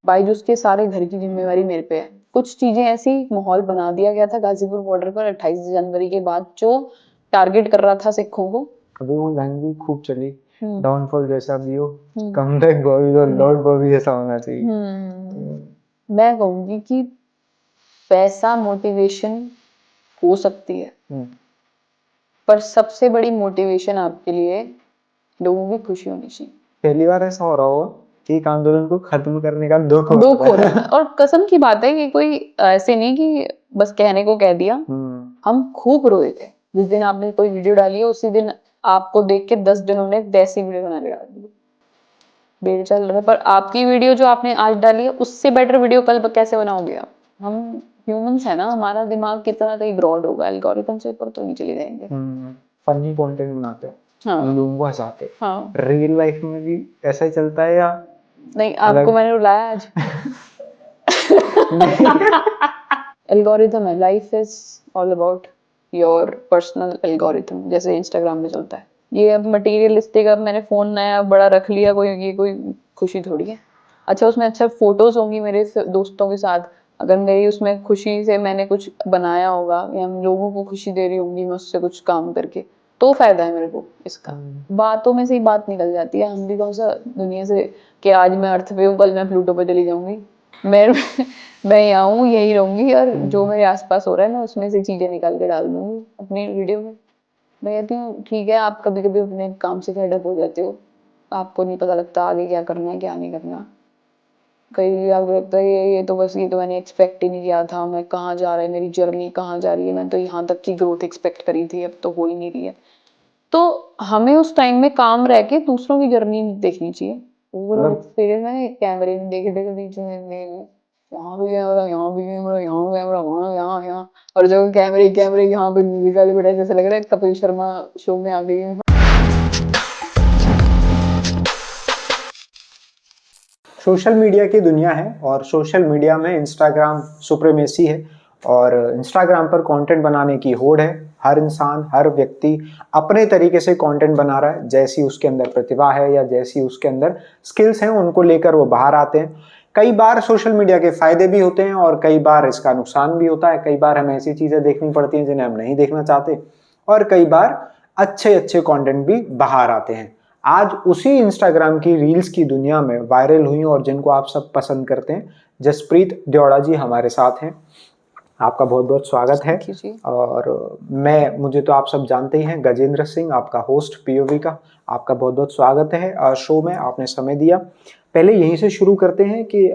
बायजूस के सारे घर की जिम्मेवारी मेरे पे है। कुछ चीजें ऐसी माहौल बना दिया गया था गाजीपुर बॉर्डर पर 28 जनवरी के बाद जो टारगेट कर रहा था सिखों को। अभी वो लाइन भी खूब चली, हम्म। डाउनफॉल जैसा भी हो, हम्म। कम बैक बॉबी और लॉर्ड बॉबी जैसा होना चाहिए। मैं कहूंगी कि पैसा मोटिवेशन हो सकती है, पर सबसे बड़ी मोटिवेशन आपके लिए लोगों की खुशी होनी चाहिए। पहली बार ऐसा हो रहा होगा कि एक आंदोलन को खत्म करने का दुख हो दुख हो रहा रहा है। और कसम की बात है कि कोई ऐसे नहीं कि बस कहने को कह दिया। हम खूब रोए थे जिस दिन आपने कोई वीडियो डाली है, उसी दिन आपको देख के 10 जनों ने वैसी वीडियो बना के डाल दी। बेल चल रहा है, पर आपकी वीडियो जो आपने आज डाली है उससे बेटर वीडियो कल कैसे बनाओगे आप? हम ह्यूमंस है ना, हमारा दिमाग कितना तो ब्रॉड होगा, एल्गोरिथम से ऊपर तो नहीं चले जाएंगे। फनी कंटेंट बनाते हैं, हाँ। लोगों को हंसाते हैं। हाँ। रियल लाइफ में भी ऐसा ही चलता है या नहीं, आपको मैंने रुलाया आज। एल्गोरिथम है, life is all about your personal algorithm, जैसे इंस्टाग्राम में चलता है। ये अब मटेरियलिस्टिक, अब मैंने फोन नया बड़ा रख लिया, ये कोई खुशी थोड़ी है। अच्छा, उसमें अच्छा फोटोज होंगी मेरे दोस्तों के साथ, अगर मेरी उसमें खुशी से मैंने कुछ बनाया होगा या लोगों को खुशी दे रही होंगी मैं उससे कुछ काम करके, तो फायदा है मेरे को इसका। बातों में से ही बात निकल जाती है, हम भी कौन सा दुनिया से कि आज मैं अर्थ पे हूँ कल मैं प्लूटो पे चली जाऊंगी। मैं यहाँ हूँ, यही रहूंगी, और जो मेरे आसपास हो रहा है मैं उसमें से चीजें निकाल के डाल दूंगी अपनी वीडियो में। मैं कहती हूँ ठीक है, आप कभी कभी अपने काम से फेड अप हो जाते हो, आपको नहीं पता लगता आगे क्या करना है क्या नहीं करना। कई आपको लगता है ये तो बस, ये तो मैंने एक्सपेक्ट ही नहीं किया था, मैं कहाँ जा रहा है, मेरी जर्नी कहाँ जा रही है, मैं तो यहाँ तक की ग्रोथ एक्सपेक्ट करी थी, अब तो हो ही नहीं रही है। तो हमें उस टाइम में काम रह के दूसरों की जर्नी देखनी चाहिए। वो लोग एक्सपीरियंस मैंने कैमरे में देखे थे बीच में, यहाँ भी कैमरा, यहाँ भी कैमरा, यहाँ कैमरा, वहाँ, यहाँ, और जो कैमरे कैमरे यहाँ पे म्यूजिक वाले बैठे, जैसे लग रहा है कपिल शर्मा शो में आ गई है। सोशल मीडिया की दुनिया है और सोशल मीडिया में इंस्टाग्राम सुप्रीमेसी है और इंस्टाग्राम पर कंटेंट बनाने की होड़ है। हर इंसान, हर व्यक्ति अपने तरीके से कंटेंट बना रहा है, जैसी उसके अंदर प्रतिभा है या जैसी उसके अंदर स्किल्स हैं उनको लेकर वो बाहर आते हैं। कई बार सोशल मीडिया के फायदे भी होते हैं और कई बार इसका नुकसान भी होता है। कई बार हमें ऐसी चीजें देखनी पड़ती हैं जिन्हें हम नहीं देखना चाहते और कई बार अच्छे अच्छे कंटेंट भी बाहर आते हैं। आज उसी इंस्टाग्राम की रील्स की दुनिया में वायरल हुई और जिनको आप सब पसंद करते हैं, जसप्रीत देओड़ा जी हमारे साथ हैं। आपका बहुत बहुत स्वागत है। और मुझे तो आप सब जानते ही हैं, गजेंद्र सिंह आपका होस्ट पीओवी का, आपका बहुत बहुत स्वागत है शो में, आपने समय दिया। पहले यहीं से शुरू करते हैं कि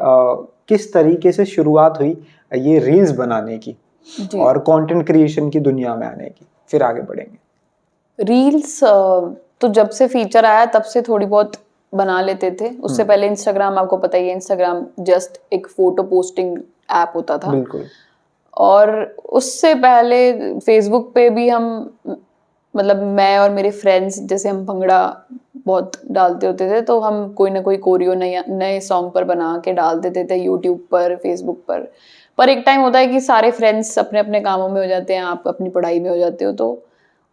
किस तरीके से शुरुआत हुई ये रील्स बनाने की और कंटेंट क्रिएशन की दुनिया में आने की, फिर आगे बढ़ेंगे। रील्स तो जब से फीचर आया तब से थोड़ी बहुत बना लेते थे। उससे पहले इंस्टाग्राम, आपको पता ही है, इंस्टाग्राम जस्ट एक फोटो पोस्टिंग ऐप होता था। बिल्कुल। और उससे पहले फेसबुक पे भी हम, मतलब मैं और मेरे फ्रेंड्स, जैसे हम भंगड़ा बहुत डालते होते थे, तो हम कोई ना कोई कोरियो नए सॉन्ग पर बना के डाल देते थे यूट्यूब पर, फेसबुक पर एक टाइम होता है कि सारे फ्रेंड्स अपने अपने कामों में हो जाते हैं, आप अपनी पढ़ाई में हो जाते हो, तो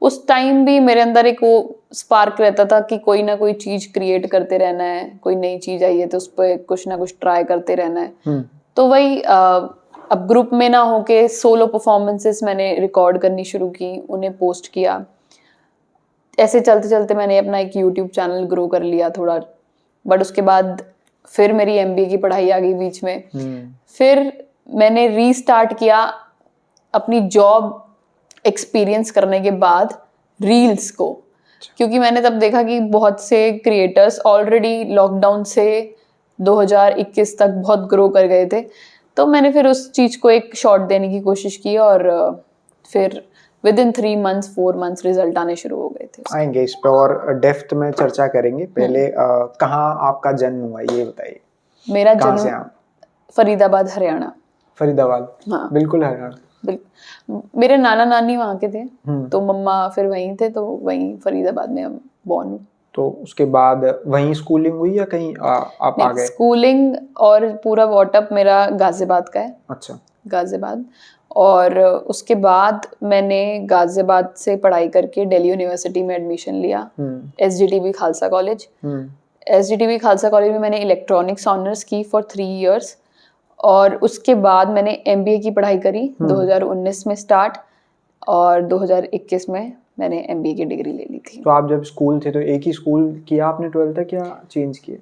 उस टाइम भी मेरे अंदर एक वो स्पार्क रहता था कि कोई ना कोई चीज क्रिएट करते रहना है, कोई नई चीज आई है तो उस पर कुछ ना कुछ ट्राई करते रहना है। तो वही अब ग्रुप में ना होके सोलो परफॉर्मेंसेस मैंने रिकॉर्ड करनी शुरू की, उन्हें पोस्ट किया। ऐसे चलते चलते मैंने अपना एक यूट्यूब चैनल ग्रो कर लिया थोड़ा। बट उसके बाद फिर मेरी एमबीए की पढ़ाई आ गई बीच में। फिर मैंने रीस्टार्ट किया अपनी जॉब एक्सपीरियंस करने के बाद रील्स को, क्योंकि मैंने तब देखा कि बहुत से क्रिएटर्स ऑलरेडी लॉकडाउन से 2021 तक बहुत ग्रो कर गए थे। तो मैंने फिर उस चीज़ को एक शॉट देने की कोशिश की और फिर with in 3 months 4 months result आने शुरू हो गए थे। आएंगे इस पे और डेप्थ में चर्चा करेंगे। पहले कहाँ आपका जन्म हुआ ये बताइए। मेरा जन्म फरीदाबाद, हरियाणा। फरीदाबाद? हाँ, बिल्कुल हरियाणा। मेरे नाना नानी वहाँ के थे, तो मम्मा फिर वहीं थे, तो वहीं फरीदाबाद में हम बॉर्न हुए। तो उसके बाद वहीं स्कूलिंग हुई या कहीं आप आ गए? स्कूलिंग और पूरा वॉटअप मेरा गाजियाबाद का है। अच्छा। गाजियाबाद। और उसके बाद मैंने गाजियाबाद से पढ़ाई करके दिल्ली यूनिवर्सिटी में एडमिशन लिया, SGTB Khalsa college. SGTB Khalsa college में मैंने इलेक्ट्रॉनिक्स ऑनर्स की फॉर 3 इयर्स, और उसके बाद मैंने MBA की पढ़ाई करी 2019 में स्टार्ट, और 2021 में मैंने MBA की डिग्री ले ली थी। तो आप जब स्कूल थे तो एक ही स्कूल किया आपने 12th तक या चेंज किए?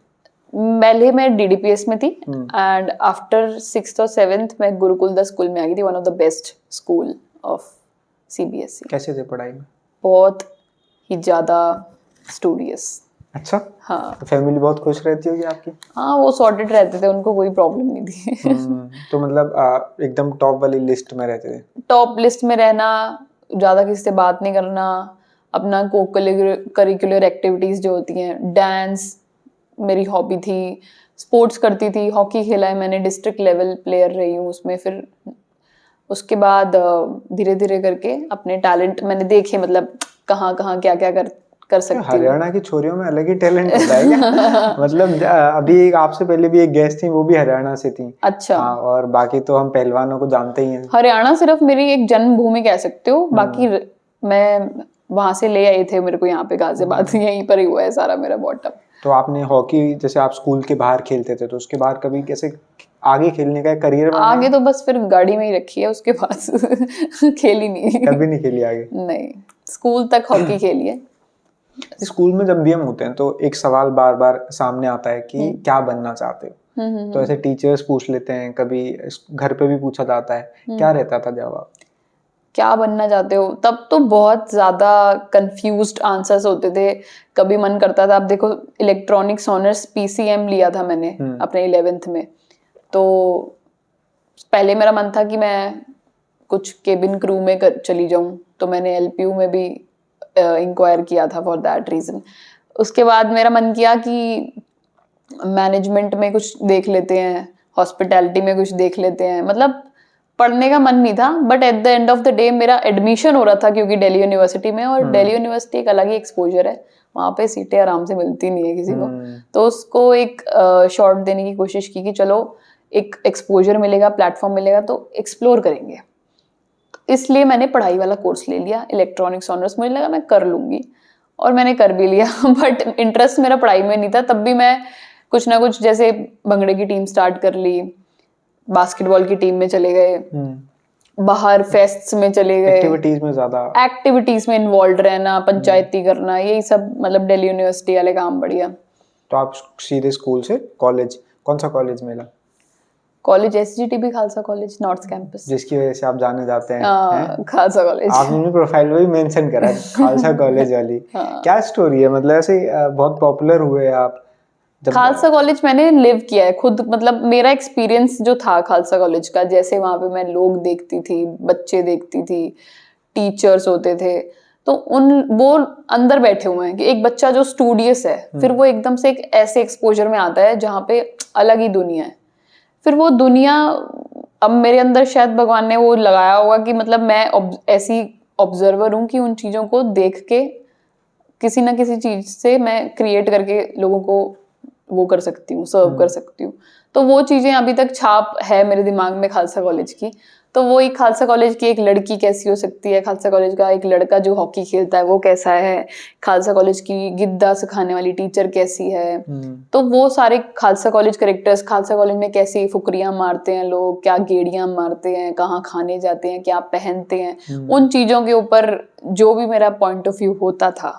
पहले मैं DDPS में थी, एंड आफ्टर 6th और 7th मैं गुरुकुल द स्कूल में आ गई थी, one of the best school of CBSE। कैसे थे पढ़ाई में? बहुत ही ज़्यादा स्टूडियस। अच्छा, हाँ तो फैमिली बहुत खुश रहती होगी आपकी? हाँ, वो सॉर्टेड रहते थे, उनको कोई प्रॉब्लम नहीं थी। तो मतलब एकदम टॉप वाली लिस्ट में रहते थे? टॉप लिस्ट में रहना, ज़्यादा किसी से बात नहीं करना, अपना को करिकुलर एक्टिविटीज़ जो होती हैं, डांस मेरी हॉबी थी, स्पोर्ट्स करती थी, हॉकी खेला है मैंने, डिस्ट्रिक्ट लेवल प्लेयर रही हूँ उसमें। फिर उसके बाद धीरे धीरे करके अपने टैलेंट मैंने देखे, मतलब कहाँ कहाँ क्या क्या कर सकती हूँ। हरियाणा की छोरियों में अलग ही टैलेंट होता है क्या? मतलब अभी एक आपसे पहले भी एक गेस्ट थी, वो भी हरियाणा से थी। अच्छा। हाँ, और बाकी तो हम पहलवानों को जानते ही हैं। हरियाणा सिर्फ मेरी एक जन्मभूमि कह सकते हो, बाकी मैं वहां से ले आई थे मेरे को यहाँ पे गाजियाबाद, यहीं पर ही हुआ है सारा मेरा बॉटम। तो आपने हॉकी, जैसे आप स्कूल के बाहर खेलते थे, तो उसके बाद कभी कैसे आगे खेलने का करियर बनाया? आगे तो बस फिर गाड़ी में ही रखी है, उसके पास खेली नहीं। कभी नहीं खेली आगे? नहीं, स्कूल तक हॉकी खेली है। स्कूल में जब भी हम होते हैं तो एक सवाल बार बार सामने आता है कि क्या बनना चाहते हो? तो ऐसे टीचर्स पूछ लेते हैं, कभी घर पे भी पूछा जाता है, क्या रहता था जवाब? क्या बनना चाहते हो, तब तो बहुत ज़्यादा कंफ्यूज्ड आंसर्स होते थे। कभी मन करता था, अब देखो इलेक्ट्रॉनिक्स ऑनर्स PCM लिया था मैंने अपने 11th में, तो पहले मेरा मन था कि मैं कुछ केबिन क्रू में चली जाऊं, तो मैंने LPU में भी इंक्वायर किया था फॉर दैट रीज़न। उसके बाद मेरा मन किया कि मैनेजमेंट में कुछ देख लेते हैं, हॉस्पिटैलिटी में कुछ देख लेते हैं, मतलब पढ़ने का मन नहीं था, but at the end of the day मेरा एडमिशन हो रहा था क्योंकि दिल्ली यूनिवर्सिटी में, और दिल्ली यूनिवर्सिटी एक अलग ही एक्सपोजर है, वहाँ पे सीटें आराम से मिलती नहीं है किसी को। तो उसको एक शॉट देने की कोशिश की कि चलो एक एक्सपोजर मिलेगा, प्लेटफॉर्म मिलेगा, तो एक्सप्लोर करेंगे। इसलिए मैंने पढ़ाई वाला कोर्स ले लिया, इलेक्ट्रॉनिक्स ऑनर्स। मुझे लगा मैं कर लूँगी, और मैंने कर भी लिया। बट इंटरेस्ट मेरा पढ़ाई में नहीं था, तब भी मैं कुछ ना कुछ, जैसे भंगड़े की टीम स्टार्ट कर ली, बास्केटबॉल की टीम में चले गए, बाहर फेस्ट्स में चले गए, एक्टिविटीज में इन्वॉल्व रहना, पंचायती करना, यही सब, मतलब दिल्ली यूनिवर्सिटी वाले काम बढ़िया। तो आप सीधे स्कूल से कॉलेज, कौन सा कॉलेज मिला? College SGTB Khalsa college, north campus, जिसकी वजह से आप जाने जाते हैं। खालसा कॉलेज। आपने प्रोफाइल में भी मेंशन करा खालसा कॉलेज वाली। क्या स्टोरी है, मतलब ऐसे बहुत पॉपुलर हुए आप? खालसा कॉलेज मैंने लिव किया है खुद, मतलब मेरा एक्सपीरियंस जो था खालसा कॉलेज का, जैसे वहाँ पे मैं लोग देखती थी, बच्चे देखती थी, टीचर्स होते थे, तो वो अंदर बैठे हुए हैं कि एक बच्चा जो स्टूडियस है, फिर वो एकदम से एक ऐसे एक्सपोजर में आता है जहाँ पे अलग ही दुनिया है। फिर वो दुनिया, अब मेरे अंदर शायद भगवान ने वो लगाया होगा कि मतलब मैं ऐसी ऑब्जर्वर हूँ कि उन चीज़ों को देख के किसी ना किसी चीज़ से मैं क्रिएट करके लोगों को वो कर सकती हूँ, सर्व कर सकती हूँ। तो वो चीज़ें अभी तक छाप है मेरे दिमाग में खालसा कॉलेज की। तो वो एक खालसा कॉलेज की एक लड़की कैसी हो सकती है, खालसा कॉलेज का एक लड़का जो हॉकी खेलता है वो कैसा है, खालसा कॉलेज की गिद्दा सिखाने वाली टीचर कैसी है, तो वो सारे Khalsa college characters, Khalsa college में कैसी फुकरियाँ मारते हैं लोग, क्या गेड़ियाँ मारते हैं, कहाँ खाने जाते हैं, क्या पहनते हैं, उन चीज़ों के ऊपर जो भी मेरा पॉइंट ऑफ व्यू होता था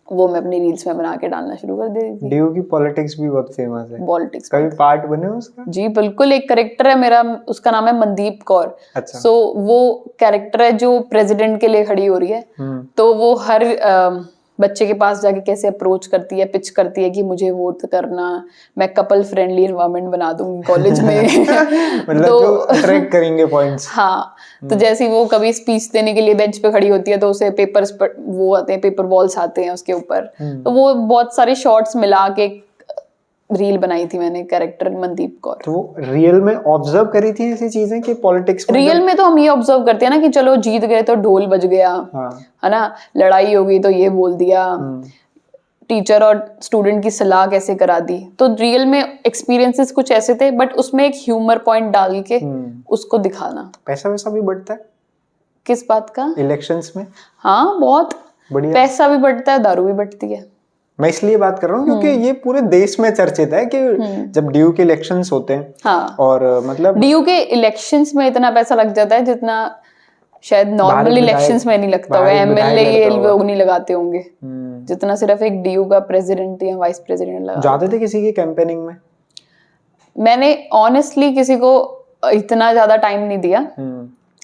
वो मैं अपनी रील्स में बना के डालना शुरू कर देती थी। डीयू की पॉलिटिक्स भी बहुत फेमस है। पॉलिटिक्स कभी पार्ट बने उसका? जी बिल्कुल, एक कैरेक्टर है मेरा, उसका नाम है मनदीप कौर। अच्छा। सो वो कैरेक्टर है जो प्रेसिडेंट के लिए खड़ी हो रही है। तो वो हर बच्चे के पास जाके कैसे अप्रोच करती है, पिच करती है कि मुझे वोट करना, मैं कपल फ्रेंडली एनवायरनमेंट बना दूंगी कॉलेज में। मतलब तो जो अट्रैक्ट करेंगे पॉइंट्स। हाँ, तो जैसे वो कभी स्पीच देने के लिए बेंच पे खड़ी होती है तो उसे पेपर्स पर वो आते हैं, पेपर बॉल्स आते हैं उसके ऊपर, तो वो बहुत सारे शॉर्ट्स मिला के रील बनाई थी मैंने, कैरेक्टर मनदीप कौर। तो रियल में ऑब्जर्व करी थी ऐसी चीजें कि पॉलिटिक्स में? रियल में तो हम ये ऑब्जर्व करते हैं ना कि चलो जीत गए तो ढोल बज गया, है ना, लड़ाई हो गई तो ये बोल दिया, टीचर और स्टूडेंट की सलाह कैसे करा दी। तो रियल में एक्सपीरियंसेस कुछ ऐसे थे, बट उसमें एक ह्यूमर पॉइंट डाल के उसको दिखाना। पैसा वैसा भी बढ़ता है? किस बात का? इलेक्शंस में? हाँ, बहुत बढ़िया। पैसा भी बढ़ता है, दारू भी बढ़ती है। मैं इसलिए बात कर रहा हूँ क्योंकि ये पूरे देश में चर्चित है कि जब ड्यू के इलेक्शंस होते हैं, हाँ, और मतलब डीयू के इलेक्शंस में इतना पैसा लग जाता है जितना शायद नॉर्मल इलेक्शंस में नहीं लगता होगा, एमएलए ये लोग नहीं लगाते होंगे जितना सिर्फ एक डीयू का प्रेसिडेंट या वाइस प्रेसिडेंट लगा। जाते थे किसी की कैंपेनिंग में? मैंने ऑनेस्टली किसी को इतना ज्यादा टाइम नहीं दिया,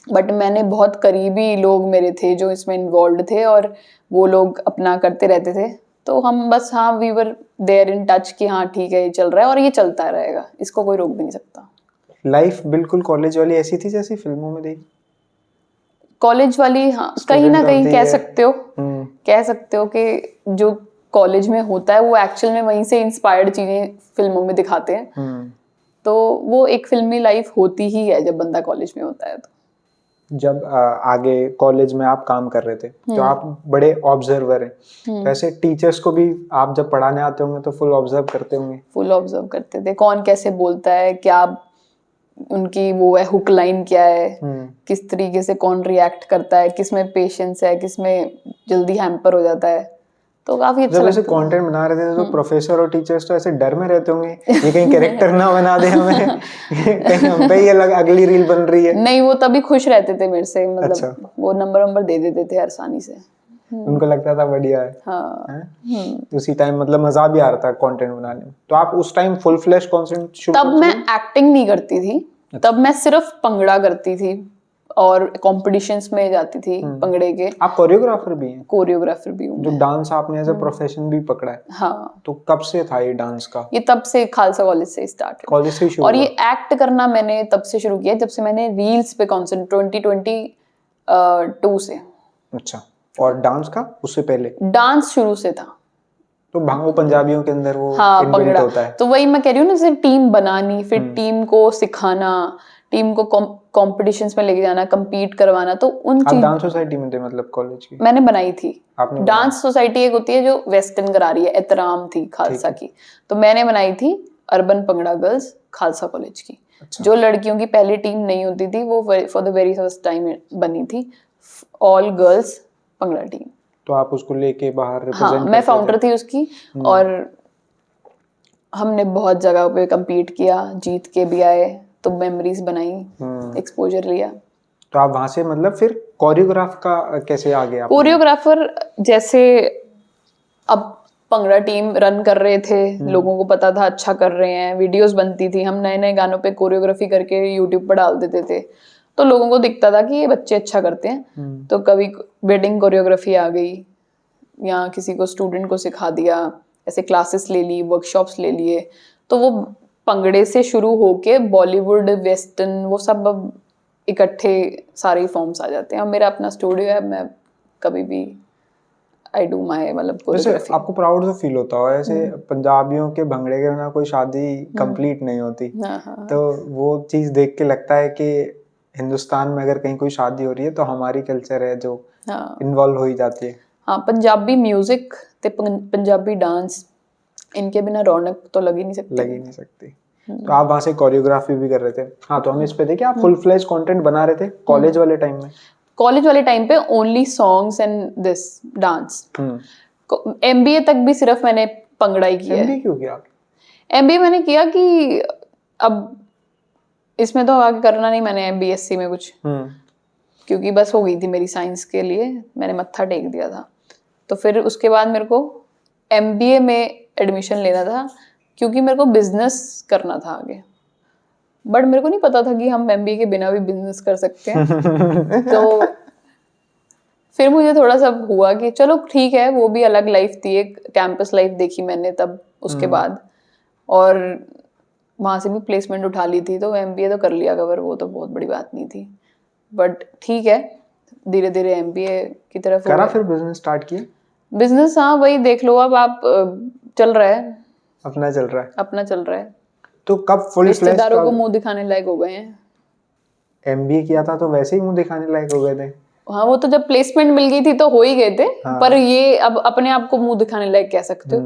बट मैंने बहुत करीबी लोग मेरे थे जो इसमें इन्वॉल्व थे और वो लोग अपना करते रहते थे, तो हम बस हाँ we were there in touch कि हाँ ठीक है ये चल रहा है और ये चलता रहेगा, इसको कोई रोक भी नहीं सकता। लाइफ बिल्कुल कॉलेज वाली ऐसी थी जैसी फिल्मों में देखी? कॉलेज वाली हाँ कहीं ना कहीं कह सकते हो, कह सकते हो कि जो कॉलेज में होता है वो एक्चुअल में वहीं से इंस्पायर्ड चीजें फिल्मों में दिखाते हैं, तो वो एक फिल्मी लाइफ होती ही है जब बंदा कॉलेज में होता है। तो जब आगे कॉलेज में आप काम कर रहे थे तो आप बड़े ऑब्जर्वर हैं, तो ऐसे टीचर्स को भी आप जब पढ़ाने आते होंगे तो फुल ऑब्जर्व करते होंगे? फुल ऑब्जर्व करते थे, कौन कैसे बोलता है, क्या उनकी वो है हुक लाइन क्या है, किस तरीके से कौन रिएक्ट करता है, किसमें पेशेंस है, किसमें जल्दी हैम्पर हो जाता है, तो काफी अच्छा जब ऐसे लगता कंटेंट बना रहे थे तो प्रोफेसर और टीचर्स तो ऐसे डर में रहते होंगे ये कहीं कैरेक्टर ना बना दे हमें कहीं हम पे ये अगली रील बन रही है। नहीं, वो तभी खुश रहते थे मेरे से, मतलब अच्छा। वो नंबर दे देते थे आसानी से। उनको लगता था बढ़िया है। हाँ। उसी टाइम मतलब मजा भी आ रहा था कंटेंट बनाने में। तो आप उस टाइम फुल फ्लैश कंटेंट शुरू? तब मैं एक्टिंग नहीं करती थी, तब मैं सिर्फ पंगड़ा करती थी और कॉम्पिटिशन्स में जाती थी पंगड़े के। आप कोरियोग्राफर भी हैं? कोरियोग्राफर भी हूँ। जो डांस आपने एज अ प्रोफेशन भी पकड़ा है। हाँ। तो कब से था ये डांस का? ये तब से खालसा कॉलेज से स्टार्ट, कॉलेज से शुरू और ये हुआ? एक्ट करना मैंने तब से शुरू किया जब से मैंने रील्स पे कॉन्सेंट्रेट 2022 से। अच्छा। और डांस का उससे पहले? डांस शुरू से था। तो भांगो पंजाबियों के अंदर वो हाँ, इनबिल्ट पंगड़ा होता है। तो वही मैं कह रही हूँ ना, जैसे टीम बनानी, फिर टीम को सिखाना, टीम को कॉम्पिटिशन्स में लेके जाना, compete करवाना, तो उन आप डांस सोसाइटी में थे मतलब कॉलेज की? मैंने बनाई थी। आपने डांस सोसाइटी एक होती है जो वेस्टर्न करा रही है, एहतराम थी खालसा की, तो मैंने बनाई थी अर्बन पंगड़ा गर्ल्स खालसा कॉलेज की। अच्छा। जो लड़कियों की पहली टीम नहीं होती थी वो for the very first time बनी थी, ऑल गर्ल्स पंगड़ा टीम। तो आप उसको लेके बाहर हाँ, रिप्रेजेंट मैं फाउंडर थी उसकी, और हमने बहुत जगह पे compete किया, जीत के भी आए, तो मेमोरीज बनाई, एक्सपोजर लिया। तो आप वहां से मतलब फिर कोरियोग्राफ का कैसे आ गया? कोरियोग्राफर जैसे अब पंगड़ा टीम रन कर रहे थे, लोगों को पता था अच्छा कर रहे हैं, वीडियोस बनती थी, हम नए नए गानों पे कोरियोग्राफी करके यूट्यूब पर डाल देते थे, तो लोगों को दिखता था कि ये बच्चे अच्छा करते हैं, तो कभी वेडिंग कोरियोग्राफी आ गई, या किसी को स्टूडेंट को सिखा दिया, ऐसे क्लासेस ले ली, वर्कशॉप्स ले लिए, तो वो पंगड़े से शुरू होके बॉलीवुड, वेस्टर्न, वो सब अब इकट्ठे सारे फॉर्म्स आ जाते हैं। और मेरा अपना स्टूडियो है, मैं कभी भी आई डू माय मतलब कोरियोग्राफी। आपको प्राउड तो फील होता हो ऐसे पंजाबियों के भंगड़े के बिना कोई शादी कंप्लीट नहीं होती। हाँ। तो वो चीज देख के लगता है कि हिंदुस्तान में अगर कहीं कोई शादी हो रही है तो हमारी कल्चर है जो इन्वॉल्व हो ही जाती है। हाँ, पंजाबी म्यूजिक ते पंजाबी डांस, इनके बिना रौनक तो लग ही नहीं सकती। तो आप वहां से कोरियोग्राफी भी कर रहे थे। हाँ, तो हम इस पे थे कि आप फुल फ्लेज कंटेंट बना रहे थे कॉलेज वाले टाइम में? कॉलेज वाले टाइम पे only songs and this dance. MBA तक भी सिर्फ मैंने पंगड़ा ही किया है। एमबीए क्यों किया? एमबीए मैंने किया कि अब इसमें तो आगे करना नहीं मैंने बीएससी में कुछ, क्योंकि बस हो गई थी मेरी साइंस के लिए, मैंने मत्था टेक दिया था। तो फिर उसके बाद मेरे को एमबीए में एडमिशन लेना था क्योंकि मेरे को बिजनेस करना था आगे, बट मेरे को नहीं पता था कि हम एमबीए के बिना भी बिजनेस कर सकते हैं। तो फिर मुझे थोड़ा सा हुआ कि चलो ठीक है, वो भी अलग लाइफ थी, एक कैंपस लाइफ देखी मैंने तब उसके बाद, और वहाँ से भी प्लेसमेंट उठा ली थी, तो एमबीए तो कर लिया कवर, वो तो बहुत बड़ी बात नहीं थी, बट ठीक है, धीरे धीरे एमबीए की तरफ करा। फिर बिजनेस स्टार्ट किया? बिजनेस, हाँ वही देख लो, अब आप चल रहा है, अपना चल रहा है। तो कब फुल फ्लैश? रिश्तेदारों को मुंह दिखाने लायक हो गए हैं। एमबीए किया था तो वैसे ही मुंह दिखाने लायक हो गए थे। हाँ, वो तो जब प्लेसमेंट मिल गई थी तो हो ही गए थे। हाँ। पर ये अब अपने आप को मुंह दिखाने लायक कह सकते हो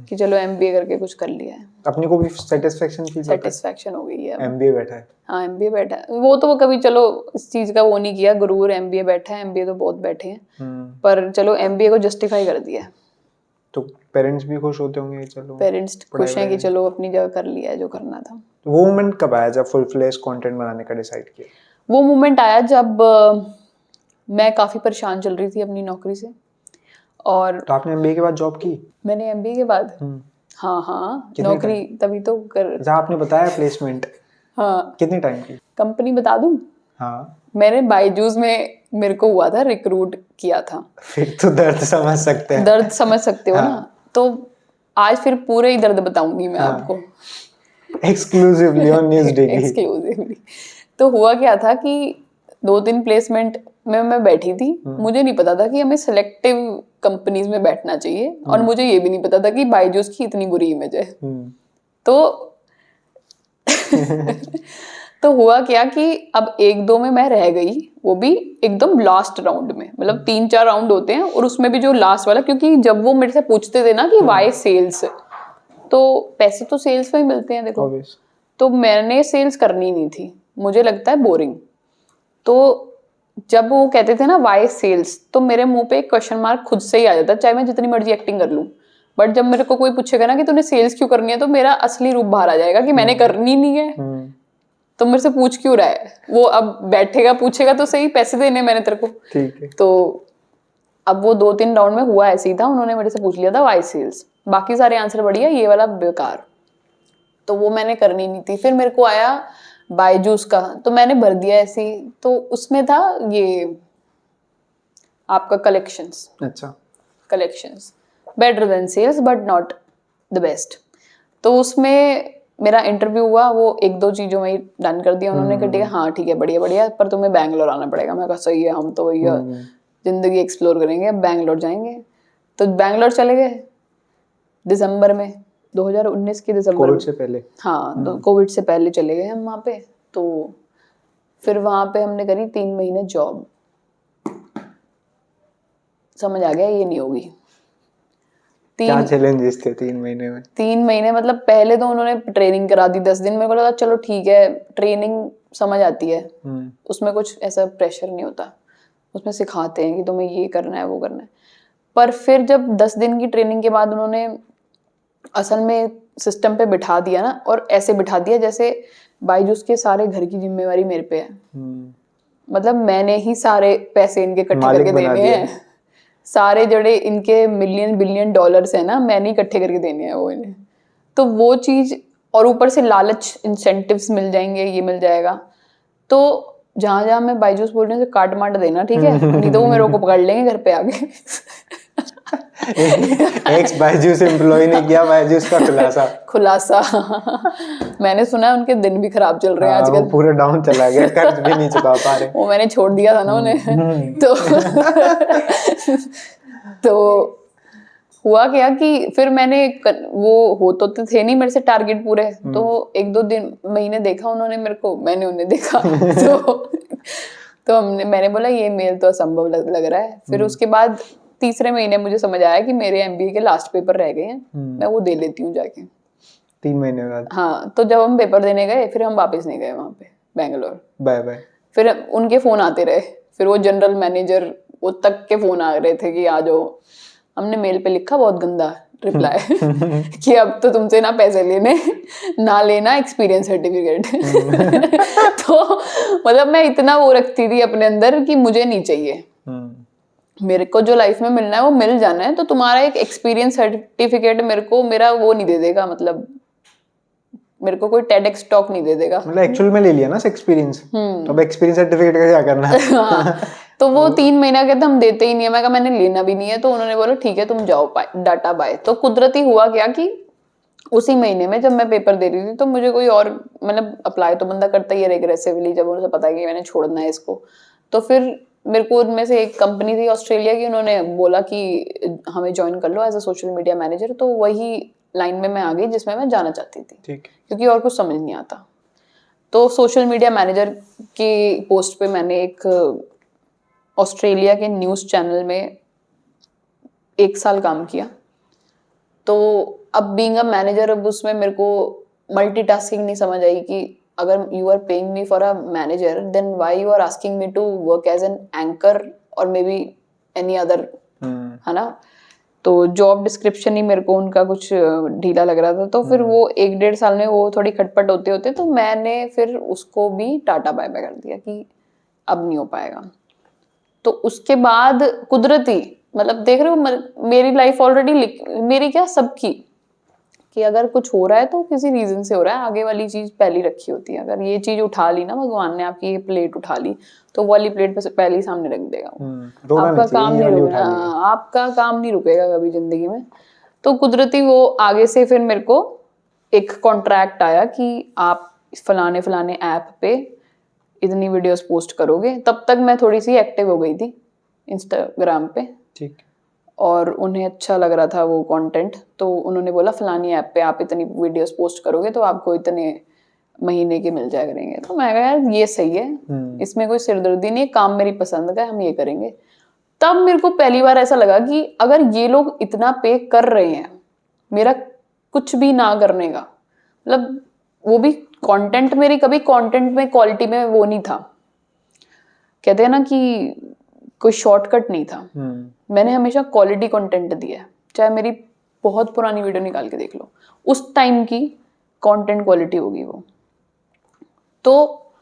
कि चलो एमबीए करके कुछ कर लिया है, अपने को भी सेटिस्फेक्शन हो गई है। एमबीए बैठा है। हाँ, एमबीए बैठा है, वो तो कभी चलो इस चीज का वो नहीं किया गुरूर, एमबीए बैठा है, एमबीए तो बहुत बैठे हैं, पर चलो एमबीए को जस्टिफाई कर दिया। तो पेरेंट्स भी खुश होते होंगे, चलो पेरेंट्स पढ़ाई खुश हैं कि वढ़ाई। चलो अपनी जगह कर लिया है जो करना था। तो वो मोमेंट कब आया जब फुल फ्लेश कंटेंट बनाने का डिसाइड किया? वो मोमेंट आया जब मैं काफ़ी परेशान चल रही थी अपनी नौकरी से। और तो आपने एमबीए के बाद जॉब की? मैंने एमबीए के बाद, हम्म। हाँ हाँ, कितने नौकरी तभी तो कर, जहाँ आपने बताया प्लेसमेंट, हाँ, कितने टाइम की? कंपनी बता दूं, हाँ, मैंने बायजूस में मेरे को हुआ था, रिक्रूट किया था। फिर तो दर्द समझ सकते हैं। दर्द समझ सकते हो हाँ। ना, तो आज फिर पूरे ही दर्द बताऊंगी मैं हाँ। आपको exclusively on news daily. Exclusively. तो हुआ क्या था कि 2-3 प्लेसमेंट में मैं बैठी थी। मुझे नहीं पता था कि हमें सिलेक्टिव कंपनीज में बैठना चाहिए, और मुझे ये भी नहीं पता था कि बायजूस की इतनी बुरी इमेज है। तो तो हुआ क्या कि अब 1-2 में मैं रह गई, वो भी एकदम लास्ट राउंड में, मतलब 3-4 राउंड होते हैं और उसमें भी जो लास्ट वाला, क्योंकि जब वो मेरे से पूछते थे ना कि वाई सेल्स, तो पैसे तो सेल्स में ही मिलते हैं देखो, Obvious. तो मैंने सेल्स करनी नहीं थी, मुझे लगता है बोरिंग। तो जब वो कहते थे ना वाई सेल्स, तो मेरे मुंह पे एक क्वेश्चन मार्क खुद से ही आ जाता, चाहे मैं जितनी मर्जी एक्टिंग कर लूं। बट जब मेरे को कोई पूछेगा ना कि तूने सेल्स क्यों करनी है, तो मेरा असली रूप बाहर आ जाएगा कि मैंने करनी नहीं है, तो मेरे से पूछ क्यों रहा है। वो अब बैठेगा पूछेगा तो सही, पैसे देने मैंने तेरे को। ठीक है। तो अब वो 2-3 राउंड में हुआ ऐसे ही था, उन्होंने मेरे से पूछ लिया था वाई सेल्स, बाकी सारे आंसर बढ़िया, ये वाला बेकार। तो वो मैंने करनी नहीं थी। फिर मेरे को आया बायजूस का, तो मैंने भर दिया ऐसे ही। तो उसमें था ये आपका कलेक्शंस, अच्छा। Collections better than sales but not the best. तो उसमें मेरा इंटरव्यू हुआ, वो 1-2 चीज़ों में ही डन कर दिया उन्होंने कि ठीक है, हाँ ठीक है, बढ़िया बढ़िया, पर तुम्हें बैंगलोर आना पड़ेगा। मैं कहा सही है, हम तो भैया जिंदगी एक्सप्लोर करेंगे, बैंगलोर जाएंगे। तो बैंगलोर चले गए दिसंबर में, 2019 के दिसंबर कोविड में। से पहले? हाँ, तो कोविड से पहले चले गए हम वहाँ पे। तो फिर वहाँ पे हमने करी 3 महीने जॉब, समझ आ गया ये नहीं होगी। क्या चैलेंजेस थे 3 महीने में? 3 महीने मतलब पहले तो उन्होंने ट्रेनिंग करा दी 10 दिन। मेरे को लगा चलो ठीक है, ट्रेनिंग समझ आती है, उसमें कुछ ऐसा प्रेशर नहीं होता, उसमें सिखाते हैं कि तुम्हें ये करना है वो करना है। पर फिर जब 10 दिन की ट्रेनिंग के बाद उन्होंने असल में सिस्टम पे बिठा दिया ना, और ऐसे बिठा दिया जैसे बायजूस के सारे घर की जिम्मेवारी मेरे पे है। मतलब मैंने ही सारे पैसे इनके इकट्ठे करके देने हैं, सारे जड़े इनके मिलियन बिलियन डॉलर्स है ना, मैंने इकट्ठे करके देने हैं वो इन्हें। तो वो चीज़, और ऊपर से लालच, इंसेंटिव्स मिल जाएंगे, ये मिल जाएगा। तो जहाँ जहाँ मैं बायजूस बोल रही हूँ काट माट देना, ठीक है, नहीं तो वो मेरे को पकड़ लेंगे घर पे आके। एक्स बायजूस एम्प्लॉय ने किया बायजूस का खुलासा मैंने सुना है उनके दिन भी खराब चल रहे हैं आजकल। वो पूरा डाउन चला गया, कर्ज भी नहीं चुका पा रहे। वो मैंने छोड़ दिया था ना उन्हें। तो हुआ क्या कि फिर मैंने वो हो तो थे नहीं मेरे से टारगेट पूरे, तो 1-2 दिन महीने देखा उन्होंने मेरे को, मैंने उन्हें देखा। तो मैंने बोला ये मेल तो असंभव लग रहा है। फिर उसके बाद तीसरे महीने मुझे समझ आया कि मेरे एमबीए के लास्ट पेपर रह गए हैं, मैं वो दे लेती हूँ जाके 3 महीने बाद। हाँ, तो जब हम पेपर देने गए, फिर हम वापस नहीं गए वहाँ पे बैंगलोर, बाय बाय। फिर उनके फ़ोन आते रहे, फिर वो जनरल मैनेजर वो तक के फ़ोन आ रहे थे कि आ जाओ। हमने मेल पे लिखा बहुत गंदा रिप्लाई कि अब तो तुमसे ना पैसे लेने ना लेना एक्सपीरियंस सर्टिफिकेट। तो मतलब मैं इतना वो रखती थी अपने अंदर कि मुझे नहीं चाहिए, मेरे को जो लाइफ में मिलना है वो मिल जाना है, तो तुम्हारा एक एक्सपीरियंस सर्टिफिकेट मेरे को मेरा वो नहीं दे देगा, मतलब मेरे को कोई टेडेक्स टॉक नहीं दे देगा। मतलब एक्चुअल में ले लिया ना एक्सपीरियंस, तो अब एक्सपीरियंस सर्टिफिकेट का क्या करना है? हाँ, तो वो 3 महीना कहते हम देते ही नहीं है। मैं कहा मैंने लेना भी नहीं है, तो उन्होंने बोला ठीक है तुम जाओ डाटा बाय। तो कुदरती हुआ क्या कि उसी महीने में जब मैं पेपर दे रही थी, तो मुझे कोई और, मतलब अप्लाई तो बंदा करता ही है एग्रेसिवली जब उन्हें पता है कि मैंने छोड़ना है इसको। तो फिर मेरे को उनमें से एक कंपनी थी ऑस्ट्रेलिया की, उन्होंने बोला कि हमें ज्वाइन कर लो as a social media manager. तो वही लाइन में मैं आ गई जिसमें मैं जाना चाहती थी, क्योंकि और कुछ समझ नहीं आता। तो सोशल मीडिया मैनेजर की पोस्ट पे मैंने एक ऑस्ट्रेलिया के न्यूज़ चैनल में 1 साल काम किया। तो अब बीइंग अ मैनेजर, अब उसमें मेरे को मल्टीटास्किंग नहीं समझ आई कि अगर you are paying me for a manager, then why you are asking me to work as an anchor और मे बी एनी अदर, है ना। तो जॉब डिस्क्रिप्शन ही मेरे को उनका कुछ ढीला लग रहा था, तो फिर वो 1-1.5 साल में वो थोड़ी खटपट होते होते तो मैंने फिर उसको भी टाटा बाय बाय कर दिया कि अब नहीं हो पाएगा। तो उसके बाद कुदरती, मतलब देख रहे हो मेरी लाइफ ऑलरेडी, मेरी क्या सबकी, कि अगर कुछ हो रहा है तो किसी रीजन से हो रहा है, आगे वाली चीज पहली रखी होती है। अगर ये चीज उठा ली ना भगवान ने, आपकी ये प्लेट उठा ली, तो वो वाली प्लेट पहले ही सामने रख देगा वो। रोना आपका नहीं चाहिए, काम ये नहीं वाली रुकना, उठा ली है। आपका काम नहीं रुकेगा कभी जिंदगी में। तो कुदरती वो आगे से फिर मेरे को एक कॉन्ट्रैक्ट आया कि आप फलाने फलाने ऐप पे इतनी वीडियोस पोस्ट करोगे। तब तक मैं थोड़ी सी एक्टिव हो गई थी इंस्टाग्राम पे, ठीक। और उन्हें अच्छा लग रहा था वो कंटेंट, तो उन्होंने बोला फलानी ऐप पे आप इतनी वीडियोस पोस्ट करोगे तो आपको इतने महीने के मिल जाया करेंगे। तो मैं कहा यार ये सही है, इसमें कोई सिरदर्दी नहीं है, काम मेरी पसंद का है, हम ये करेंगे। तब मेरे को पहली बार ऐसा लगा कि अगर ये लोग इतना पे कर रहे हैं मेरा कुछ भी ना करने का, मतलब वो भी कंटेंट, मेरी कभी कंटेंट में क्वालिटी में वो नहीं था, कहते हैं ना कि कोई शॉर्टकट नहीं था। मैंने हमेशा क्वालिटी कंटेंट दिया है, चाहे मेरी बहुत पुरानी वीडियो निकाल के देख लो, उस टाइम की कंटेंट क्वालिटी होगी वो। तो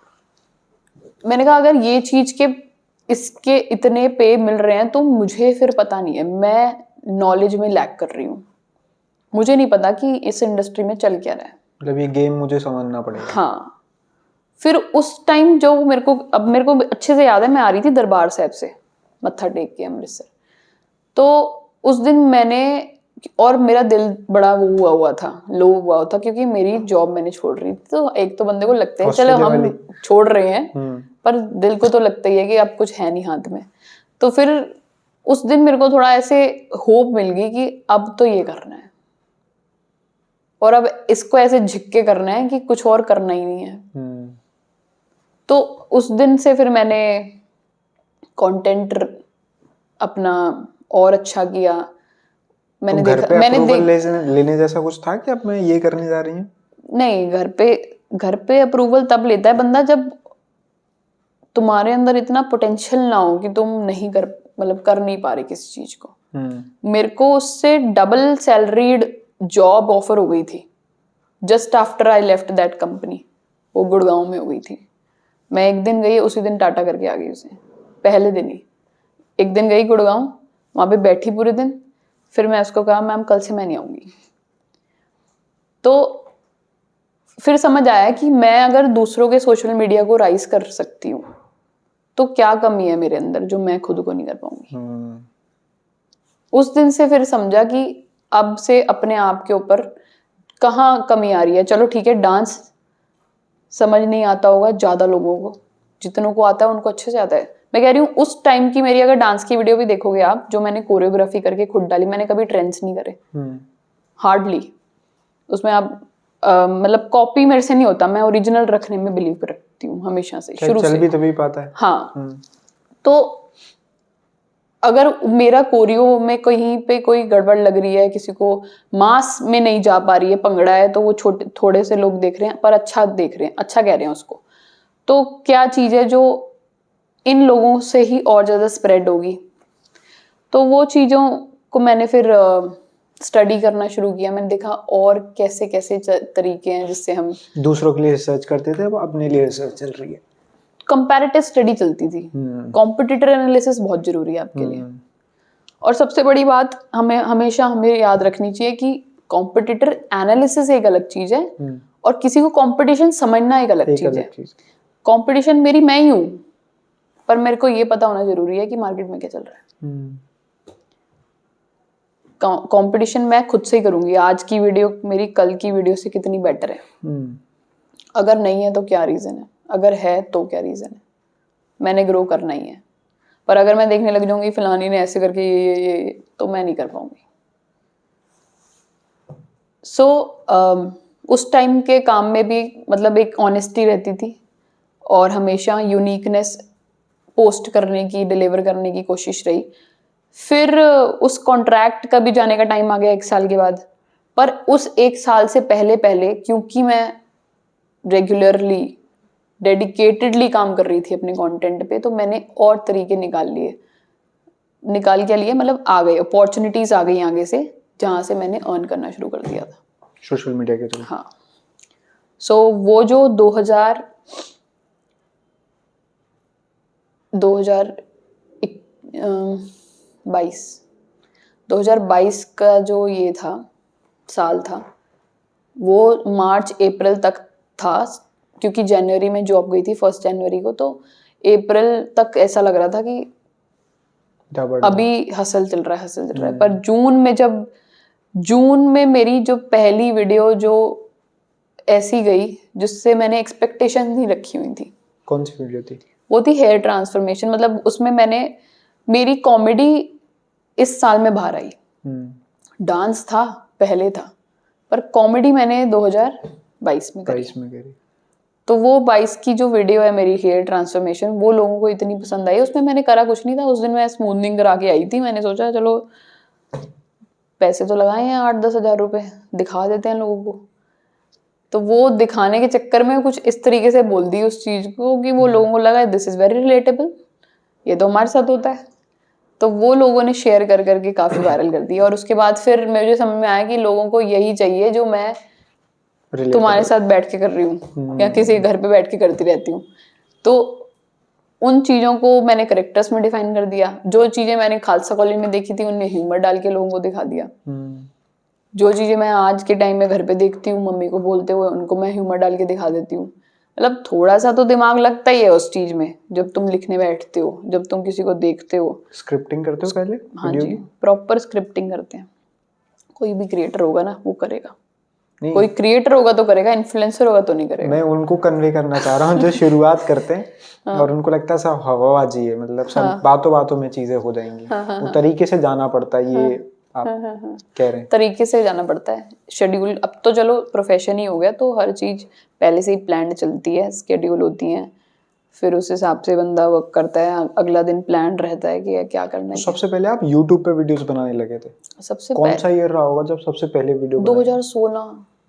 मैंने कहा अगर ये चीज के इसके इतने पे मिल रहे हैं तो मुझे फिर पता नहीं है, मैं नॉलेज में लैक कर रही हूँ, मुझे नहीं पता कि इस इंडस्ट्री में चल क्या रहा है। मतलब ये गेम मुझे समझना पड़ेगा। हाँ, फिर उस टाइम जो मेरे को, अब मेरे को अच्छे से याद है, मैं आ रही थी दरबार साहब से मत्था टेक के अमृतसर। तो उस दिन मैंने, और मेरा दिल बड़ा वो हुआ था, लो हुआ था, क्योंकि मेरी जॉब मैंने छोड़ रही थी। तो एक तो बंदे को लगता है चलो ऑस्ट्रेलिया हम वाली। छोड़ रहे हैं, पर दिल को तो लगता ही है कि अब कुछ है नहीं हाथ में। तो फिर उस दिन मेरे को थोड़ा ऐसे होप मिल गई कि अब तो ये करना है, और अब इसको ऐसे झिक के करना है कि कुछ और करना ही नहीं है। तो उस दिन से फिर मैंने कंटेंट अपना और अच्छा किया। मैंने तो घर देखा, पे मैंने अप्रूवल लेने जैसा कुछ था कि अब मैं ये करने जा रही हूँ? नहीं, घर पे अप्रूवल तब लेता है बंदा जब तुम्हारे अंदर इतना पोटेंशियल ना हो कि तुम नहीं कर, मतलब कर नहीं पा रहे किसी चीज को। मेरे को उससे डबल सैलरीड जॉब ऑफर हो गई थी just after I left that company. वो गुड़गांव में हो गई थी। मैं एक दिन गई, उसी दिन टाटा करके आ गई उसे, पहले दिन ही। एक दिन गई गुड़गांव, वहां पे बैठी पूरे दिन, फिर मैं उसको कहा मैम कल से मैं नहीं आऊंगी। तो फिर समझ आया कि मैं अगर दूसरों के सोशल मीडिया को राइज कर सकती हूँ तो क्या कमी है मेरे अंदर जो मैं खुद को नहीं कर पाऊंगी। उस दिन से फिर समझा कि अब से अपने आप के ऊपर कहाँ कमी आ रही है। चलो ठीक है, डांस समझ नहीं आता होगा ज्यादा लोगों को, जितनों को आता है उनको अच्छे से आता है। मैं कह रही हूँ उस टाइम की मेरी अगर डांस की वीडियो भी देखोगे आप, जो मैंने कोरियोग्राफी करके खुद डाली, मैंने कभी ट्रेंड्स नहीं करे, हार्डली। उसमें आप मतलब कॉपी मेरे से नहीं होता, मैं ओरिजिनल रखने में बिलीव करती हूँ हमेशा से, शुरू चल से। भी तभी पाता है। हाँ, तो अगर मेरा कोरियो में कहीं पे कोई गड़बड़ लग रही है, किसी को मास में नहीं जा पा रही है, पंगड़ा है, तो वो छोटे थोड़े से लोग देख रहे हैं पर अच्छा देख रहे हैं, अच्छा कह रहे हैं उसको, तो क्या चीज है जो इन लोगों से ही और ज्यादा स्प्रेड होगी। तो वो चीजों को मैंने फिर स्टडी करना शुरू किया। मैंने देखा और कैसे कैसे तरीके हैं जिससे हम, दूसरों के लिए रिसर्च करते थे, अब अपने लिए रिसर्च चल रही है। कंपैरेटिव स्टडी चलती थी। कॉम्पिटिटर एनालिसिस बहुत जरूरी है आपके लिए। और सबसे बड़ी बात हमें हमेशा हमें याद रखनी चाहिए कि कॉम्पिटिटर एनालिसिस एक अलग चीज है और किसी को कंपटीशन समझना एक अलग चीज है। कंपटीशन मेरी मैं ही हूँ, पर मेरे को ये पता होना जरूरी है कि मार्केट में क्या चल रहा है। कंपटीशन मैं खुद से ही करूंगी, आज की वीडियो मेरी कल की वीडियो से कितनी बेटर है। अगर नहीं है तो क्या रीजन है, अगर है तो क्या रीजन है, मैंने ग्रो करना ही है। पर अगर मैं देखने लग जाऊंगी फलानी ने ऐसे करके ये तो मैं नहीं कर पाऊंगी। सो उस टाइम के काम में भी मतलब एक ऑनेस्टी रहती थी और हमेशा यूनिकनेस पोस्ट करने की, डिलीवर करने की कोशिश रही। फिर उस कॉन्ट्रैक्ट का भी जाने का टाइम आ गया 1 साल के बाद। पर उस 1 साल से पहले पहले क्योंकि मैं रेगुलरली डेडिकेटेडली काम कर रही थी अपने कंटेंट पे, तो मैंने और तरीके निकाल लिए। निकाल के लिए, मतलब आ गए अपॉर्चुनिटीज आ गई आगे से, जहाँ से मैंने अर्न करना शुरू कर दिया था सोशल मीडिया के थ्रू। हाँ। सो वो जो 2022 का जो ये था साल था, वो मार्च अप्रैल तक था, क्योंकि जनवरी में जॉब गई थी 1 जनवरी को, तो अप्रैल तक ऐसा लग रहा था कि अभी हसल चल रहा है। पर जून में मेरी जो पहली वीडियो जो ऐसी गई जिससे मैंने एक्सपेक्टेशन नहीं रखी हुई थी। कौन सी वीडियो थी? वो थी हेयर ट्रांसफॉर्मेशन। मतलब उसमें मेरी कॉमेडी इस साल में बाहर आई। डांस था पहले था, पर कॉमेडी मैंने 2022 में करी। तो वो 22 की जो वीडियो है मेरी हेयर ट्रांसफॉर्मेशन, वो लोगों को इतनी पसंद आई। उसमें मैंने करा कुछ नहीं था, उस दिन मैं स्मूथनिंग करा के आई थी। मैंने सोचा चलो पैसे तो लगाए हैं 8-10 हज़ार रुपए, दिखा देते हैं लोगों को। तो वो दिखाने के चक्कर में कुछ इस तरीके से बोल दी उस चीज़ को कि वो लोगों को लगा दिस इज़ वेरी रिलेटेबल, ये तो हमारे साथ होता है। तो वो लोगों ने शेयर कर करके काफ़ी वायरल कर दिया। और उसके बाद फिर मुझे समझ में आया कि लोगों को यही चाहिए जो मैं तुम्हारे साथ बैठ के कर रही हूँ या किसी घर पे बैठ के करती रहती हूँ। तो उन चीज़ों को मैंने करेक्टर्स में डिफाइन कर दिया। जो चीज़ें मैंने खालसा कॉलेज में देखी थी उनमें ह्यूमर डाल के लोगों को दिखा दिया। जो चीज़ें मैं आज के टाइम में घर पे देखती हूँ मम्मी को बोलते हुए, उनको मैं ह्यूमर डाल के दिखा देती हूँ। मतलब थोड़ा सा तो दिमाग लगता ही है उस चीज़ में जब तुम लिखने बैठते हो, जब तुम किसी को देखते हो। स्क्रिप्टिंग करते हो पहले? हाँ जी, प्रॉपर स्क्रिप्टिंग करते हैं। कोई भी क्रिएटर होगा ना वो करेगा, कोई क्रिएटर होगा तो करेगा, इन्फ्लुएंसर होगा तो नहीं करेगा। मैं उनको कन्वे करना चाह रहा हूँ जो शुरुआत करते हैं और उनको लगता है सब हवाबाजी है, मतलब सब बातों बातों में चीजें हो जाएंगी। वो तरीके से जाना पड़ता है, ये आप कह रहे हैं। तरीके से जाना पड़ता है, शेड्यूल। अब तो चलो प्रोफेशन ही हो गया तो हर चीज पहले से ही प्लान चलती है, स्केड्यूल होती है, फिर उस हिसाब से बंदा वर्क करता है। अगला दिन प्लान रहता है कि क्या करना है। सबसे पहले आप YouTube पे वीडियोस बनाने लगे थे? सबसे कौन सा ईयर रहा होगा जब सबसे पहले वीडियो बनाए?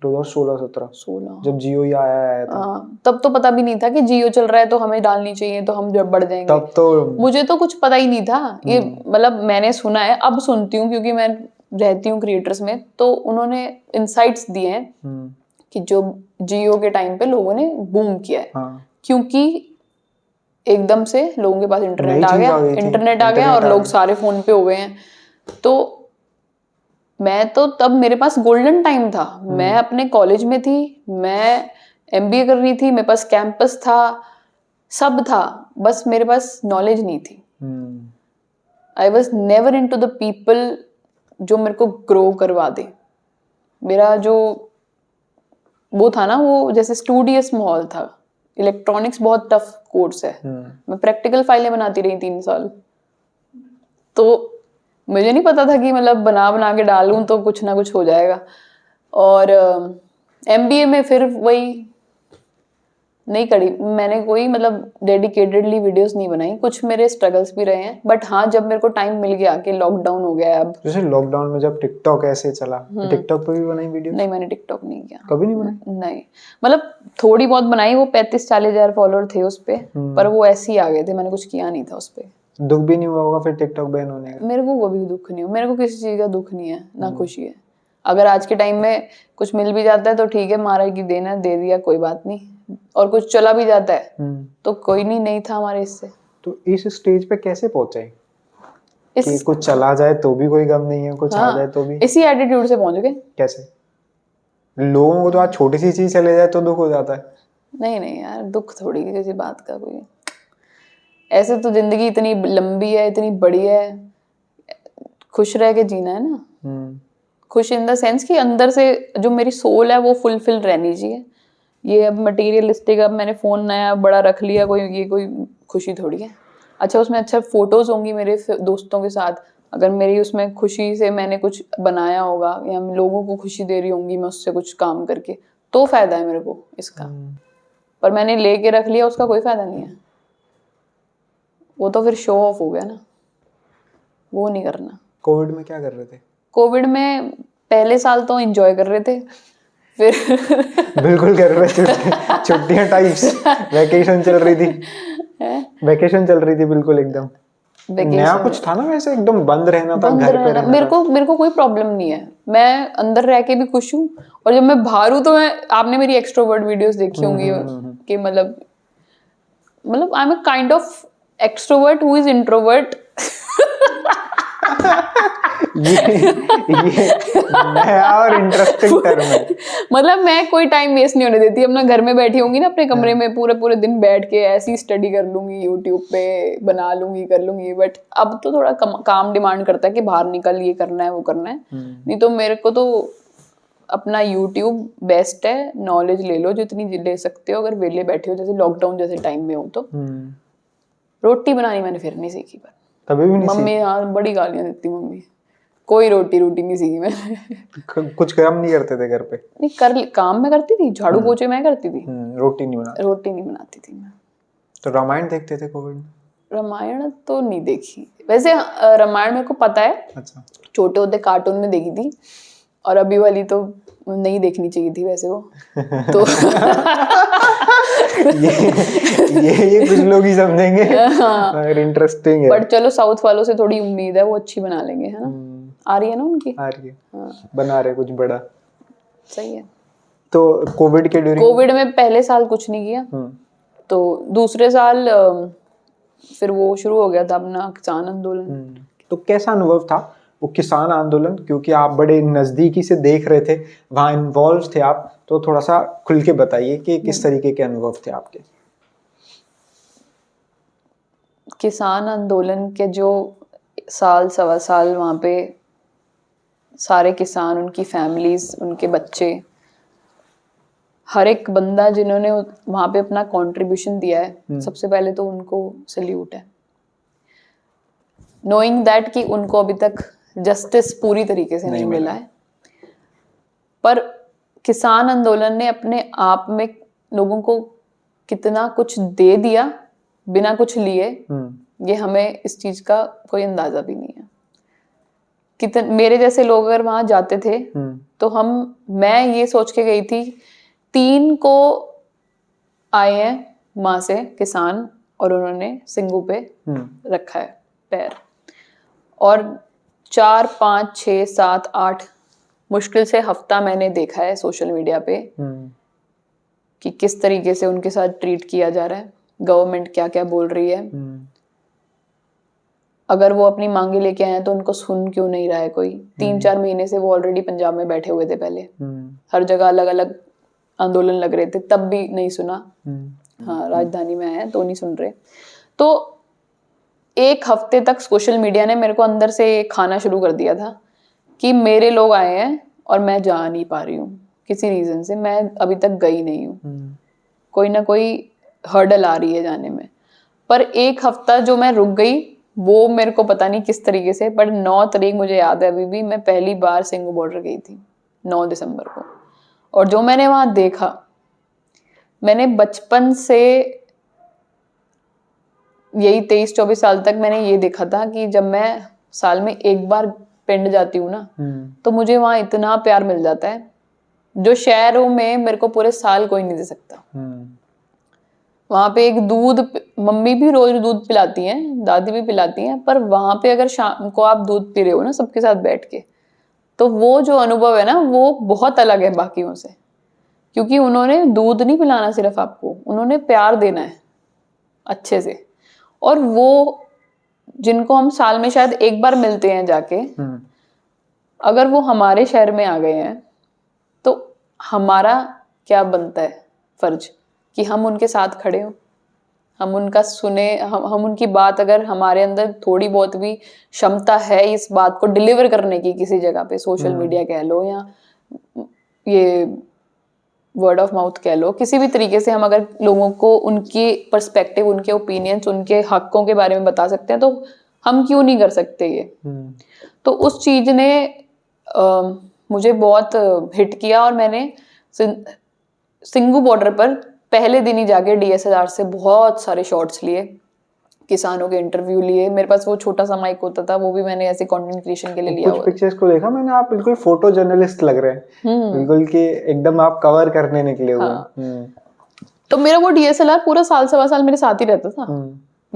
2016 जब जियो ही आया था। तब तो पता भी नहीं था कि जियो चल रहा है तो हमें डालनी चाहिए, तो हम जब बढ़ जाएंगे। तब तो मुझे तो कुछ पता ही नहीं था ये, मतलब मैंने सुना है, अब सुनती हूँ क्योंकि मैं रहती हूँ क्रिएटर्स में, तो उन्होंने इंसाइट्स दिए हैं कि जो जियो के टाइम पे लोगों ने बूम किया है। क्योंकि एकदम से लोगों के पास इंटरनेट आ गया और लोग सारे फोन पे हो गए हैं। तो मैं तो तब मेरे पास गोल्डन टाइम था, मैं अपने कॉलेज में थी, मैं MBA कर रही थी, मेरे पास कैंपस था, सब था, बस मेरे पास नॉलेज नहीं थी। I was never into the people जो मेरे को ग्रो करवा दे। मेरा जो वो था ना, वो जैसे स्टूडियस माहौल था। इलेक्ट्रॉनिक्स बहुत टफ कोर्स है। मैं प्रैक्टिकल फाइलें बनाती रही 3 साल, तो मुझे नहीं पता था कि मतलब बना के डालूं तो कुछ ना कुछ हो जाएगा। और MBA में फिर वही नहीं करी मैंने, कोई मतलब डेडिकेटेडली वीडियोस नहीं बनाई। कुछ मेरे स्ट्रगल्स भी रहे हैं, बट हाँ जब मेरे को टाइम मिल गया कि लॉकडाउन हो गया है अब, जैसे लॉकडाउन में जब टिकटॉक ऐसे चला, टिकटॉक पे भी बनाई वीडियो? नहीं, मैंने टिकटॉक नहीं किया। कभी नहीं बनाई? नहीं, मतलब थोड़ी बहुत बनाई, वो 35-40 हज़ार फॉलोअर थे उस पे, पर वो ऐसे ही आ गए थे, मैंने कुछ किया नहीं था उस पे। दुख भी नहीं हुआ होगा फिर टिकटॉक बैन होने का? मेरे को कभी दुख नहीं हुआ, मेरे को किसी चीज़ का दुख नहीं है, ना खुशी है। अगर आज के टाइम में कुछ मिल भी जाता है तो ठीक है, महाराज की देन है, दे दिया, कोई बात नहीं। और कुछ चला भी जाता है तो कोई नहीं था हमारे इससे। तो इस स्टेज पे कैसे पहुंचे कि कुछ चला जाए तो भी कोई गम नहीं है, कुछ आ जाए तो भी? इसी एटीट्यूड से पहुंच गए। कैसे? लोगों को तो आज छोटी सी चीज चले जाए तो दुख हो जाता है। नहीं यार, दुख थोड़ी किसी बात का कोई। ऐसे तो जिंदगी इतनी लंबी है, इतनी बड़ी है, खुश रह के जीना है ना। खुश इन द सेंस कि अंदर से जो मेरी सोल है वो फुलफिल रहनी चाहिए। ये अब मटेरियलिस्टिक, अब मैंने फ़ोन नया बड़ा रख लिया, ये कोई खुशी थोड़ी है। अच्छा उसमें अच्छा फोटोज़ होंगी मेरे दोस्तों के साथ, अगर मेरी उसमें खुशी से मैंने कुछ बनाया होगा या लोगों को खुशी दे रही होंगी मैं उससे कुछ काम करके, तो फ़ायदा है मेरे को इसका। पर मैंने लेके रख लिया, उसका कोई फ़ायदा नहीं है। वो तो फिर शो ऑफ हो गया ना, वो नहीं करना। कोविड में क्या कर रहे थे? कोविड में पहले साल तो एंजॉय कर रहे थे, फिर बिल्कुल कर रहे थे, छुट्टियां टाइप्स, वैकेशन चल रही थी, वैकेशन चल रही थी बिल्कुल एकदम। नया कुछ था ना वैसे, एकदम बंद रहना था, बंद घर पे रहना, रहना था। मेरे को कोई प्रॉब्लम नहीं है, मैं अंदर रह के भी खुश हूँ, और जब मैं बाहर हूँ तो मैं, आपने मेरी एक्सट्रोवर्ट वीडियोस देखी होंगी कि मतलब I am a kind of extrovert who is introvert. ये नया और इंटरेस्टिंग टर्म है। मतलब मैं कोई टाइम वेस्ट नहीं होने देती, अपना घर में बैठी होंगी ना अपने कमरे में, पूरे पूरे दिन बैठ के ऐसी स्टडी कर लूंगी, यूट्यूब पे बना लूंगी, कर लूंगी। बट अब तो थोड़ा काम डिमांड करता है कि बाहर निकल, ये करना है वो करना है। नहीं तो मेरे को तो अपना यूट्यूब बेस्ट है, नॉलेज ले लो जितनी ले सकते हो, अगर वेले बैठे हो, जैसे लॉकडाउन जैसे टाइम में हो तो। रोटी बनानी मैंने फिर नहीं सीखी, पर कभी भी नहीं मम्मी हाँ बड़ी गालियां देती मम्मी, कोई रोटी नहीं सीखी मैंने। कुछ काम नहीं करते थे घर पे? नहीं, काम मैं करती थी, झाड़ू पोछे मैं करती थी, रोटी नहीं बनाते? रोटी नहीं बनाती थी मैं। तो रामायण देखते थे कोविड में? रामायण तो नहीं देखी वैसे, रामायण मेरे को पता है, अच्छा। छोटे होते कार्टून में देखी थी, और अभी वाली तो नहीं देखनी चाहिए थी वैसे वो तो। ये कुछ लोग ही समझेंगे, मगर इंटरेस्टिंग है। बट चलो साउथ वालों से थोड़ी उम्मीद है, वो अच्छी बना लेंगे, है ना? आ रही है ना उनकी? आ रही है, बना रहे कुछ बड़ा। सही है। तो कोविड के ड्यूरिंग, कोविड में पहले साल कुछ नहीं किया, तो दूसरे साल फिर वो शुरू हो गया था अपना किसान आंदोलन। तो कैसा अनुभव था वो किसान आंदोलन, क्योंकि आप बड़े नजदीकी से देख रहे थे, वहां इन्वॉल्व थे आप, तो थोड़ा सा खुल के बताइए कि किस तरीके के अनुभव थे आपके। किसान आंदोलन के जो साल सवा साल वहाँ पे सारे किसान, उनकी फैमिलीज, उनके बच्चे, हर एक बंदा जिन्होंने वहाँ पे अपना कंट्रीब्यूशन दिया है, सबसे पहले तो उनको सल्यूट है। नोइंग दैट कि उनको अभी तक जस्टिस पूरी तरीके से नहीं मिला है, पर किसान आंदोलन ने अपने आप में लोगों को कितना कुछ दे दिया बिना कुछ लिए, ये हमें इस चीज का कोई अंदाजा भी नहीं है। कितने मेरे जैसे लोग अगर वहां जाते थे तो मैं ये सोच के गई थी, 3 को आए हैं माँ से किसान, और उन्होंने सिंगू पे रखा है पैर, और 4 5 6 7 8 मुश्किल से हफ्ता मैंने देखा है सोशल मीडिया पे कि किस तरीके से उनके साथ ट्रीट किया जा रहा है, गवर्नमेंट क्या क्या बोल रही है। अगर वो अपनी मांगे लेके आए हैं तो उनको सुन क्यों नहीं रहा है कोई? 3-4 महीने से वो ऑलरेडी पंजाब में बैठे हुए थे पहले, हर जगह अलग अलग आंदोलन लग रहे थे, तब भी नहीं सुना। हाँ, राजधानी में आए तो नहीं सुन रहे। तो 1 हफ्ते तक सोशल मीडिया ने मेरे को अंदर से खाना शुरू कर दिया था कि मेरे लोग आए हैं और मैं जा नहीं पा रही हूँ किसी रीजन से, मैं अभी तक गई नहीं हूँ, कोई ना कोई हर्डल आ रही है जाने में। पर 1 हफ्ता जो मैं रुक गई, वो मेरे को पता नहीं किस तरीके से, पर 9 तारीख मुझे याद है अभी भी, मैं पहली बार सिंगू बॉर्डर गई थी 9 दिसंबर को, और जो मैंने वहां देखा, मैंने बचपन से यही 23-24 साल तक मैंने ये देखा था कि जब मैं साल में 1 बार पिंड जाती हूँ ना, तो मुझे वहां इतना प्यार मिल जाता है जो शहरों में मेरे को पूरे साल कोई नहीं दे सकता। वहां पे एक दूध, मम्मी भी रोज दूध पिलाती हैं, दादी भी पिलाती हैं, पर वहां पे अगर शाम को आप दूध पी रहे हो ना सबके साथ बैठ के, तो वो जो अनुभव है ना, वो बहुत अलग है बाकियों से, क्योंकि उन्होंने दूध नहीं पिलाना सिर्फ आपको, उन्होंने प्यार देना है अच्छे से। और वो जिनको हम साल में शायद 1 बार मिलते हैं जाके, अगर वो हमारे शहर में आ गए हैं तो हमारा क्या बनता है फर्ज कि हम उनके साथ खड़े हो, हम उनका सुने, हम उनकी बात, अगर हमारे अंदर थोड़ी बहुत भी क्षमता है इस बात को डिलीवर करने की किसी जगह पे, सोशल मीडिया कह लो या ये वर्ड ऑफ माउथ कह लो, किसी भी तरीके से हम अगर लोगों को उनकी पर्सपेक्टिव, उनके ओपिनियंस, उनके हकों के बारे में बता सकते हैं, तो हम क्यों नहीं कर सकते ये। तो उस चीज ने मुझे बहुत हिट किया, और मैंने सिंगू बॉर्डर पर पहले दिन ही जाके DSLR से बहुत सारे शॉट्स लिए, किसानों के इंटरव्यू लिए। मेरे पास वो छोटा सा माइक होता था, वो भी मैंने ऐसे कंटेंट क्रिएशन के लिए लिया। कुछ पिक्चर्स को देखा मैंने, आप बिल्कुल फोटो जर्नलिस्ट लग रहे हैं, बिल्कुल कि एकदम आप कवर करने निकले हुए। तो मेरा वो DSLR पूरा साल सवा साल मेरे साथ ही रहता था।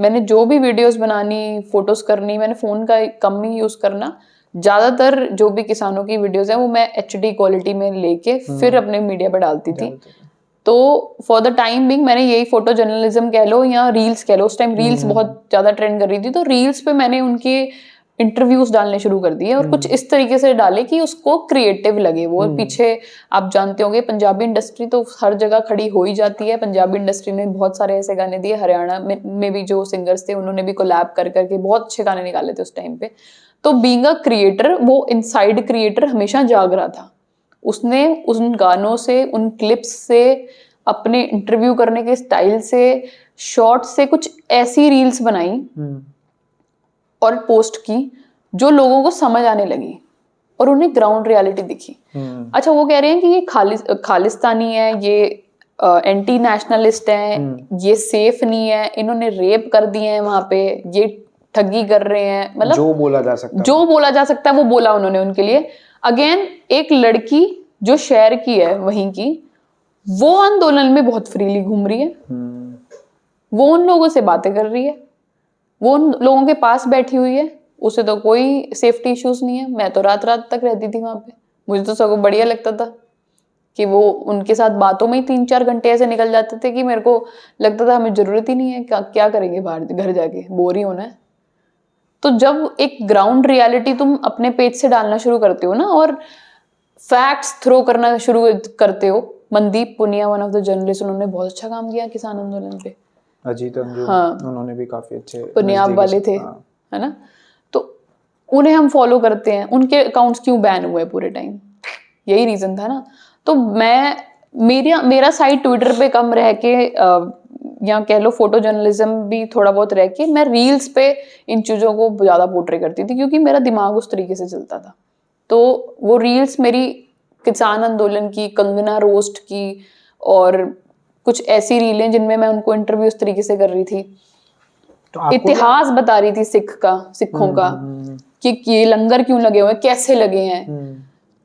मैंने जो भी वीडियोस बनानी, फोटोज करनी, मैंने फ़ोन का कम ही यूज़ करना। ज़्यादातर जो भी किसानों की वीडियोस हैं वो मैं HD क्वालिटी में लेके फिर अपने मीडिया पर डालती थी। तो फॉर द टाइम बिंग मैंने यही फोटो जर्नलिज्म कह लो या रील्स कह लो, उस टाइम रील्स बहुत ज़्यादा ट्रेंड कर रही थी, तो रील्स पे मैंने उनके इंटरव्यूज डालने शुरू कर दिए और कुछ इस तरीके से डाले कि उसको क्रिएटिव लगे। वो पीछे आप जानते होंगे पंजाबी इंडस्ट्री तो हर जगह खड़ी हो ही जाती है। पंजाबी इंडस्ट्री ने बहुत सारे ऐसे गाने दिए, हरियाणा में भी जो सिंगर्स थे उन्होंने भी कोलैब कर करके बहुत अच्छे गाने निकाले थे उस टाइम पे। तो बीइंग अ क्रिएटर, वो इनसाइड क्रिएटर हमेशा जाग रहा था। उसने उन गानों से, उन क्लिप्स से, अपने इंटरव्यू करने के स्टाइल से, शॉर्ट से कुछ ऐसी रील्स बनाई और पोस्ट की जो लोगों को समझ आने लगी और उन्हें ग्राउंड रियलिटी दिखी। अच्छा, वो कह रहे हैं कि ये खालिस्तानी है, ये एंटी नेशनलिस्ट हैं, ये सेफ नहीं है, इन्होंने रेप कर दिए हैं वहां पे, ये ठगी कर रहे हैं, मतलब जो बोला जा सकता है वो बोला उन्होंने उनके लिए। अगेन एक लड़की जो शहर की है वहीं की, वो आंदोलन में बहुत फ्रीली घूम रही है, वो उन लोगों से बातें कर रही है, वो उन लोगों के पास बैठी हुई है, उसे तो कोई सेफ्टी इश्यूज नहीं है। मैं तो रात रात तक रहती थी वहां पे, मुझे तो सबको बढ़िया लगता था कि वो उनके साथ बातों में ही 3-4 घंटे ऐसे निकल जाते थे कि मेरे को लगता था हमें जरूरत ही नहीं है, क्या करेंगे बाहर घर जाके, बोर ही होना है। तो जब एक ग्राउंड रियलिटी तुम अपने पेज से डालना शुरू करते हो ना और फैक्ट्स थ्रो करना शुरू करते हो, Mandeep Punia one of the journalist, उन्होंने बहुत अच्छा काम किया किसान आंदोलन पे। अजीत अंजुम, हाँ, उन्होंने भी काफी अच्छे पुनियाब वाले थे, है ना। तो उन्हें हम फॉलो करते हैं, उनके अकाउंट्स क्यों बैन हुए पूरे टाइम, यही रीजन था ना। तो मेरा साइड ट्विटर पे कम रह के या कह लो फोटो जर्नलिज्म भी थोड़ा बहुत रह के, मैं रील्स पे इन चीज़ों को ज़्यादा पोर्ट्रे करती थी क्योंकि मेरा दिमाग उस तरीके से चलता था। तो वो रील्स मेरी किसान आंदोलन की, कंगना रोस्ट की और कुछ ऐसी रीलें जिनमें मैं उनको इंटरव्यू उस तरीके से कर रही थी, तो इतिहास बता रही थी सिखों का कि ये लंगर क्यों लगे हुए हैं, कैसे लगे हैं,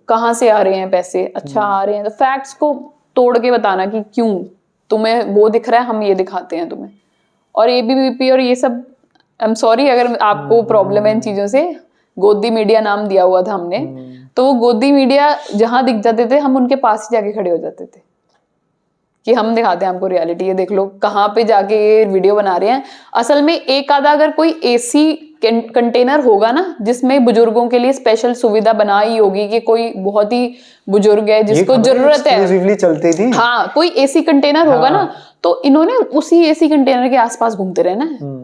कहाँ से आ रहे हैं पैसे, अच्छा आ रहे हैं, तो फैक्ट्स को तोड़ के बताना कि क्यों तुम्हें वो दिख रहा है, हम ये दिखाते हैं तुम्हें। और ABVP और ये सब, आई एम सॉरी अगर आपको प्रॉब्लम है इन चीजों से, गोदी मीडिया नाम दिया हुआ था हमने, तो वो गोदी मीडिया जहां दिख जाते थे हम उनके पास ही जाके खड़े हो जाते थे कि हम दिखाते हैं आपको रियलिटी, ये देख लो कहाँ पे जाके ये वीडियो बना रहे हैं। असल में एक आधा अगर कोई AC कंटेनर होगा ना जिसमें बुजुर्गों के लिए स्पेशल सुविधा बनाई होगी कि कोई बहुत ही बुजुर्ग है जिसको जरूरत है, चलती थी, हाँ, कोई AC कंटेनर होगा ना, तो इन्होंने उसी AC कंटेनर के आसपास घूमते रहना है।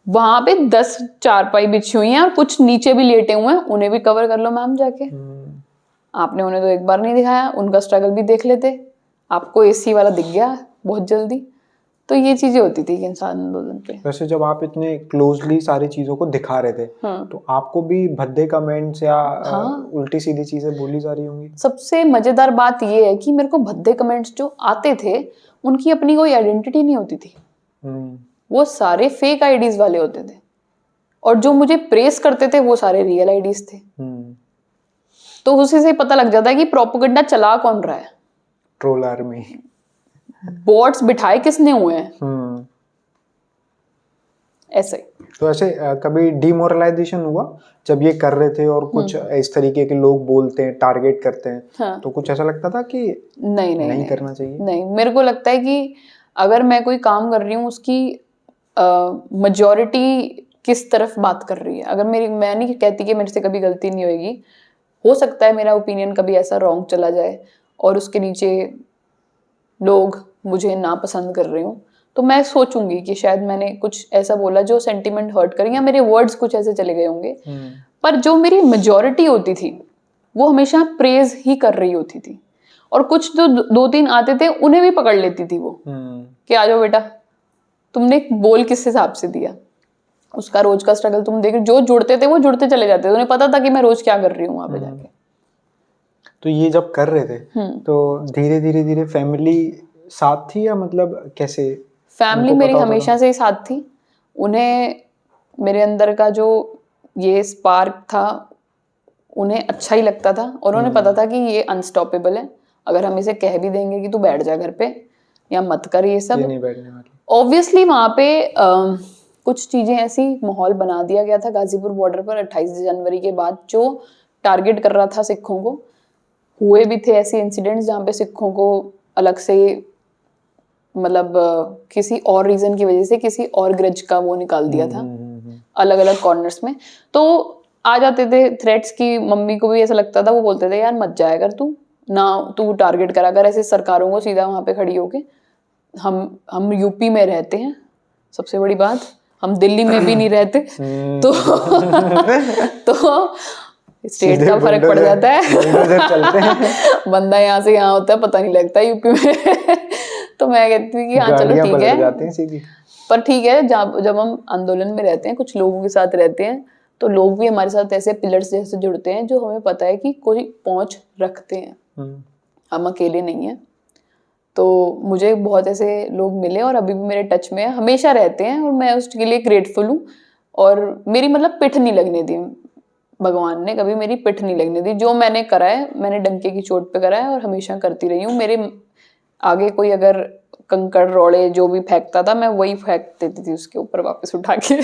वहां पे 10 चारपाई बिछी हुई हैं और कुछ नीचे भी लेटे हुए हैं, उन्हें भी कवर कर लो मैम जाके। आपने उन्हें तो एक बार नहीं दिखाया, उनका स्ट्रगल भी देख लेते, आपको AC वाला दिख गया बहुत जल्दी। तो ये चीजें होती थी किसान आंदोलन पे। वैसे जब आप इतने क्लोजली सारी चीजों को दिखा रहे थे, तो आपको भी भद्दे कमेंट्स या उल्टी सीधी चीजें बोली जा रही होंगी? सबसे मजेदार बात ये है कि मेरे को भद्दे कमेंट्स जो आते थे उनकी अपनी कोई आइडेंटिटी नहीं होती थी, वो सारे फेक आईडीज वाले होते थे, और जो मुझे प्रेस करते थे वो सारे रियल आईडीज थे। तो उसी से पता लग जाता है कि प्रोपेगेंडा चला कौन रहा है, ट्रोल आर्मी, बॉट्स बिठाए किसने हुए हैं, ऐसे। तो ऐसे कभी डिमोरलाइजेशन हुआ जब ये कर रहे थे और कुछ इस तरीके के लोग बोलते हैं, टारगेट करते हैं, हाँ। तो कुछ ऐसा लगता था कि नहीं करना चाहिए? नहीं, मेरे को लगता है कि अगर मैं कोई काम कर रही हूँ उसकी मेजॉरिटी किस तरफ बात कर रही है, अगर मैं नहीं कहती कि मेरे से कभी गलती नहीं होगी, हो सकता है मेरा ओपिनियन कभी ऐसा रॉन्ग चला जाए और उसके नीचे लोग मुझे नापसंद कर रहे हो, तो मैं सोचूंगी कि शायद मैंने कुछ ऐसा बोला जो सेंटिमेंट हर्ट करें या मेरे वर्ड्स कुछ ऐसे चले गए होंगे। पर जो मेरी मेजॉरिटी होती थी वो हमेशा प्रेज ही कर रही होती थी, और कुछ जो 2-3 आते थे उन्हें भी पकड़ लेती थी वो कि आ जाओ बेटा, तुमने बोल किस हिसाब से दिया, उसका रोज का स्ट्रगल तुम देख, जो जुड़ते थे वो जुड़ते चले जाते थे, उन्हें पता था कि मैं रोज क्या कर रही हूँ वहां पे जाके। तो ये जब कर रहे थे तो धीरे धीरे फैमिली साथ थी या मतलब कैसे? फैमिली मेरी हमेशा से ही साथ थी, उन्हें मेरे अंदर का जो ये स्पार्क था उन्हें अच्छा ही लगता था, और उन्हें पता था कि ये अनस्टॉपेबल है, अगर हम इसे कह भी देंगे कि तू बैठ जा घर पे या मत कर ये सब, नहीं बैठने वाली। ऑब्वियसली वहां पे कुछ चीजें ऐसी माहौल बना दिया गया था गाजीपुर बॉर्डर पर 28 जनवरी के बाद, जो टारगेट कर रहा था सिखों को। हुए भी थे ऐसे इंसिडेंट्स जहाँ पे सिखों को अलग से मतलब किसी और रीजन की वजह से किसी और ग्रज का वो निकाल दिया था अलग अलग कॉर्नर्स में। तो आ जाते थे थ्रेट्स की, मम्मी को भी ऐसा लगता था, वो बोलते थे यार मत जाया कर तू ना, तू टारगेट करा कर ऐसे सरकारों को सीधा वहां पे खड़ी होके। हम यूपी में रहते हैं, सबसे बड़ी बात हम दिल्ली में भी नहीं रहते, तो स्टेट का फर्क पड़ जाता है। बंदा यहाँ से यहाँ होता है पता नहीं लगता यूपी में। तो मैं कहती हूँ कि हाँ चलो ठीक है, पर ठीक है जब हम आंदोलन में रहते हैं, कुछ लोगों के साथ रहते हैं, तो लोग भी हमारे साथ ऐसे पिलर्स जैसे जुड़ते हैं जो हमें पता है कि कोई पहुंच रखते हैं, हम अकेले नहीं हैं। तो मुझे बहुत ऐसे लोग मिले और अभी भी मेरे टच में है, हमेशा रहते हैं, और मैं उसके लिए ग्रेटफुल हूँ। और मेरी मतलब पिठ नहीं लगने दी, भगवान ने कभी मेरी पिठ नहीं लगने दी। जो मैंने करा है मैंने डंके की चोट पे करा है और हमेशा करती रही हूँ। मेरे आगे कोई अगर कंकड़ रोड़े जो भी फेंकता था, मैं वही फेंक देती थी उसके ऊपर वापस उठा के।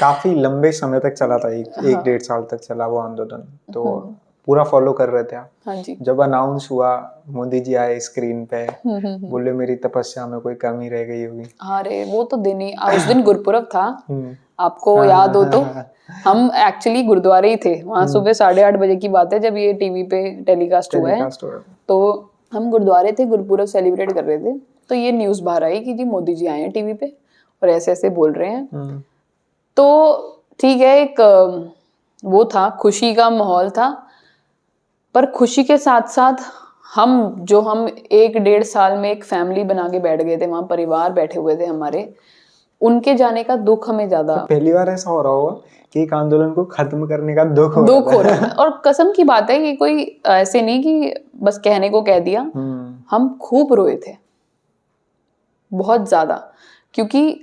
काफी लंबे समय तक चला था, एक 1.5 साल तक चला वो आंदोलन, तो पूरा फॉलो कर रहे थे आप? हाँ जी। जब अनाउंस हुआ, मोदी जी आए स्क्रीन पे, बोले मेरी तपस्या में कोई कमी रह गई होगी। अरे वो तो दिन ही, उस दिन गुरपुरब था, आपको याद हो तो। हम एक्चुअली गुरुद्वारे ही थे वहाँ, सुबह 8:30 बजे की बात है जब ये टीवी पे टेलीकास्ट हुआ है। तो हम गुरुद्वारे थे, गुरपुरब सेलिब्रेट कर रहे थे, तो ये न्यूज़ बाहर आई कि जी मोदी जी आए हैं टीवी पे और ऐसे ऐसे बोल रहे हैं। तो ठीक है, एक वो था, खुशी का माहौल था, पर खुशी के साथ साथ हम 1.5 साल में एक फैमिली बना के बैठ गए थे वहाँ, परिवार बैठे हुए थे हमारे, उनके जाने का दुख हमें ज्यादा। तो पहली बार ऐसा हो रहा होगा कि एक आंदोलन को खत्म करने का दुख हो रहा है। और कसम की बात है कि कोई ऐसे नहीं कि बस कहने को कह दिया, हम खूब रोए थे, बहुत ज्यादा, क्योंकि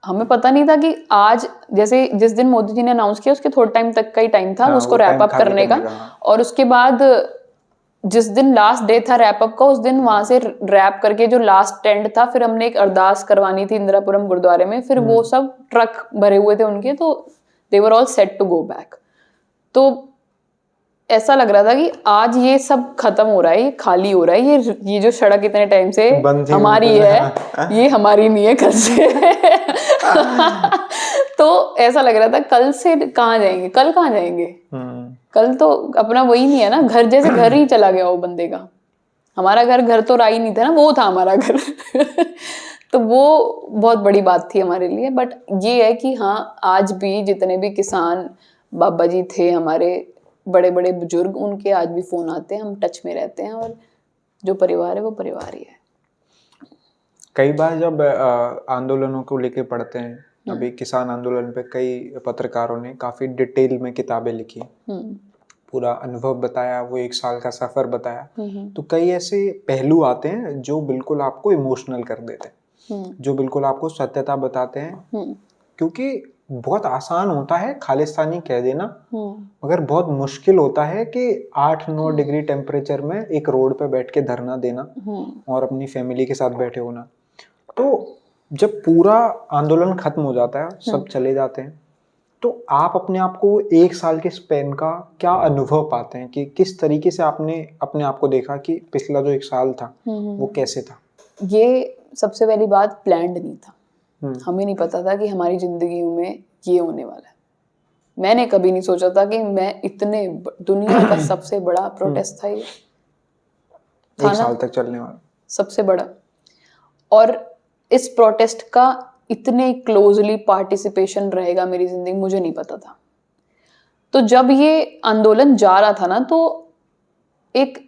हमें पता नहीं था कि आज, जैसे जिस दिन मोदी जी ने अनाउंस किया उसके थोड़ा टाइम तक का ही टाइम था उसको रैप अप करने का, और उसके बाद जिस दिन लास्ट डे था रैप अप का, उस दिन वहां से रैप करके जो लास्ट टेंट था, फिर हमने एक अरदास करवानी थी इंदिरापुरम गुरुद्वारे में, फिर वो सब ट्रक भरे हुए थे उनके, तो they were all set to go back. तो ऐसा लग रहा था कि आज ये सब खत्म हो रहा है, ये खाली हो रहा है, ये जो सड़क इतने टाइम से हमारी है, ये हमारी नहीं है कल से। तो ऐसा लग रहा था कल से कहाँ जाएंगे, कल कहाँ जाएंगे, कल तो अपना वही नहीं है ना, घर जैसे घर ही चला गया वो बंदे का। हमारा घर तो रहा ही नहीं था ना, वो था हमारा घर। तो वो बहुत बड़ी बात थी हमारे लिए। बट ये है कि हाँ, आज भी जितने भी किसान बाबा जी थे हमारे, बड़े बड़े बुजुर्ग, उनके आज भी फोन आते हैं, हम टच में रहते हैं, और जो परिवार है वो परिवार ही है। कई बार जब आंदोलनों को लेके पढ़ते हैं, अभी किसान आंदोलन पे कई पत्रकारों ने काफी डिटेल में किताबें लिखी, पूरा अनुभव बताया, वो 1 साल का सफर बताया। तो कई ऐसे पहलू आते हैं जो बिल्कुल आपको इमोशनल कर देते हैं, जो बिल्कुल आपको सत्यता बताते हैं, क्योंकि बहुत आसान होता है खालिस्तानी कह देना, मगर बहुत मुश्किल होता है कि 8-9 डिग्री टेम्परेचर में एक रोड पे बैठ के धरना देना और अपनी फैमिली के साथ बैठे होना। तो जब पूरा आंदोलन खत्म हो जाता है, सब चले जाते हैं, तो आप अपने आप को 1 साल के स्पेन का क्या अनुभव पाते हैं कि किस तरीके से आपने अपने आप को देखा कि पिछला जो 1 साल था वो कैसे था? ये सबसे पहली बात, प्लान्ड नहीं था। हमें नहीं पता था कि हमारी जिंदगी में ये होने वाला है। मैंने कभी नहीं सोचा था कि मैं इतने दुनिया का सबसे बड़ा प्रोटेस्ट था, ये 1 साल तक चलने वाला सबसे बड़ा, और इस प्रोटेस्ट का इतने क्लोजली पार्टिसिपेशन रहेगा मेरी जिंदगी, मुझे नहीं पता था। तो जब ये आंदोलन जा रहा था ना, तो एक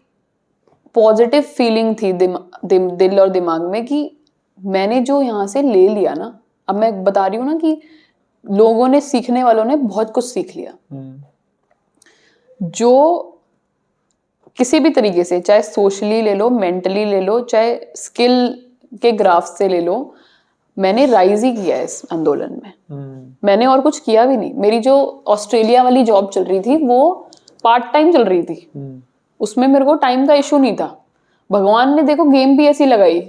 पॉजिटिव फीलिंग थी दिल और दिमाग में कि मैंने जो यहाँ से ले लिया ना, अब मैं बता रही हूँ ना कि लोगों ने, सीखने वालों ने बहुत कुछ सीख लिया, जो किसी भी तरीके से, चाहे सोशली ले लो, मेंटली ले लो, चाहे स्किल के ग्राफ से ले लो, मैंने राइज ही किया है इस आंदोलन में। मैंने और कुछ किया भी नहीं। मेरी जो ऑस्ट्रेलिया वाली जॉब चल रही थी वो पार्ट टाइम चल रही थी, उसमें मेरे को टाइम का इशू नहीं था। भगवान ने देखो गेम भी ऐसी लगाई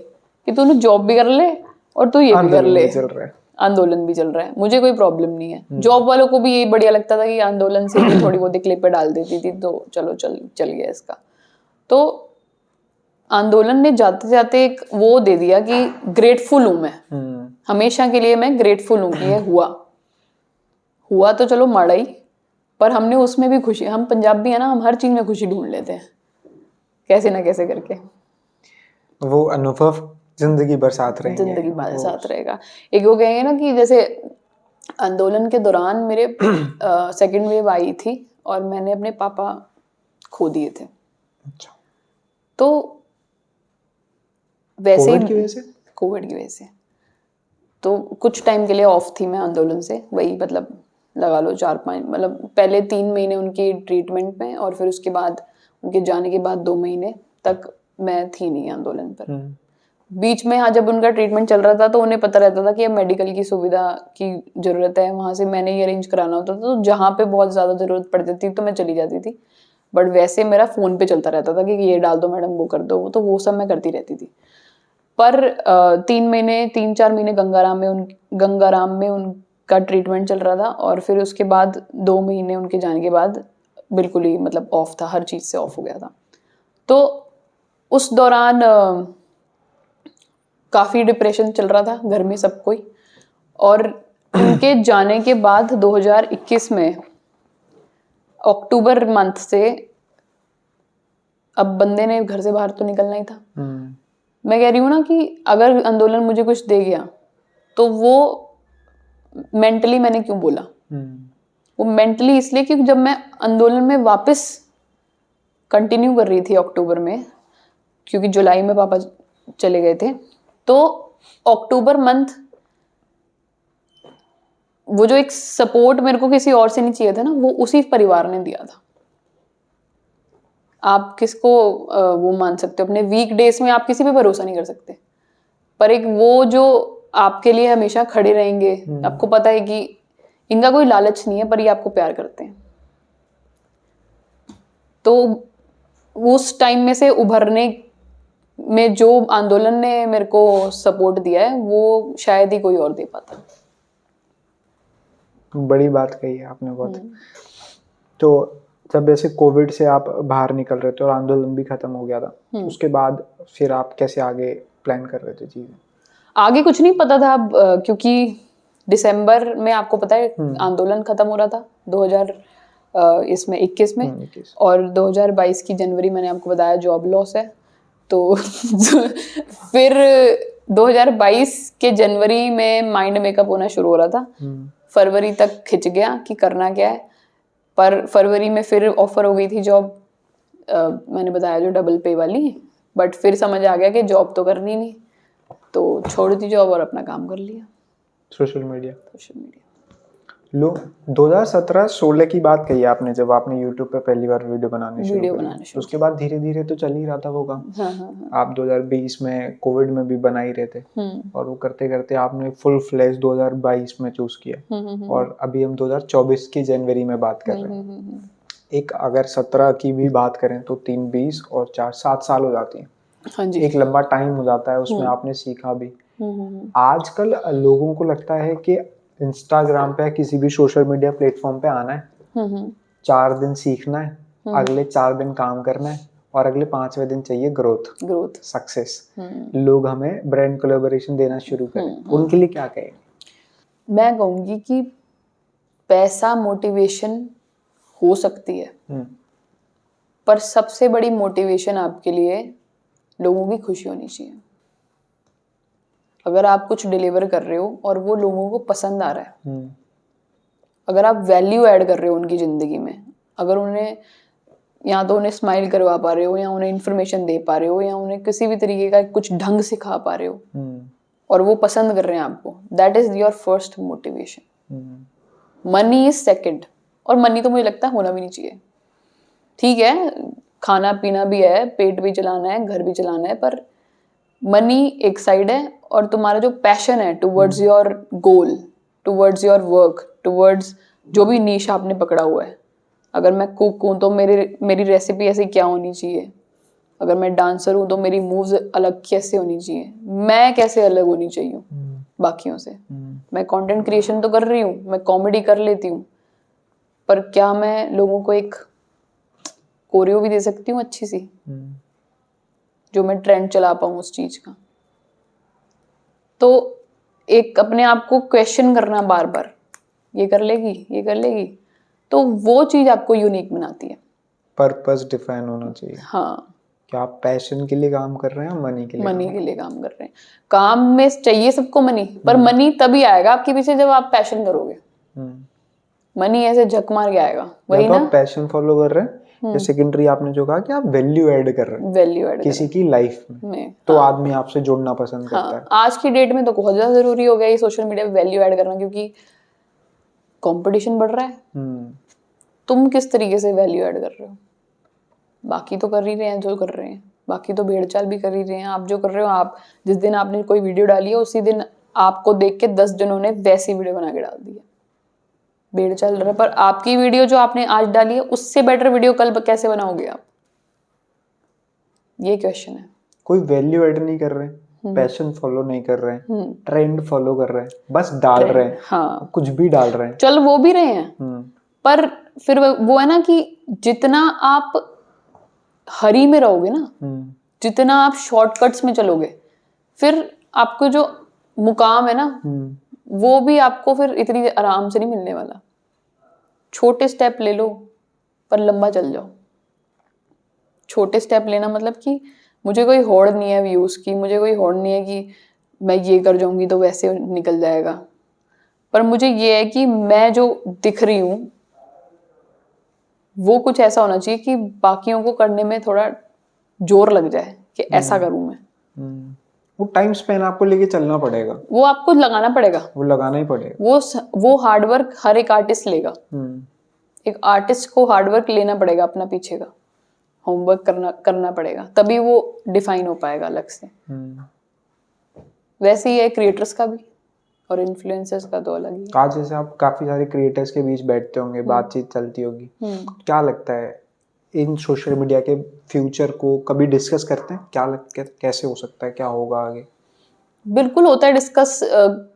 कि तूने जॉब भी कर ले और तू ये भी कर आंदोलन ले, भी चल रहा है। आंदोलन भी चल रहा है, मुझे कोई प्रॉब्लम नहीं है। जॉब वालों को भी यही बढ़िया लगता था कि आंदोलन से भी थोड़ी बहुत क्लिप डाल देती थी तो चलो चल गया इसका। तो आंदोलन ने जाते जाते एक वो दे दिया कि ग्रेटफुल हूं मैं, हमेशा के लिए मैं ग्रेटफुल हूं कि ये हुआ तो चलो माड़ा ही, पर हमने उसमें भी खुशी, हम पंजाबी है ना, हम हर चीज में खुशी ढूंढ लेते हैं कैसे ना कैसे करके। वो अनुभव जिंदगी भर साथ रहेंगे। जिंदगी भर साथ रहेगा। एक वो कहेंगे ना कि जैसे आंदोलन के दौरान मेरे सेकेंड वेव आई थी और मैंने अपने पापा खो दिए थे। अच्छा। तो वैसे कोविड की वजह से? कोविड की वजह से। तो कुछ टाइम के लिए ऑफ थी मैं आंदोलन से, वही मतलब लगा लो 4-5, मतलब पहले 3 महीने उनकी ट्रीटमेंट में और फिर उसके बाद उनके जाने के बाद 2 महीने तक मैं थी नहीं आंदोलन पर। बीच में हाँ जब उनका ट्रीटमेंट चल रहा था तो उन्हें पता रहता था कि अब मेडिकल की सुविधा की जरूरत है, वहां से मैंने ही अरेंज कराना होता था, तो जहाँ पे बहुत ज्यादा जरूरत पड़ती थी तो मैं चली जाती थी। बट वैसे मेरा फोन पे चलता रहता था कि ये डाल दो मैडम, वो कर दो, तो वो सब मैं करती रहती थी। पर 3-4 महीने गंगाराम में उनका ट्रीटमेंट चल रहा था और फिर उसके बाद 2 महीने उनके जाने के बाद बिल्कुल ही मतलब ऑफ था, हर चीज से ऑफ हो गया था। तो उस दौरान काफी डिप्रेशन चल रहा था घर में सब कोई। और उनके जाने के बाद 2021 में अक्टूबर मंथ से अब बंदे ने घर से बाहर तो निकलना ही था। मैं कह रही हूँ ना कि अगर आंदोलन मुझे कुछ दे गया तो वो मेंटली मैंने क्यों बोला, वो मेंटली इसलिए क्योंकि जब मैं आंदोलन में वापस कंटिन्यू कर रही थी अक्टूबर में, क्योंकि जुलाई में पापा चले गए थे, तो अक्टूबर मंथ वो जो एक सपोर्ट मेरे को किसी और से नहीं चाहिए था ना, वो उसी परिवार ने दिया था। आप किसको वो मान सकते हो, अपने वीक डेज में आप किसी पे भरोसा नहीं कर सकते, पर एक वो जो आपके लिए हमेशा खड़े रहेंगे, आपको पता है कि इनका कोई लालच नहीं है पर ये आपको प्यार करते हैं। तो उस टाइम में से उभरने में जो आंदोलन ने मेरे को सपोर्ट दिया है वो शायद ही कोई और दे पाता। बड़ी बात कही है आपने बहुत। तो जब ऐसे कोविड से आप बाहर निकल रहे थे और आंदोलन भी खत्म हो गया था, उसके बाद फिर आप कैसे आगे प्लान कर रहे थे चीजें? आगे कुछ नहीं पता था अब, क्योंकि दिसंबर में आपको पता है आंदोलन खत्म हो रहा था 2021 में, और 2022 की जनवरी मैंने आपको बताया जॉब लॉस है। तो फिर 2022 के जनवरी में माइंड मेकअप होना शुरू हो रहा था। फरवरी तक खिंच गया कि करना क्या है, पर फरवरी में फिर ऑफर हो गई थी जॉब, मैंने बताया जो डबल पे वाली। बट फिर समझ आ गया कि जॉब तो करनी नहीं, तो छोड़ दी जॉब और अपना काम कर लिया, सोशल मीडिया। लो 2017-16 की बात कही आपने, जब आपने यूट्यूब पे पहली बार वीडियो बनाने शुरू किया, उसके बाद धीरे धीरे तो चल ही रहा था वो काम। हाँ। आप 2020 में कोविड में भी बना ही रहे थे, और वो करते करते आपने फुल फ्लैश 2022 में चूज किया, और अभी हम 2024 की जनवरी में बात कर रहे हैं। एक अगर 17 की भी बात करें तो 3, 20 और 4, 7 साल हो जाती है। हाँ जी। एक लंबा टाइम हो जाता है, उसमें आपने सीखा भी। आजकल लोगों को लगता है कि इंस्टाग्राम पे किसी भी सोशल मीडिया प्लेटफॉर्म पे आना है, 4 दिन सीखना है, अगले 4 दिन काम करना है, और अगले 5वें दिन चाहिए ग्रोथ, सक्सेस। लोग हमें ब्रांड कोलैबोरेशन देना शुरू करें, उनके लिए क्या कहेंगे? मैं कहूंगी कि पैसा मोटिवेशन हो सकती है, पर सबसे बड़ी मोटिवेशन आपके लिए लोगों की खुशी होनी चाहिए। अगर आप कुछ डिलीवर कर रहे हो और वो लोगों को पसंद आ रहा है, अगर आप वैल्यू ऐड कर रहे हो उनकी जिंदगी में, अगर उन्हें या तो उन्हें स्माइल करवा पा रहे हो, या उन्हें इन्फॉर्मेशन दे पा रहे हो, या उन्हें किसी भी तरीके का कुछ ढंग सिखा पा रहे हो, और वो पसंद कर रहे हैं आपको, that is your first motivation. Money is second, और मनी तो मुझे लगता है होना भी नहीं चाहिए। ठीक है, खाना पीना भी है, पेट भी चलाना है, घर भी चलाना है, पर मनी एक साइड है, और तुम्हारा जो पैशन है towards your goal, towards your work, towards जो भी नीश आपने पकड़ा हुआ है। अगर मैं कुक हूँ तो मेरी रेसिपी ऐसी क्या होनी चाहिए, अगर मैं डांसर हूँ तो मेरी मूव्स अलग कैसे होनी चाहिए, मैं कैसे अलग होनी चाहिए बाकियों से। मैं कंटेंट क्रिएशन तो कर रही हूँ, मैं कॉमेडी कर लेती हूँ, पर क्या मैं लोगों को एक कोरियो भी दे सकती हूँ अच्छी सी, जो मैं ट्रेंड चला पाऊँ उस चीज का। तो एक अपने आप को क्वेश्चन करना बार बार, ये कर लेगी, ये कर लेगी, तो वो चीज आपको यूनिक बनाती है। पर्पस डिफाइन होना चाहिए। हाँ, क्या आप पैशन के लिए काम कर रहे हैं या मनी के लिए? मनी के लिए काम कर रहे हैं। काम में चाहिए सबको मनी, पर मनी तभी आएगा आपके पीछे जब आप पैशन करोगे। मनी ऐसे झक मार के आएगा, वही तो ना। आप पैशन फॉलो कर रहे हैं या सेकेंडरी आपने जो कहा कि आप वैल्यू ऐड कर रहे हैं वैल्यू ऐड किसी की लाइफ में, तो हाँ। आदमी आपसे जुड़ना पसंद करता है। आज की डेट में तो बहुत ज्यादा जरूरी हो गया ये सोशल मीडिया पे वैल्यू ऐड करना, क्योंकि कंपटीशन बढ़ रहा है। तुम किस तरीके से वैल्यू ऐड कर रहे हो? बाकी तो कर ही रहे हैं जो कर रहे हैं, बाकी तो भेड़ चाल भी कर ही रहे हैं। आप जो कर रहे हो, आप जिस दिन आपने कोई वीडियो डाली है उसी दिन आपको देख के 10 जनों ने वैसी वीडियो बना के डाल दी है। भेड़ चाल रहा है, पर आपकी वीडियो जो आपने आज डाली है उससे बेटर वीडियो कल कैसे बनाओगे आप? ये क्वेश्चन है। कोई वैल्यू ऐड नहीं कर रहे, पैशन फॉलो नहीं कर रहे हैं, ट्रेंड फॉलो कर रहे हैं, बस डाल रहे हैं। हाँ, कुछ भी डाल रहे हैं, चल वो भी रहे हैं, पर फिर वो है ना कि जितना आप हरी में रहोगे ना, जितना आप शॉर्टकट्स में चलोगे, फिर आपको जो मुकाम है ना वो भी आपको फिर इतनी आराम से नहीं मिलने वाला। छोटे स्टेप ले लो पर लंबा चल जाओ। छोटे स्टेप लेना मतलब कि मुझे कोई होड़ नहीं है व्यूज की, मुझे कोई होड़ नहीं है कि मैं ये कर जाऊंगी तो वैसे निकल जाएगा, पर मुझे ये है कि मैं जो दिख रही हूँ वो कुछ ऐसा होना चाहिए कि बाकियों को करने में थोड़ा जोर लग जाए कि ऐसा करूं मैं। वो टाइम स्पेन आपको लेके चलना पड़ेगा, वो आपको लगाना पड़ेगा, वो लगाना ही पड़ेगा। वो हार्डवर्क हर एक आर्टिस्ट लेगा। एक आर्टिस्ट को हार्डवर्क लेना पड़ेगा, अपना पीछे का होमवर्क करना पड़ेगा, तभी वो डिफाइन हो पाएगा अलग से। वैसे ही है क्रिएटर्स का भी और इन्फ्लुएंसर्स का तो अलग ही है। आज जैसे आप काफी सारे क्रिएटर्स के बीच बैठते होंगे, बातचीत चलती होगी, क्या लगता है इन सोशल मीडिया के फ्यूचर को कभी डिस्कस करते हैं? क्या लगता है कैसे हो सकता है, क्या होगा आगे? बिल्कुल होता है डिस्कस।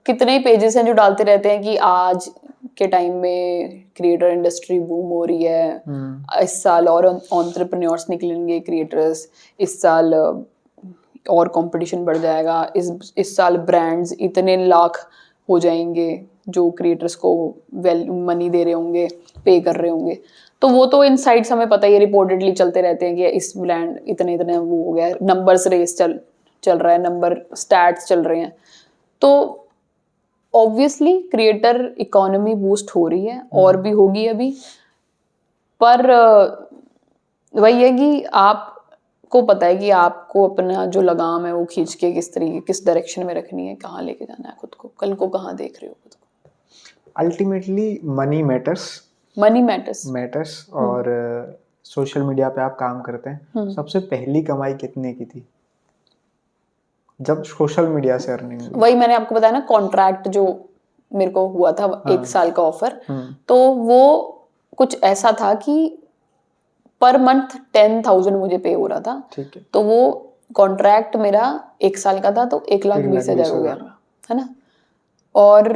कितने ही पेजेस हैं जो डालते रहते हैं कि आज के टाइम में क्रिएटर इंडस्ट्री बूम हो रही है, इस साल और एंटरप्रेन्योर्स निकलेंगे क्रिएटर्स, इस साल और कंपटीशन बढ़ जाएगा, इस साल ब्रांड्स इतने लाख हो जाएंगे जो क्रिएटर्स को मनी दे रहे होंगे, पे कर रहे होंगे। तो वो तो इनसाइड्स हमें पता ही है, रिपोर्टेडली चलते रहते हैं कि इस ब्रांड इतने इतने वो हो गया, नंबर्स रेस चल रहा है, नंबर स्टैट्स चल रहे हैं। तो ऑब्वियसली क्रिएटर इकोनॉमी बूस्ट हो रही है और भी होगी अभी, पर वही है कि आपको पता है कि आपको अपना जो लगाम है वो खींच के किस तरीके किस डायरेक्शन में रखनी है, कहाँ लेके जाना है खुद को, कल को कहाँ देख रहे हो खुद को। अल्टीमेटली मनी मैटर्स और सोशल मीडिया पे आप काम करते हैं, सबसे पहली कमाई कितने की थी जब सोशल मीडिया से अर्निंग? वही मैंने आपको बताया ना, कॉन्ट्रैक्ट जो मेरे को हुआ था 1 साल का ऑफर, तो वो कुछ ऐसा था कि पर मंथ 10,000 मुझे पे हो रहा था। ठीक है। तो वो कॉन्ट्रैक्ट मेरा 1 साल का था, तो 1,20,000 हो गया, है ना। और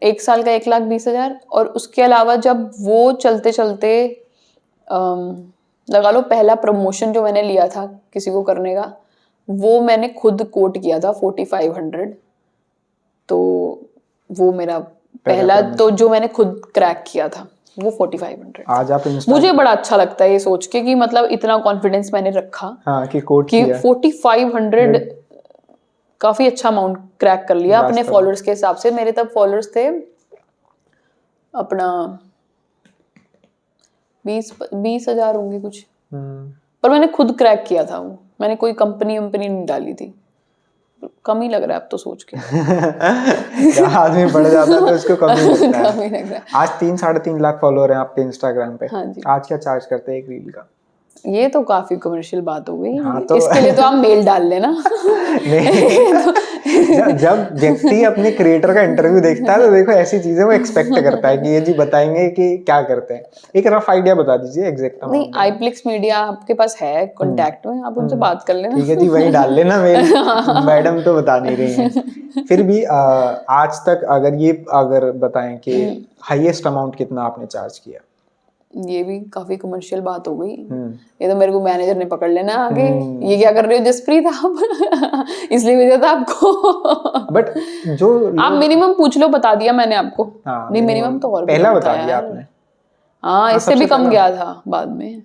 1 साल का 1,20,000, और उसके अलावा जब वो चलते चलते लगा लो पहला प्रमोशन जो मैंने लिया था किसी को करने का, वो मैंने खुद कोट किया था 4,500। तो वो मेरा पहला तो जो मैंने खुद क्रैक किया था वो 4,500। आज आप मुझे बड़ा अच्छा लगता है ये सोच के कि मतलब इतना कॉन्फिडेंस मैंने रखा, हाँ, कि कोट कि किया 4,500 काफी अच्छा अमाउंट क्रैक कर लिया अपने फॉलोअर्स के हिसाब से। मेरे तब फॉलोअर्स थे अपना 20,000 होंगे कुछ, पर मैंने खुद क्रैक किया था वो, मैंने कोई कंपनी नहीं डाली थी। कम ही लग रहा है अब तो सोच के। आदमी बढ़ जाता है तो उसको कम ही लगता है। लग रहा है। आज 3-3.5 लाख फॉलोअर हैं आपके इंस्टाग्राम पे। हाँ जी। आज क्या चार्ज करते हैं एक रील का? ये तो काफी कमर्शियल बात हो गई। हाँ, तो इसके लिए तो आप मेल डाल लेना। नहीं, जब व्यक्ति अपने क्रिएटर का इंटरव्यू देखता है तो देखो ऐसी चीजें वो एक्सपेक्ट करता है कि ये जी बताएंगे कि क्या करते हैं। एक रफ आइडिया बता दीजिए एग्जैक्ट नहीं, अमाउंट। आईप्लेक्स मीडिया आपके पास है कांटेक्ट में, आप उनसे बात कर लेना। ठीक है जी, वही डाल लेना मेल। मैडम तो बता नहीं रही हैं। फिर भी आज तक अगर बताएं कि हाईएस्ट अमाउंट कितना आपने चार्ज किया? ये भी काफी कमर्शियल बात हो गई। ये तो मेरे को मैनेजर ने पकड़ लेना आगे, ये क्या कर रहे हो जसप्रीत आप? इसलिए भेजा था आपको। बट जो आप मिनिमम पूछ लो, बता दिया मैंने आपको। हाँ, नहीं, मिनिमम तो और भी पहला कम बता था दिया यार। आपने। हाँ, इससे सबसे भी कम पहला। गया था बाद में।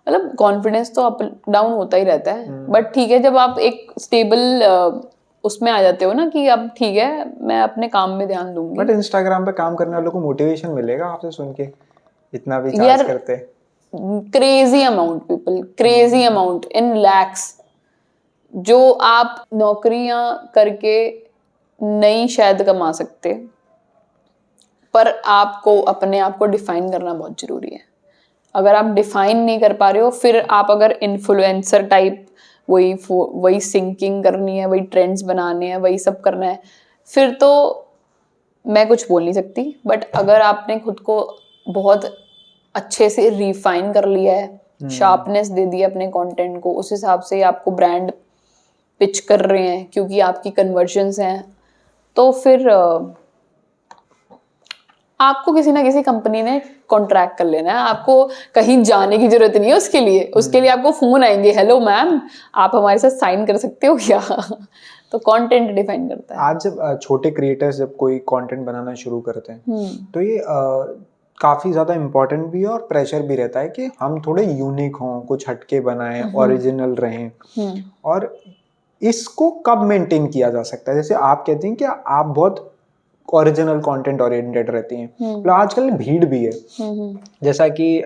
मतलब कॉन्फिडेंस तो अप डाउन होता ही रहता है, बट ठीक है, जब आप एक स्टेबल उसमें आ जाते हो ना कि अब ठीक है मैं अपने काम में ध्यान दूंगी। बट इंस्टाग्राम पे काम करने वालों को मोटिवेशन मिलेगा आपसे सुन के, इतना भी चार्ज यार, करते। Crazy amount people, crazy amount in lakhs, जो आप नौकरियां करके नहीं शायद कमा सकते, पर आपको अपने आप को डिफाइन करना बहुत जरूरी है। अगर आप डिफाइन नहीं कर पा रहे हो, फिर आप अगर इन्फ्लुएंसर टाइप वही सिंकिंग करनी है, वही ट्रेंड्स बनाने हैं, वही सब करना है, फिर तो मैं कुछ बोल नहीं सकती। बट अगर आपने खुद को बहुत अच्छे से रिफाइन कर लिया है, शार्पनेस दे दी अपने कंटेंट को, उस हिसाब से आपको ब्रांड पिच कर रहे हैं क्योंकि आपकी कन्वर्जन्स हैं, तो फिर आपको किसी ना किसी कंपनी ने कॉन्ट्रैक्ट कर लेना है। आपको कहीं जाने की जरूरत नहीं है उसके लिए। उसके लिए आपको फोन आएंगे, हेलो मैम आप हमारे साथ साइन कर सकते हो क्या? तो कंटेंट डिफाइन करता है। आज जब छोटे क्रिएटर्स जब कोई कंटेंट बनाना शुरू करते हैं तो ये काफी ज्यादा इम्पोर्टेंट भी है और प्रेशर भी रहता है कि हम थोड़े यूनिक हों, कुछ हटके बनाएं, ओरिजिनल रहें। और इसको कब मेंटेन किया जा सकता है? जैसे आप कहते हैं कि आप बहुत ओरिजिनल कंटेंट ओरिएंटेड रहती हैं, मतलब आजकल भीड़ भी है। जैसा कि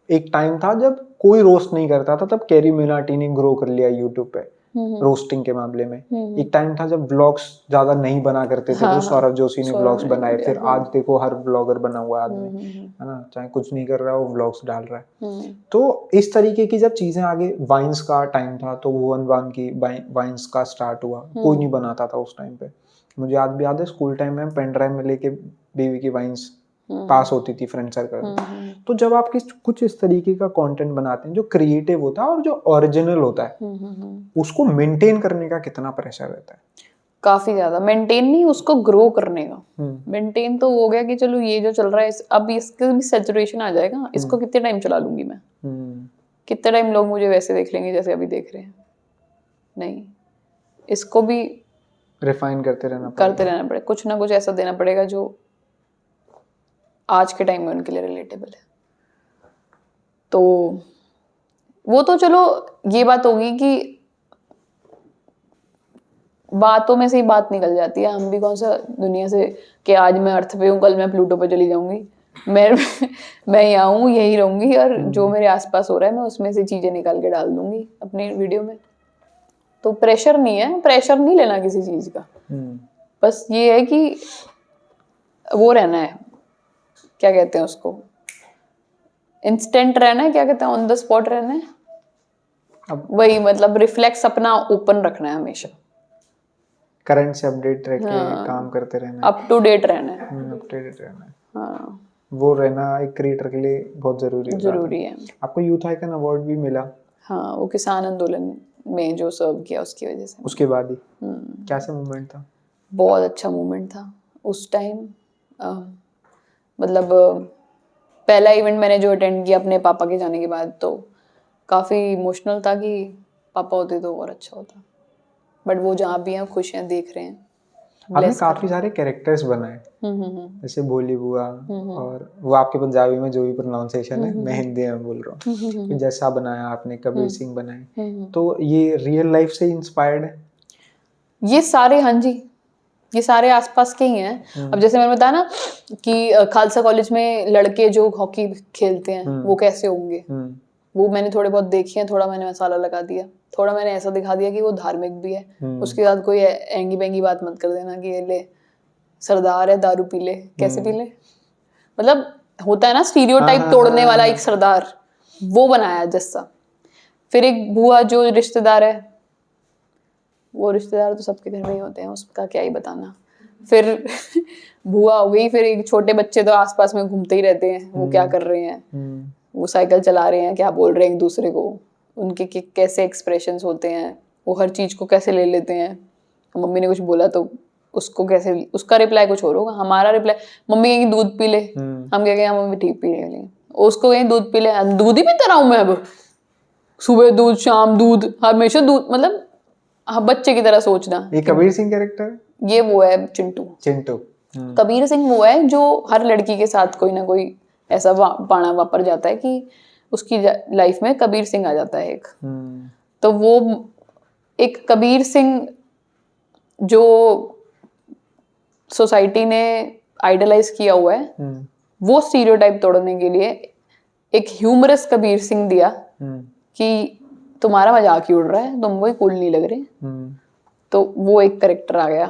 एक टाइम था जब कोई रोस्ट नहीं करता था, तब कैरी मिनाटी ने ग्रो कर लिया यूट्यूब पे रोस्टिंग के मामले में। एक टाइम था जब व्लॉग्स ज्यादा नहीं बना करते थे, तो सौरभ जोशी ने व्लॉग्स बनाए। फिर आज देखो हर ब्लॉगर बना हुआ आदमी, है ना, चाहे कुछ नहीं कर रहा है वो व्लॉग्स डाल रहा है। तो इस तरीके की जब चीजें आगे, वाइन्स का टाइम था तो भुवन बाम की वाइन्स का स्टार्ट हुआ, कोई नहीं बनाता था उस टाइम पे। मुझे आज भी याद है स्कूल टाइम में पेन ड्राइव में लेके बेबी की वाइन्स पास होती थी फ्रेंड सर्कल। तो जब आप कुछ इस तरीके का कंटेंट बनाते हैं जो क्रिएटिव होता है और जो ओरिजिनल होता है, उसको मेंटेन करने का कितना प्रेशर रहता है? काफी ज्यादा। मेंटेन नहीं, उसको ग्रो करने का। मेंटेन तो हो गया कि चलो ये जो चल रहा है, अब इसका भी सैचुरेशन आ जाएगा, इसको कितने टाइम चला लूंगी मैं? कितने टाइम लोग मुझे वैसे देख लेंगे जैसे अभी देख रहे हैं? नहीं, इसको भी रिफाइन करते रहना पड़ेगा। कुछ ना कुछ ऐसा देना पड़ेगा जो आज के टाइम में उनके लिए रिलेटेबल है। तो वो तो चलो ये बात होगी कि बातों में से ही बात निकल जाती है। हम भी कौन सा दुनिया से कि आज मैं अर्थ पे हूँ, कल मैं प्लूटो पे चली जाऊंगी। मैं यहाँ हूँ, यही रहूंगी, और जो मेरे आसपास हो रहा है मैं उसमें से चीजें निकाल के डाल दूंगी अपनी वीडियो में। तो प्रेशर नहीं है, प्रेशर नहीं लेना किसी चीज का। बस ये है कि वो रहना है, क्या कहते हैं उसको, इंस्टेंट रहना है, क्या कहते हैं, ऑन द स्पॉट रहना है। वही मतलब रिफ्लेक्स अपना ओपन रखना है हमेशा, करंट से अपडेट रह के काम करते रहना है, अप टू डेट रहना है। अप टू डेट रहना है। हाँ, वो रहना एक क्रिएटर के लिए बहुत जरूरी है। आपको यूथ आइकन अवार्ड भी मिला। हाँ, वो किसान आंदोलन में जो सर्व किया उसकी वजह से। उसके बाद ही कैसा मूवमेंट था? बहुत अच्छा मूवमेंट था उस टाइम। मतलब पहला इवेंट मैंने जो अटेंड किया अपने पापा के जाने के बाद, तो काफ़ी इमोशनल था कि पापा होते तो और अच्छा होता। बट वो जहाँ भी हैं खुश हैं, देख रहे हैं। आपने काफी सारे कैरेक्टर्स बनाए, जैसे भोली बुआ, और वो आपके पंजाबी में जो भी प्रोनाउंसिएशन है, मैं हिंदी में बोल रहा हूँ। जैसा बनाया आपने, कबीर सिंह बनाए, तो ये रियल लाइफ से इंस्पायर्ड है? ये सारे, हाँ जी, ये सारे आसपास के ही हैं। अब जैसे मैंने बताया ना कि खालसा कॉलेज में लड़के जो हॉकी खेलते हैं वो कैसे होंगे, वो मैंने थोड़े बहुत देखे हैं। थोड़ा मैंने मसाला लगा दिया, थोड़ा मैंने ऐसा दिखा दिया कि वो धार्मिक भी है। उसके बाद कोई एंगी बेंगी बात मत कर देना कि ये ले सरदार है, दारू पी ले, कैसे पी ले। मतलब होता है ना स्टीरियोटाइप तोड़ने वाला एक सरदार, वो बनाया जस्सा। फिर एक बुआ जो रिश्तेदार है, वो रिश्तेदार तो सबके घर में ही होते हैं, उसका क्या ही बताना। फिर बुआ हो गई, फिर एक छोटे बच्चे तो आसपास में घूमते ही रहते हैं, वो क्या कर रहे हैं, वो साइकिल चला रहे हैं, क्या बोल रहे हैं एक दूसरे को, उनके कैसे एक्सप्रेशंस होते हैं, वो हर चीज को कैसे ले लेते हैं। मम्मी ने कुछ बोला तो उसको कैसे, उसका रिप्लाई कुछ और होगा, हमारा रिप्लाई, मम्मी कहेंगी दूध पी ले, हम कहेंगे हाँ मम्मी ठीक पी ले, उसको कहेंगे दूध पी ले, दूध ही पीता रहा हूँ मैं अब, सुबह दूध शाम दूध हमेशा दूध, मतलब हाँ बच्चे की तरह सोचना। ये कबीर सिंह कैरेक्टर, ये वो है चिंटू। चिंटू। कबीर सिंह वो है जो हर लड़की के साथ कोई ना कोई ऐसा पाना वापर जाता है कि उसकी लाइफ में कबीर सिंह आ जाता है एक। तो वो एक कबीर सिंह जो सोसाइटी ने आइडलाइज किया हुआ है, वो स्टीरियोटाइप तोड़ने के लिए एक ह्यूमरस कबीर सिंह दिया कि तुम्हारा मजाक ही उड़ रहा है, तुम कोई कूल नहीं लग रहे। तो वो एक करेक्टर आ गया,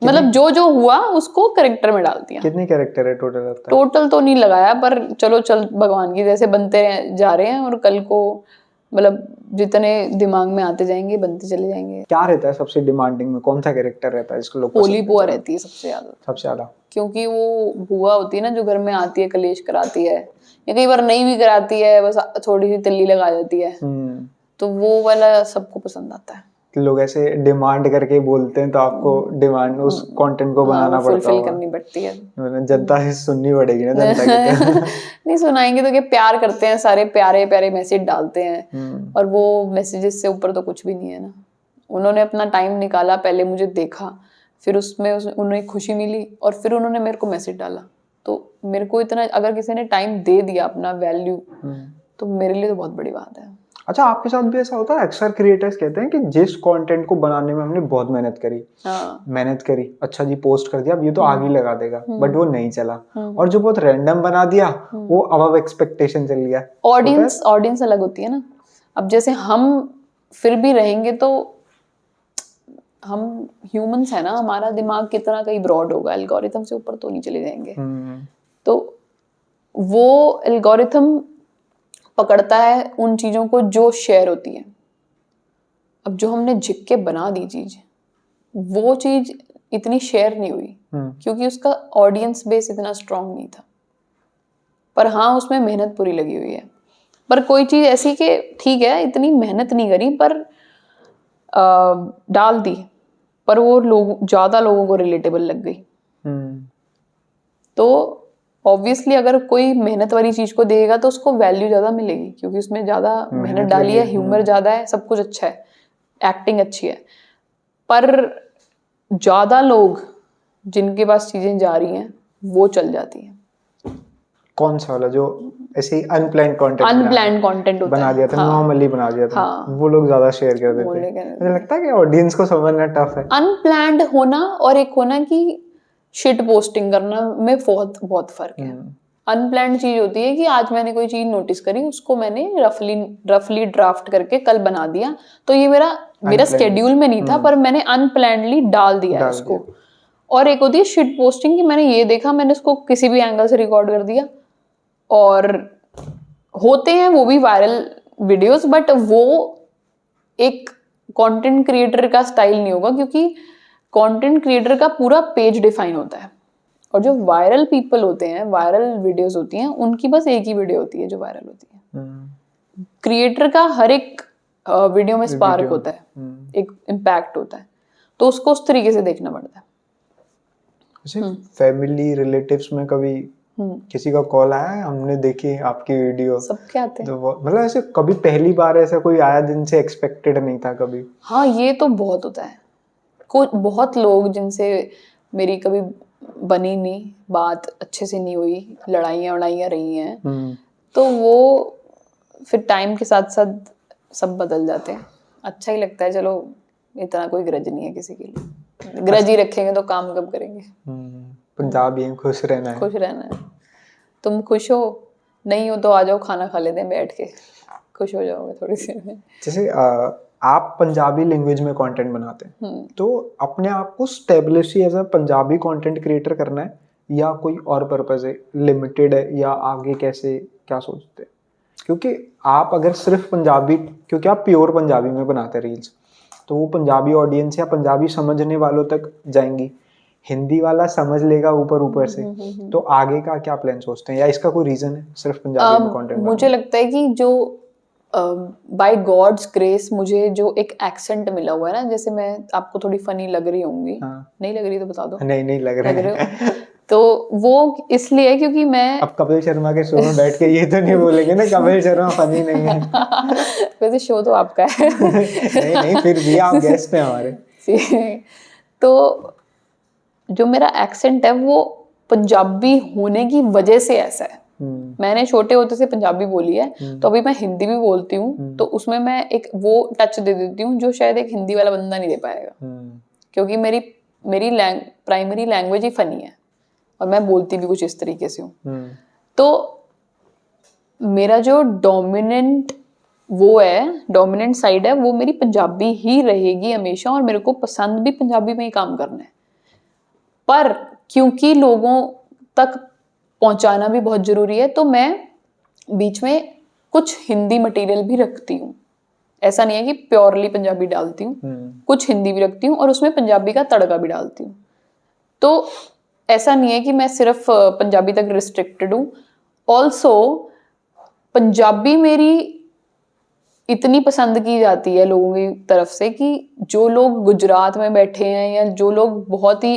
मतलब जो जो हुआ उसको करेक्टर में डाल दिया। कितने कैरेक्टर है टोटल? टोटल तो नहीं लगाया, पर चलो चल भगवान की जैसे बनते जा रहे हैं, और कल को मतलब जितने दिमाग में आते जाएंगे बनते चले जाएंगे। क्या रहता है सबसे डिमांडिंग में, कौन सा कैरेक्टर रहता है जिसको लोग पोली बुआ रहती है सबसे ज्यादा, क्योंकि वो बुआ होती है ना जो घर में आती है, कलेश कराती है, या कई बार नहीं भी कराती है, बस थोड़ी सी तिल्ली लगा जाती है, तो वो वाला सबको पसंद आता है। लोग ऐसे डिमांड करके बोलते हैं तो आपको डिमांड उस कंटेंट को बनाना पड़ता है, फुलफिल करनी पड़ती है, जनता से सुननी पड़ेगी ना जनता की। नहीं सुनाएंगे तो क्या, प्यार करते हैं सारे, प्यारे प्यारे मैसेज डालते हैं, और वो मैसेजेस से ऊपर तो कुछ भी नहीं है ना। उन्होंने अपना टाइम निकाला, पहले मुझे देखा, फिर उसमें उन्हें खुशी मिली, और फिर उन्होंने मेरे को मैसेज डाला, तो मेरे को इतना, अगर किसी ने टाइम दे दिया अपना वैल्यू, तो मेरे लिए तो बहुत बड़ी बात है। अच्छा, आपके साथ भी ऐसा होता है? अक्सर क्रिएटर्स कहते हैं कि जिस कंटेंट को बनाने में हमने बहुत मेहनत करी, अच्छा जी पोस्ट कर दिया, अब ये तो आगे लगा देगा, बट वो नहीं चला, और जो बहुत रैंडम बना दिया वो अबव एक्सपेक्टेशन चल गया। ऑडियंस अलग होती है ना। अब जैसे हम फिर भी रहेंगे तो हम ह्यूमंस है ना, हमारा दिमाग कितना कहीं ब्रॉड होगा, एल्गोरिथम से ऊपर तो नहीं चले जाएंगे। तो वो एल्गोरिथम पकड़ता है उन चीजों को जो शेयर होती है। अब जो हमने झिक के बना दी चीज, वो चीज इतनी शेयर नहीं हुई, क्योंकि उसका ऑडियंस बेस इतना स्ट्रांग नहीं था, पर हाँ उसमें मेहनत पूरी लगी हुई है। पर कोई चीज ऐसी कि ठीक है इतनी मेहनत नहीं करी, पर डाल दी, पर वो ज्यादा लोगों को रिलेटेबल लग गई, तो ऑब्वियसली अगर कोई मेहनत वाली चीज को देगा तो उसको वैल्यू ज्यादा मिलेगी, क्योंकि उसमें ज्यादा मेहनत डाली है, ह्यूमर ज्यादा है, सब कुछ अच्छा है, एक्टिंग अच्छी है। पर ज्यादा लोग जिनके पास चीजें जा रही हैं वो चल जाती हैं। कौन सा वाला जो ऐसे अनप्लान्ड कंटेंट बना दिया था, नॉर्मली बना दिया था, वो लोग ज्यादा शेयर कर देते हैं। मुझे लगता है कि ऑडियंस को समझना टफ है। अनप्लान्ड होना और एक होना कि शिट पोस्टिंग करना में बहुत फर्क है। अनप्लान्ड चीज होती है कि आज मैंने कोई चीज नोटिस करी, उसको मैंने रफली ड्राफ्ट करके कल बना दिया, तो ये मेरा स्केड्यूल में नहीं था, पर मैंने अनप्लान्डली डाल दिया है उसको। और एक होती है शिट पोस्टिंग कि मैंने ये देखा, मैंने उसको किसी भी एंगल से रिकॉर्ड कर दिया, और होते हैं वो भी वायरल वीडियोस, बट वो एक कंटेंट क्रिएटर का स्टाइल नहीं होगा, क्योंकि कंटेंट क्रिएटर का पूरा पेज डिफाइन होता है, और जो वायरल पीपल होते हैं, वायरल वीडियोस होती हैं, उनकी बस एक ही वीडियो होती है जो वायरल होती है। क्रिएटर का हर एक वीडियो में स्पार्क होता है, एक इम्पैक्ट होता है, तो उसको उस तरीके से देखना पड़ता है। फैमिली रिलेटिव्स में कभी किसी का कॉल आया, हमने देखी आपकी वीडियो, सबके आते हैं, तो मतलब ऐसे कभी पहली बार ऐसा कोई आया जिनसे एक्सपेक्टेड नहीं था कभी? हाँ ये तो बहुत होता है, बहुत लोग जिनसे मेरी कभी बनी नहीं बात, अच्छे से नहीं हुई, लड़ाइयाँ रही हैं, तो वो फिर टाइम के साथ साथ सब बदल जाते हैं। अच्छा ही लगता है, चलो इतना कोई ग्रज नहीं है किसी के लिए, ग्रज ही रखेंगे तो काम कब करेंगे। पंजाबी हैं, खुश रहना है। तुम खुश हो, नहीं हो तो आ जाओ, खाना खा लेते हैं बैठ के, खुश हो जाओगे थोड़ी सी। जैसे आप पंजाबी लैंग्वेज में कंटेंट बनाते हैं, तो अपने आप को establish as a Punjabi content creator करना है, या कोई और पर्पस है, लिमिटेड है, या आगे कैसे क्या सोचते हैं? क्योंकि आप अगर सिर्फ पंजाबी, क्योंकि आप प्योर पंजाबी में बनाते रील्स, तो वो पंजाबी ऑडियंस या पंजाबी समझने वालों तक जाएंगी। हिंदी वाला समझ लेगा ऊपर ऊपर से। तो आगे का क्या प्लान सोचते हैं, या इसका कोई रीजन है सिर्फ पंजाबी में कंटेंट मुझे लगता है कि जो बाय गॉड्स ग्रेस मुझे जो एक एक्सेंट मिला हुआ है ना, जैसे मैं आपको थोड़ी फनी लग रही होंगी, नहीं लग रही तो बता दो। नहीं लग रहे लग रहे हो तो वो इसलिए क्योंकि मैं अब कपिल शर्मा के शो में बैठ के ये तो नहीं बोलेंगे ना कपिल शर्मा फनी नहीं है। वैसे शो तो आपका है। नहीं फिर भी आप गेस्ट हैं हमारे। तो जो मेरा एक्सेंट है वो पंजाबी होने की वजह से ऐसा है। मैंने छोटे होते से पंजाबी बोली है, तो अभी मैं हिंदी भी बोलती हूँ, तो उसमें मैं एक वो टच दे देती हूँ जो शायद एक हिंदी वाला बंदा नहीं दे पाएगा, क्योंकि मेरी प्राइमरी लैंग्वेज ही फनी है और मैं बोलती भी कुछ इस तरीके से हूँ। तो मेरा जो डोमिनेंट साइड है वो मेरी पंजाबी ही रहेगी हमेशा, और मेरे को पसंद भी पंजाबी में ही काम करना है। पर क्योंकि लोगों तक पहुंचाना भी बहुत जरूरी है, तो मैं बीच में कुछ हिंदी मटेरियल भी रखती हूँ। ऐसा नहीं है कि प्योरली पंजाबी डालती हूँ, कुछ हिंदी भी रखती हूँ और उसमें पंजाबी का तड़का भी डालती हूँ। तो ऐसा नहीं है कि मैं सिर्फ पंजाबी तक रिस्ट्रिक्टेड हूँ। ऑल्सो पंजाबी मेरी इतनी पसंद की जाती है लोगों की तरफ से कि जो लोग गुजरात में बैठे हैं या जो लोग बहुत ही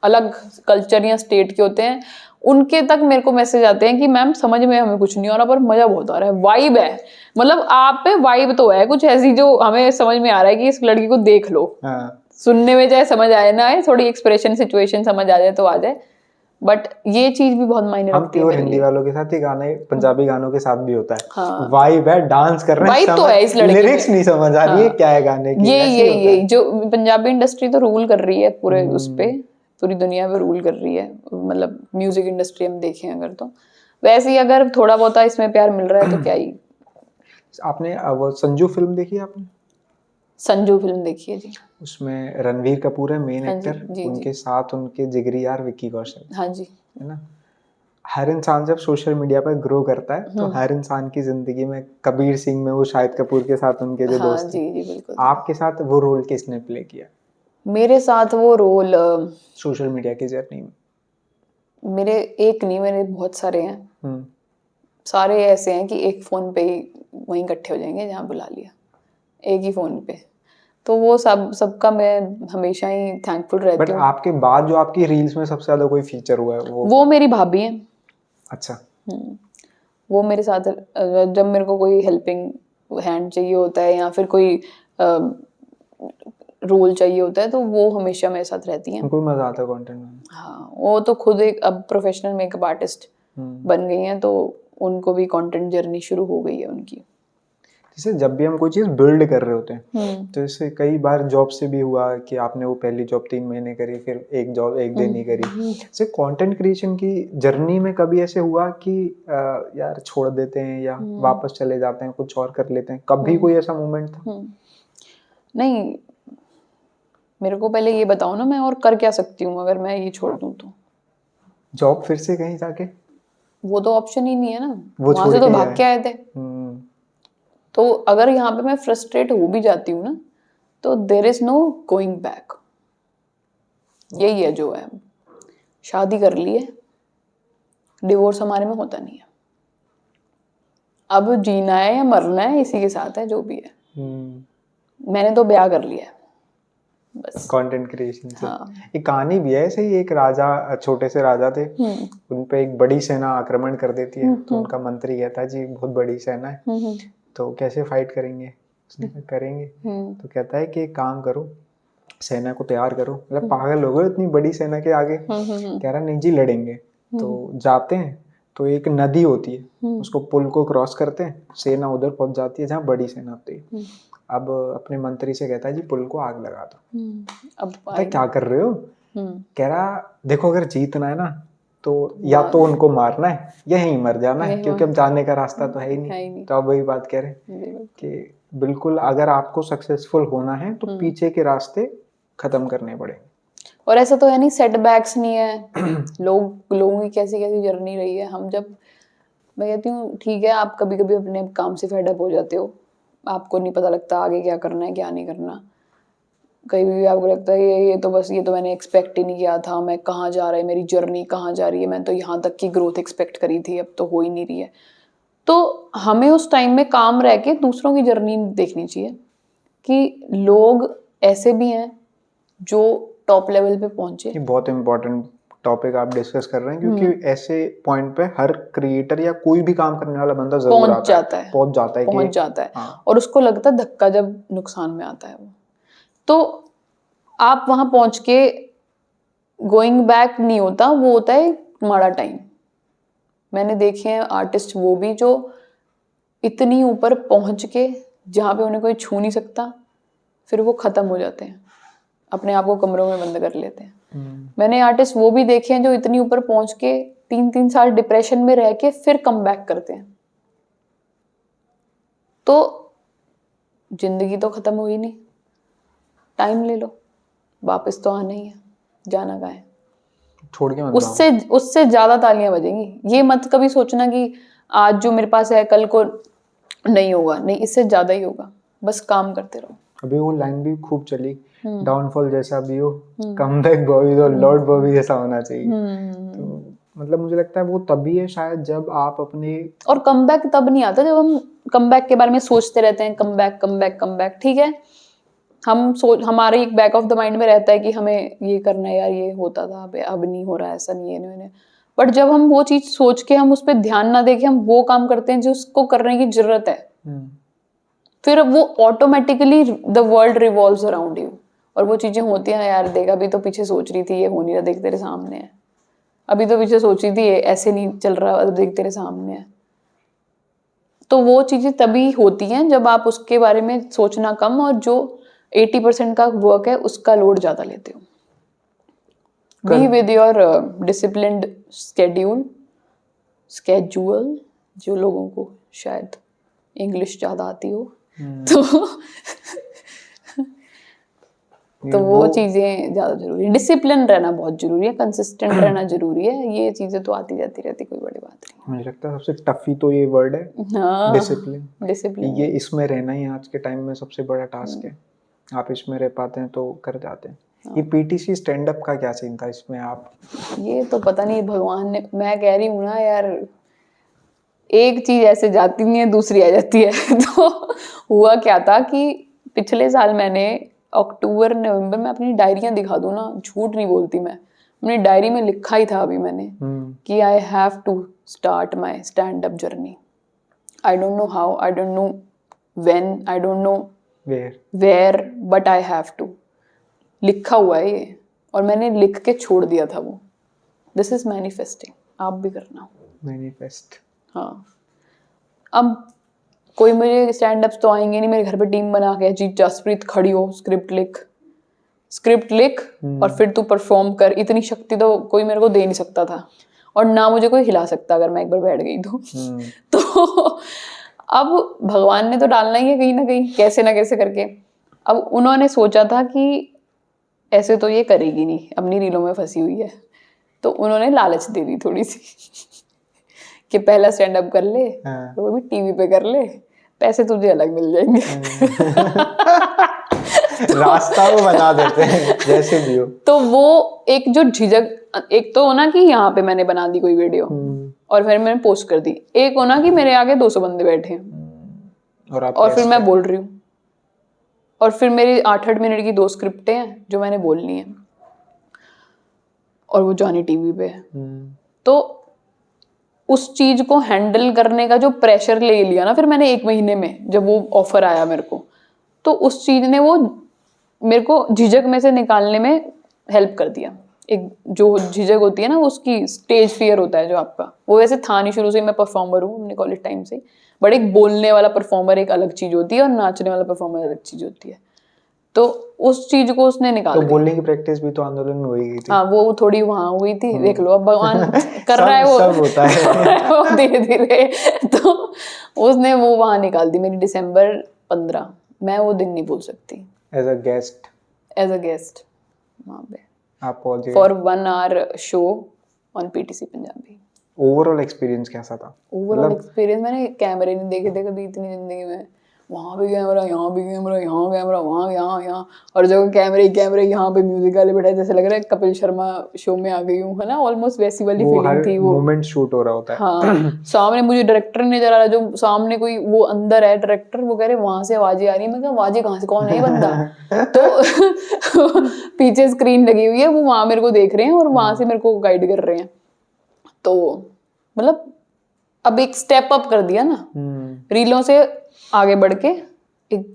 अलग कल्चर या स्टेट के होते हैं, उनके तक मेरे को मैसेज आते हैं कि मैम समझ में हमें कुछ नहीं आ रहा पर मजा बहुत आ रहा है, वाइब है। मतलब आप पे वाइब तो है कुछ ऐसी जो हमें समझ में आ रहा है कि इस लड़की को देख लो। सुनने में चाहे समझ आए ना आए, थोड़ी एक्सप्रेशन सिचुएशन समझ आ जाए तो आ जाए, बट ये चीज भी बहुत मायने रखती है। हम हिंदी वालों के साथ ही गाने पंजाबी गानों के साथ भी होता है। वाइब है, डांस कर रहे हैं, वाइब तो है इस लड़की में, लिरिक्स नहीं समझ आ रही है क्या है गाने की। यही जो पंजाबी इंडस्ट्री तो रूल कर रही है पूरे उस पे, पूरी दुनिया पे रूल कर रही है। मतलब म्यूजिक इंडस्ट्री हम देखें अगर, तो वैसे ही अगर थोड़ा बहुत इसमें प्यार मिल रहा है तो क्या ही। आपने वो संजू फिल्म देखी है आपने? संजू फिल्म देखी है जी। उसमें रणवीर कपूर है मेन एक्टर, उनके साथ उनके जिगरी यार विक्की कौशल। हाँ जी। है ना। हर इंसान जब सोशल मीडिया पर ग्रो करता है तो हर इंसान की जिंदगी में, कबीर सिंह में वो शाहिद कपूर के साथ उनके जो दोस्त थे, जी बिल्कुल। आपके साथ वो रोल किसने प्ले किया? मेरे साथ वो रोल सोशल मीडिया की जर्नी में मेरे एक नहीं, मेरे बहुत सारे हैं। सारे ऐसे हैं कि एक फोन पे ही वहीं इकट्ठे हो जाएंगे जहाँ बुला लिया, एक ही फोन पे। तो वो सबका मैं हमेशा ही थैंकफुल रहती हूँ। बट आपके बाद जो आपकी रील्स में सबसे ज्यादा कोई फीचर हुआ है वो मेरी भाभी है। अच्छा। वो मेरे साथ जब मेरे को कोई हेल्पिंग हैंड चाहिए होता है या फिर कोई रोल चाहिए होता है तो वो हमेशा मेरे साथ रहती हैं। उनको मजा आता है कंटेंट में। हाँ, वो तो खुद एक अब प्रोफेशनल मेकअप आर्टिस्ट बन गई हैं, तो उनको भी कंटेंट जर्नी शुरू हो गई है उनकी। जैसे जब भी हम कोई चीज बिल्ड कर रहे होते हैं, तो इससे कई बार जॉब से भी हुआ कि आपने वो पहली जॉब 3 महीने करी, फिर एक जॉब 1 दिन ही करी। जैसे कंटेंट क्रिएशन की जर्नी में कभी ऐसे हुआ कि यार छोड़ देते हैं या वापस चले जाते हैं, कुछ और कर लेते हैं, कभी कोई ऐसा मोमेंट था? नहीं, मेरे को पहले ये बताओ ना मैं और कर क्या सकती हूँ अगर मैं ये छोड़ दूँ तो। जॉब फिर से कहीं जाके? वो तो ऑप्शन ही नहीं है ना, वहां से तो भाग के आए थे। तो अगर यहाँ पे मैं फ्रस्ट्रेट हो भी जाती हूँ ना, तो there is no going back. यही है जो है। शादी कर ली है, डिवोर्स हमारे में होता नहीं है। अब जीना है या मरना है इसी के साथ है, जो भी है। मैंने तो ब्याह कर लिया है बस। कंटेंट क्रिएशन से। एक कहानी भी है ऐसे ही, एक राजा, छोटे से राजा थे, उन पे एक बड़ी सेना आक्रमण कर देती है, तो उनका मंत्री कहता है जी बहुत बड़ी सेना है, तो कैसे फाइट करेंगे? उसने कहा करेंगे। तो कहता है कि एक काम करो, सेना को तैयार करो। मतलब पागल हो गए इतनी बड़ी सेना के आगे। कह रहा नहीं जी लड़ेंगे। तो जाते हैं, तो एक नदी होती है, उसको पुल को क्रॉस करते हैं, सेना उधर पहुंच जाती है जहाँ बड़ी सेना होती है। अब अपने मंत्री से कहता है जी पुल को आग लगा दो। अब क्या कर रहे हो? कह रहा देखो अगर जीतना है ना तो या तो उनको मारना है या यहीं मर जाना है, क्योंकि अब जाने का रास्ता तो है ही नहीं। तो अब वही बात कह रहे हैं कि बिल्कुल अगर आपको सक्सेसफुल होना है तो पीछे के रास्ते खत्म करने पड़ेंगे। और ऐसा तो है नहीं, सेटबैक्स नहीं है। लोगों की कैसी कैसी जर्नी रही है। हम जब मैं कहती हूँ ठीक है, आप कभी कभी अपने काम से फेड अप हो जाते हो, आपको नहीं पता लगता आगे क्या करना है क्या नहीं करना, कहीं भी आपको लगता है ये तो बस, ये तो मैंने एक्सपेक्ट ही नहीं किया था, मैं कहाँ जा रहा है, मेरी जर्नी कहाँ जा रही है, मैं तो यहाँ तक की ग्रोथ एक्सपेक्ट करी थी, अब तो हो ही नहीं रही है। तो हमें उस टाइम में काम रह के दूसरों की जर्नी देखनी चाहिए कि लोग ऐसे भी हैं जो टॉप लेवल पे पहुंचे। ये बहुत इम्पोर्टेंट टॉपिक आप डिस्कस कर रहे हैं, क्योंकि ऐसे पॉइंट पे हर क्रिएटर या कोई भी काम करने वाला बंदा जरूर पहुंच आता जाता है, है, पहुंच जाता है पहुंच कि जाता है। हाँ। और उसको लगता है धक्का जब नुकसान में आता है वो, तो आप वहां पहुंच के गोइंग बैक नहीं होता, वो होता है माड़ा टाइम। मैंने देखे हैं आर्टिस्ट वो भी जो इतनी ऊपर पहुंच के जहाँ पे उन्हें कोई छू नहीं सकता, फिर वो खत्म हो जाते हैं, अपने आप को कमरों में बंद कर लेते हैं। मैंने आर्टिस्ट वो भी देखे हैं जो इतनी ऊपर पहुंच के 3-3 साल डिप्रेशन में रह के फिर कम बैक करते हैं। तो जिंदगी तो खत्म हुई नहीं, टाइम ले लो, वापस तो आना ही है, जाना कहाँ है। छोड़ के मत उससे उससे ज्यादा तालियां बजेंगी। ये मत कभी सोचना कि आज जो मेरे पास है कल को नहीं होगा, नहीं, इससे ज्यादा ही होगा, बस काम करते रहो। अभी वो लाइन भी खूब चली, डाउनफॉल जैसा भी हो कम बैक बॉबी तो लॉर्ड बॉबी जैसा होना चाहिए। तो मतलब मुझे लगता है वो तभी है शायद जब आप अपने, और कमबैक तब नहीं आता जब हम कमबैक के बारे में सोचते रहते हैं, कमबैक कमबैक कमबैक, ठीक है, हम सोच, हमारे एक बैक ऑफ द माइंड में रहता है कि हमें ये करना है यार, ये होता था, अब नहीं हो रहा है, ऐसा नहीं है, नहीं। बट जब हम वो चीज सोच के हम उस पर ध्यान ना देके हम वो काम करते हैं जो उसको करने की जरूरत है, फिर वो automatically the world revolves around you, और वो चीजें होती हैं। यार देख, अभी तो पीछे सोच रही थी ये हो नहीं रहा, देख तेरे सामने है, अभी तो पीछे सोच रही थी ये ऐसे नहीं चल रहा, देख तेरे सामने है। तो वो चीजें तभी होती हैं जब आप उसके बारे में सोचना कम और जो 80% का वर्क है उसका लोड ज्यादा लेते हो। Be with your disciplined schedule, जो लोगों को शायद इंग्लिश ज्यादा आती हो, तो वो चीजें ज्यादा जरूरी है। डिसिप्लिन रहना बहुत जरूरी है, कंसिस्टेंट रहना जरूरी है, ये चीजें तो आती जाती रहती, कोई बड़ी बात नहीं। मुझे लगता है सबसे टफ ही तो ये वर्ड है, हाँ, डिसिप्लिन। डिसिप्लिन। ये इसमें रहना ही आज के टाइम में सबसे बड़ा टास्क है। आप इसमें रह पाते हैं तो कर जाते हैं। ये पीटीसी स्टैंड अप का क्या सीन था इसमें आप? ये तो पता नहीं भगवान ने, मैं कह रही हूँ ना यार, एक चीज ऐसे जाती नहीं है दूसरी आ जाती है। तो हुआ क्या था कि पिछले साल मैंने अक्टूबर नवंबर में, अपनी डायरियां दिखा दूं ना, झूठ नहीं बोलती मैं, अपनी डायरी में लिखा ही था अभी मैंने कि I have to start my stand up journey. I don't know how, I don't know when, I don't know where, but I have to. लिखा हुआ है ये, और मैंने लिख के छोड़ दिया था वो। दिस इज मैनिफेस्टिंग, आप भी करना। मैनिफेस्ट। हाँ, अब कोई मुझे स्टैंड अप्स तो आएंगे नहीं, मेरे घर पे टीम बना के जी जसप्रीत खड़ी हो, स्क्रिप्ट लिख और फिर तू परफॉर्म कर, इतनी शक्ति तो कोई मेरे को दे नहीं सकता था, और ना मुझे कोई हिला सकता अगर मैं एक बार बैठ गई तो। तो अब भगवान ने तो डालना ही है कहीं ना कहीं, कैसे ना कैसे करके। अब उन्होंने सोचा था कि ऐसे तो ये करेगी नहीं, अपनी रीलों में फंसी हुई है, तो उन्होंने लालच दे दी थोड़ी सी कि पहला स्टैंड अप कर ले, वो भी टीवी पे कर ले, पैसे तुझे अलग मिल जाएंगे। तो रास्ता वो बना देते हैं जैसे भी हो। तो वो एक जो झिझक, एक तो होना कि यहाँ पे मैंने बना दी कोई वीडियो और फिर मैंने पोस्ट कर दी, एक होना कि मेरे आगे 200 बंदे बैठे हैं और फिर मैं बोल रही हूँ, और फिर मेरी 8-8 मिनट की 2 स्क्रिप्टें हैं जो मैंने बोलनी है, और वो जानी टीवी पे है। तो उस चीज को हैंडल करने का जो प्रेशर ले लिया ना फिर मैंने 1 महीने में, जब वो ऑफर आया मेरे को, तो उस चीज ने वो मेरे को झिझक में से निकालने में हेल्प कर दिया। एक जो झिझक होती है ना, उसकी स्टेज फियर होता है जो आपका, वो वैसे था नहीं शुरू से। मैं परफॉर्मर हूँ अपने कॉलेज टाइम से, बट एक बोलने वाला परफॉर्मर एक अलग चीज होती है और नाचने वाला परफॉर्मर अलग चीज होती है। तो उस चीज को उसने निकाल दिया। तो बोलने की प्रैक्टिस भी तो आंदोलन में हुई थी। हाँ, वो थोड़ी वहां हुई थी, देख लो अब भगवान कर रहा है वो, सब होता है वो धीरे धीरे। तो उसने वो वहां निकाल दी मेरी, December 15, मैं वो दिन नहीं भूल सकती। एज अ गेस्ट वहां पे आप पहुंचे for 1 hour show on PTC Punjabi. Overall experience कैसा था? ओवरऑल एक्सपीरियंस, मैंने कैमरे नहीं देखे थे कभी इतनी जिंदगी में। वहाँ भी कैमरा, यहाँ भी कैमरा, यहाँ कैमरा, वहाँ, यहाँ, और जो कैमरे यहाँ पे म्यूजिक वाले बैठे, जैसे लग रहा है कपिल शर्मा शो में आ गई हूँ, है ना, ऑलमोस्ट वैसी वाली वो हर फीलिंग थी वो। मोमेंट शूट हो रहा होता है। हाँ, सामने मुझे डायरेक्टर नहीं नजर आ रहा, जो सामने कोई वो अंदर है डायरेक्टर, वो कह रहे वहां से आवाजें आ रही है। मैं कहा आवाजें कहाँ से, कौन है ये बंदा? तो पीछे स्क्रीन लगी हुई है, वो वहां मेरे को देख रहे हैं और वहां से मेरे को गाइड कर रहे हैं। तो मतलब अब एक स्टेप अप कर दिया ना, रीलों से आगे बढ़ के एक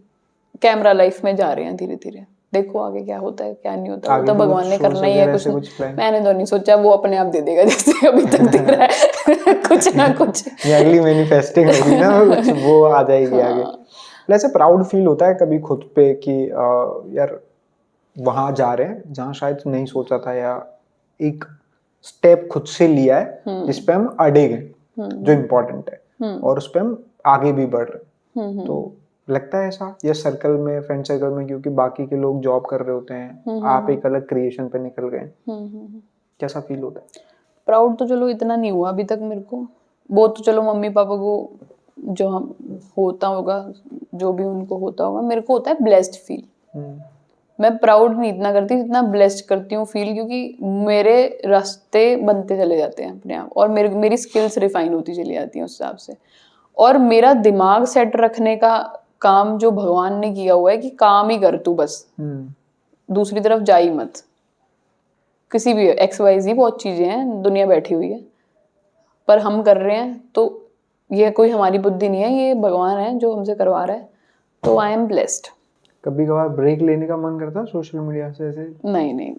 कैमरा लाइफ में जा रहे हैं धीरे धीरे। देखो आगे क्या होता है क्या नहीं होता, वो तो भगवान ने करना ही है। कुछ मैंने तो नहीं सोचा, वो अपने आप दे देगा जैसे अभी तक दे रहा है कुछ ना कुछ। ये अगली मैनिफेस्टिंग होगी ना, कुछ वो आ जाएगी आगे। ऐसे प्राउड फील होता है कभी खुद पे कि यार वहां जा रहे हैं जहाँ शायद नहीं सोचा था, या एक स्टेप खुद से लिया है जिसपे हम अड़े गए, जो इम्पोर्टेंट है, और उस पे हम आगे भी बढ़ रहे हैं। तो लगता है ऐसा, या सर्कल में, फ्रेंड सर्कल में, क्योंकि बाकी के लोग जॉब कर रहे होते हैं, आप एक अलग क्रिएशन पे निकल गए, कैसा फील होता है? प्राउड तो चलो इतना नहीं हुआ अभी तक मेरे को, वो तो चलो मम्मी पापा को जो हम होता होगा, जो भी उनको होता होगा, मेरे को होता है ब्लेस्ड फील। मैं प्राउड नहीं इतना करती जितना ब्लेस्ड करती हूँ फील, क्योंकि मेरे रास्ते बनते चले जाते हैं अपने आप, और मेरी स्किल्स रिफाइन होती चली जाती हैं उस हिसाब से, और मेरा दिमाग सेट रखने का काम जो भगवान ने किया हुआ है कि काम ही कर तू बस, दूसरी तरफ जा ही मत। किसी भी XYZ बहुत चीजें हैं, दुनिया बैठी हुई है, पर हम कर रहे हैं, तो ये कोई हमारी बुद्धि नहीं है, ये भगवान है जो हमसे करवा रहा है, तो आई एम ब्लेस्ड। कभी कभार ब्रेक लेने का मन करता है सोशल मीडिया से ऐसे? नहीं,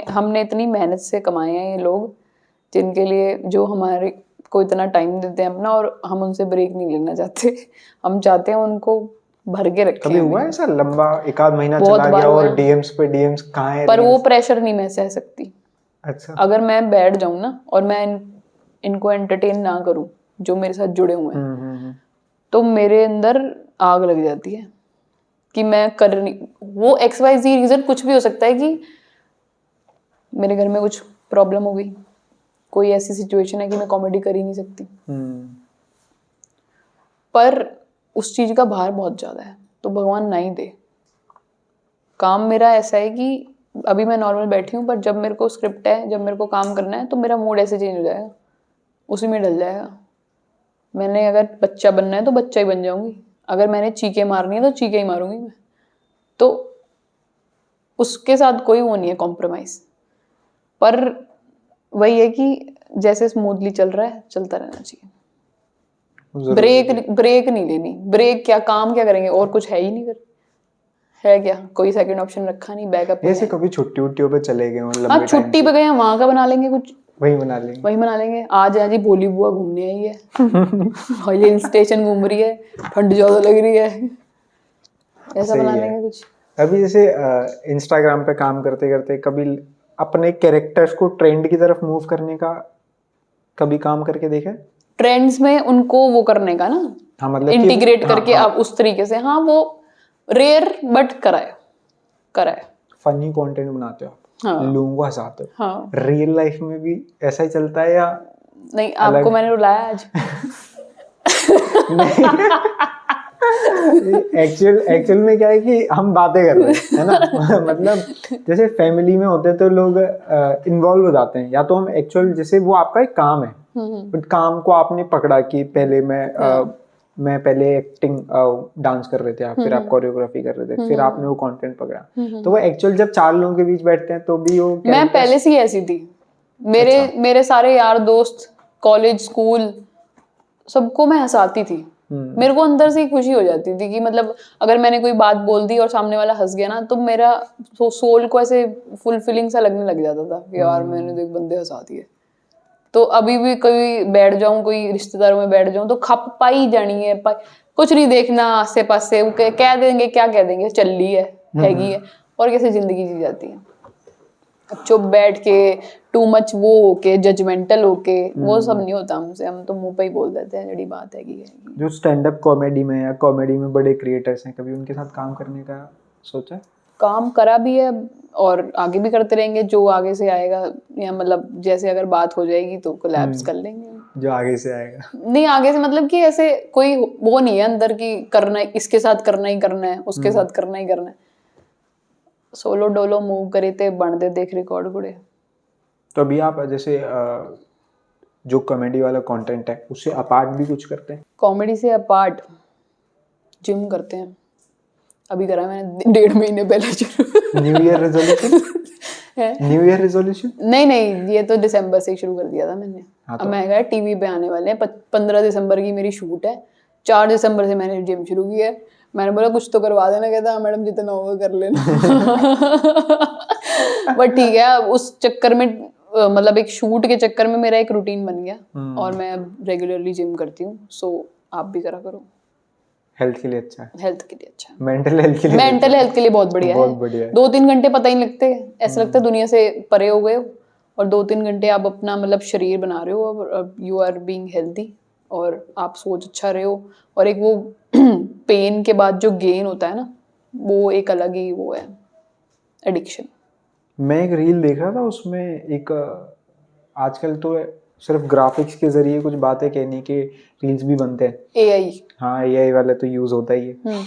हमने इतनी मेहनत से कमाए हैं ये लोग, जिनके लिए जो हमारे को इतना टाइम देते हैं अपना, और हम उनसे ब्रेक नहीं लेना चाहते। हम चाहते हैं उनको भर के रखें। कभी हुआ ऐसा लंबा एक आध महीना बहुत चला बार गया हुआ और है। डीएम्स पे डीएम्स कहाँ है? पर वो प्रेशर नहीं मैं सह सकती। अच्छा। अगर मैं बैठ जाऊं ना और मैं इनको एंटरटेन ना करूं जो मेरे साथ जुड़े हुए हैं, तो मेरे अंदर आग लग जाती है कि मैं कर नहीं, वो XYZ रीजन कुछ भी हो सकता है, कि मेरे घर में कुछ प्रॉब्लम हो गई, कोई ऐसी सिचुएशन है कि मैं कॉमेडी कर ही नहीं सकती, पर उस चीज का भार बहुत ज्यादा है, तो भगवान ना ही दे। काम मेरा ऐसा है कि अभी मैं नॉर्मल बैठी हूँ, पर जब मेरे को स्क्रिप्ट है, जब मेरे को काम करना है, तो मेरा मूड ऐसे चेंज हो जाएगा, उसी में ढल जाएगा। मैंने अगर बच्चा बनना है तो बच्चा ही बन जाऊंगी, अगर मैंने चीखे मारनी है तो चीखे ही मारूंगी मैं। तो उसके साथ कोई वो नहीं है कॉम्प्रोमाइज, पर वही है कि जैसे स्मूथली चल रहा है चलता रहना चाहिए। ब्रेक नहीं लेनी। ब्रेक क्या, काम क्या करेंगे, और कुछ है ही नहीं, फिर है क्या, कोई सेकंड ऑप्शन रखा नहीं, बैकअप ऐसे कभी छुट्टी उट्टियों पे चले गए हो? हाँ, छुट्टी पे गए, वहां का बना लेंगे कुछ, वही बना लेंगे। आज जी भोली बुआ घूमने आई है हिल स्टेशन घूम रही है, ठंड ज्यादा लग रही है, ऐसा बना लेंगे कुछ। अभी जैसे इंस्टाग्राम पे काम करते करते कभी अपने कैरेक्टर्स को ट्रेंड की तरफ मूव करने का कभी काम करके देखा? ट्रेंड्स में उनको वो करने का ना, हाँ, मतलब इंटीग्रेट करके आप उस तरीके से, हाँ वो रेयर बट कराए। फनी कंटेंट बनाते हो आप, हाँ, लोगों को हंसाते हो। हाँ, रियल लाइफ में भी ऐसा ही चलता है या नहीं? आपको मैंने रुलाया आज? एक्चुअल में क्या है कि हम बातें कर रहे हैं, है ना? मतलब जैसे फैमिली में होते तो लोग इन्वॉल्व हो जाते हैं, या तो हम एक्चुअल जैसे वो आपका एक काम है, बट काम को आपने पकड़ा कि पहले मैं पहले एक्टिंग डांस कर रहे थे आप, फिर आप कोरियोग्राफी कर रहे थे, फिर आपने वो कंटेंट पकड़ा, तो वो एक्चुअल जब चार लोगों के बीच बैठते हैं तो भी वो मैं पहले से ही ऐसी थी। मेरे सारे यार दोस्त, कॉलेज, स्कूल, सबको मैं हंसाती थी। मेरे को अंदर से ही खुशी हो जाती थी कि मतलब अगर मैंने कोई बात बोल दी और सामने वाला हंस गया ना, तो मेरा सोल को ऐसे फुलफिलिंग सा लगने लग जाता था कि यार मैंने तो एक बंदे हंसा दिए। तो अभी भी कभी बैठ जाऊं, कोई रिश्तेदारों में बैठ जाऊं, तो खप पाई जानी है, कुछ नहीं देखना आसे पासे, कह देंगे, क्या कह देंगे, चल रही है, हैगी है, और कैसे जिंदगी जी जाती है। चुप बैठ के टू मच वो होके जजमेंटल होके वो सब नहीं होता हमसे, हम तो मुंह पे ही बोल देते हैं जड़ी बात है कि जो स्टैंड अप कॉमेडी में या कॉमेडी में बड़े क्रिएटर्स हैं, कभी उनके साथ काम करने का सोचा? काम करा भी है और आगे भी करते रहेंगे, जो आगे से आएगा या मतलब जैसे अगर बात हो जाएगी तो कोलैब्स कर लेंगे। जो आगे से आएगा। नहीं आगे से मतलब कि ऐसे कोई वो नहीं है अंदर की करना है, इसके साथ करना ही करना है, उसके साथ करना ही करना है। सोलो डोलो मूव करे ते बन दे देख रिकॉर्ड गुड़े। तो अभी आप जैसे जो कॉमेडी वाला कंटेंट है उससे अपार्ट भी कुछ करते हैं? कॉमेडी से अपार्ट जिम करते हैं। अभी करा मैंने 1.5 महीने पहले शुरू। New year resolution? New year resolution? नहीं ये तो दिसंबर से ही शुरू कर दिया था मैंने। हाँ, अब मैं गया टीवी पे आने वाले हैं 15 दिसंबर की मेरी शूट है, 4 दिसंबर से मैंने जिम शुरू किया है। मैंने बोला कुछ तो करवा देना, कहता हाँ मैडम जितना होगा कर लेना। बट ठीक है अब उस चक्कर में मतलब एक शूट के चक्कर में मेरा एक रूटीन बन गया और मैं अब रेगुलरली जिम करती हूँ। सो आप भी करा करो, हेल्थ के लिए अच्छा है, हेल्थ के लिए अच्छा है, मेंटल हेल्थ के लिए मेंटल हेल्थ के लिए बहुत बढ़िया है। बहुत बढ़िया है। 2-3 घंटे पता ही नहीं लगते, ऐसा लगता है दुनिया से परे हो गए हो और 2-3 घंटे आप अपना मतलब शरीर बना रहे हो और यू आर बीइंग हेल्दी और आप सोच अच्छा रहे हो और एक वो पेन के बाद जो गेन होता है ना वो एक अलग ही वो है एडिक्शन। मैं एक रील देख रहा था उसमें एक आजकल तो सिर्फ ग्राफिक्स के जरिए कुछ बातें कहने के रील्स भी बनते हैं। एआई, हाँ एआई वाला तो यूज होता ही है।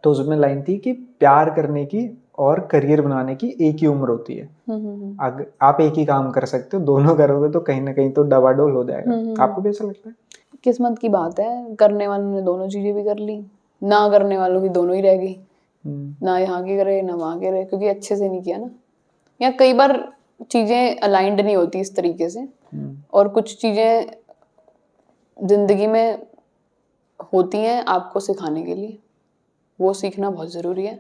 तो उसमें लाइन थी कि प्यार करने की और करियर बनाने की एक ही उम्र होती है। अगर आप एक ही काम कर सकते हो, दोनों करोगे तो कहीं ना कहीं तो डबाडोल हो जाएगा। आपको भी ऐसा लगता है? किस्मत की बात है, करने वालों ने दोनों चीजें भी कर ली, ना करने वालों की दोनों ही रह गई। ना यहाँ के करे ना वहाँ के रहे, क्योंकि अच्छे से नहीं किया ना। या कई बार चीजें अलाइंड नहीं होती इस तरीके से और कुछ चीजें जिंदगी में होती हैं आपको सिखाने के लिए, वो सीखना बहुत ज़रूरी है।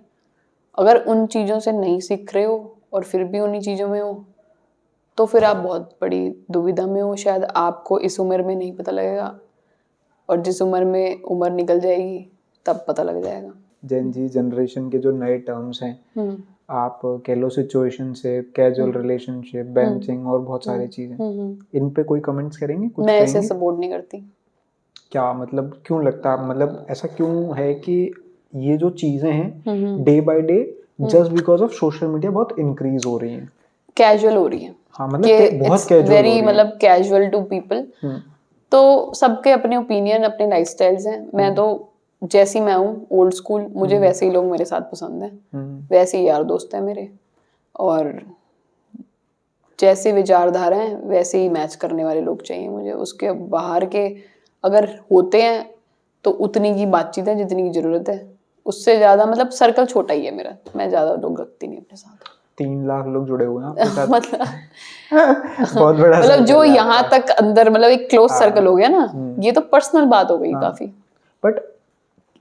अगर उन चीज़ों से नहीं सीख रहे हो और फिर भी उन्हीं चीज़ों में हो तो फिर आप बहुत बड़ी दुविधा में हो। शायद आपको इस उम्र में नहीं पता लगेगा और जिस उम्र में उम्र निकल जाएगी तब पता लग जाएगा। जेन जी जनरेशन के जो नए टर्म्स हैं, आप कह लो सिचुएशनशिप, कैजुअल रिलेशनशिप, बेंचिंग और बहुत सारी चीजें, इन पे कोई कमेंट्स करेंगे? कुछ मैं इसे कहेंगे? सपोर्ट नहीं करती। क्या मतलब क्यों लगता है, मतलब ऐसा क्यों है कि ये जो चीजें हैं day by day just because of social media बहुत इंक्रीज हो रही हैं, कैजुअल हो रही है? हाँ मतलब बहुत कैजुअल हो वेरी रही है। मतलब कैजुअल टू पीपल। तो सबके अपने ओपिनियन अपने लाइफस्टाइल्स हैं। मैं तो जैसी मैं हूँ ओल्ड स्कूल, मुझे वैसे ही लोग मेरे साथ पसंद हैं, वैसे ही यार दोस्त हैं मेरे और जैसी विचारधारा हैं वैसे ही मैच करने वाले लोग चाहिए मुझे। उसके बाहर के अगर होते हैं तो उतनी की बातचीत है जितनी की जरूरत है, उससे ज्यादा मतलब सर्कल छोटा ही है मेरा, मैं ज्यादा लोग रखती नहीं अपने साथ। 3 लाख लोग जुड़े हुए हैं आपके साथ। मतलब बहुत बड़ा मतलब जो circle है यहाँ आपका। तक अंदर मतलब एक क्लोज हाँ, सर्कल हो गया ना, ये तो पर्सनल बात हो गई हाँ। काफी। बट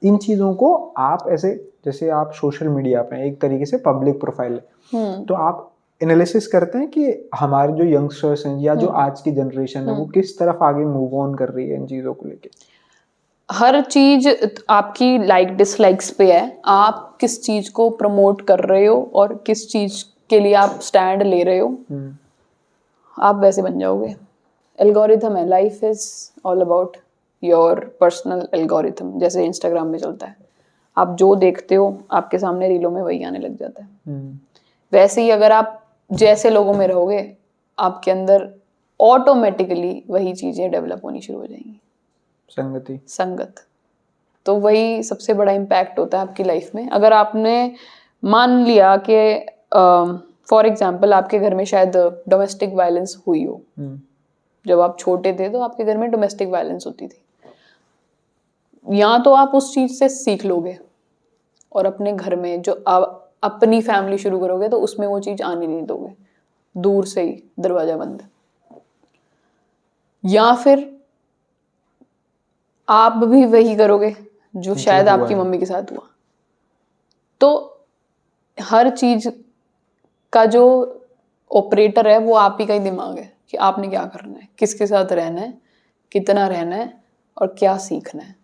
इन चीजों को आप ऐसे, जैसे आप सोशल मीडिया पे एक तरीके से पब्लिक प्रोफाइल है, तो आप एनालिसिस करते हैं कि हमारे जो यंगस्टर्स हैं या जो आज की जनरेशन है वो किस तरफ आगे मूव ऑन कर रही है इन चीजों को लेके? हर चीज आपकी लाइक डिसलाइक्स पे है, आप किस चीज को प्रमोट कर रहे हो और किस चीज के लिए आप स्टैंड ले रहे हो, आप वैसे बन जाओगे। एल्गोरिथम है, life is all about your personal algorithm. जैसे इंस्टाग्राम में चलता है, आप जो देखते हो आपके सामने रीलों में वही आने लग जाता है। वैसे ही अगर आप जैसे लोगों में रहोगे आपके अंदर ऑटोमेटिकली वही चीजें डेवलप होनी शुरू हो जाएंगी। संगत तो वही सबसे बड़ा इम्पैक्ट होता है आपकी लाइफ में। अगर आपने मान लिया कि फॉर एग्जाम्पल आपके घर में शायद डोमेस्टिक वायलेंस हुई हो, जब आप छोटे थे तो आपके घर में डोमेस्टिक वायलेंस होती थी, या तो आप उस चीज से सीख लोगे और अपने घर में जो अपनी फैमिली शुरू करोगे तो उसमें वो चीज आने नहीं दोगे, दूर से ही दरवाजा बंद। या फिर आप भी वही करोगे जो शायद आपकी मम्मी के साथ हुआ। तो हर चीज का जो ऑपरेटर है वो आप ही का ही दिमाग है कि आपने क्या करना है, किसके साथ रहना है, कितना रहना है और क्या सीखना है।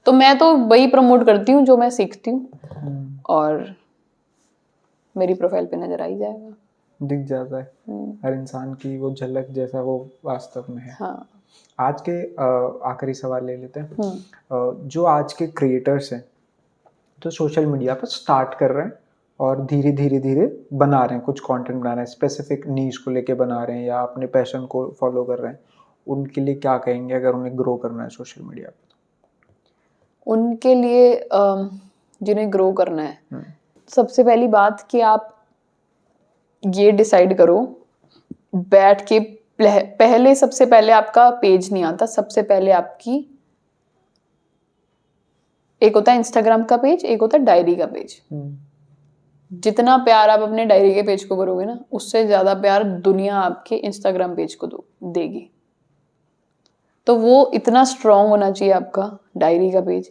तो मैं तो वही प्रमोट करती हूँ जो मैं सीखती हूँ और मेरी प्रोफाइल पे नजर आ ही जाएगा, दिख जाता है हर इंसान की वो झलक जैसा वो वास्तव में है। हाँ। आज के आखिरी सवाल ले लेते हैं। जो आज के क्रिएटर्स हैं तो सोशल मीडिया पर स्टार्ट कर रहे हैं और धीरे धीरे धीरे बना रहे हैं, कुछ कंटेंट बना रहे हैं, स्पेसिफिक नीश को लेके बना रहे हैं या अपने पैशन को फॉलो कर रहे हैं, उनके लिए क्या कहेंगे अगर उन्हें ग्रो करना है सोशल मीडिया पे? उनके लिए जिन्हें ग्रो करना है, सबसे पहली बात कि आप ये डिसाइड करो बैठ के, पहले सबसे पहले आपका पेज नहीं आता, सबसे पहले आपकी एक होता है इंस्टाग्राम का पेज, एक होता है डायरी का पेज। जितना प्यार आप अपने डायरी के पेज को करोगे ना, उससे ज्यादा प्यार दुनिया आपके इंस्टाग्राम पेज को देगी। तो वो इतना स्ट्रांग होना चाहिए आपका डायरी का पेज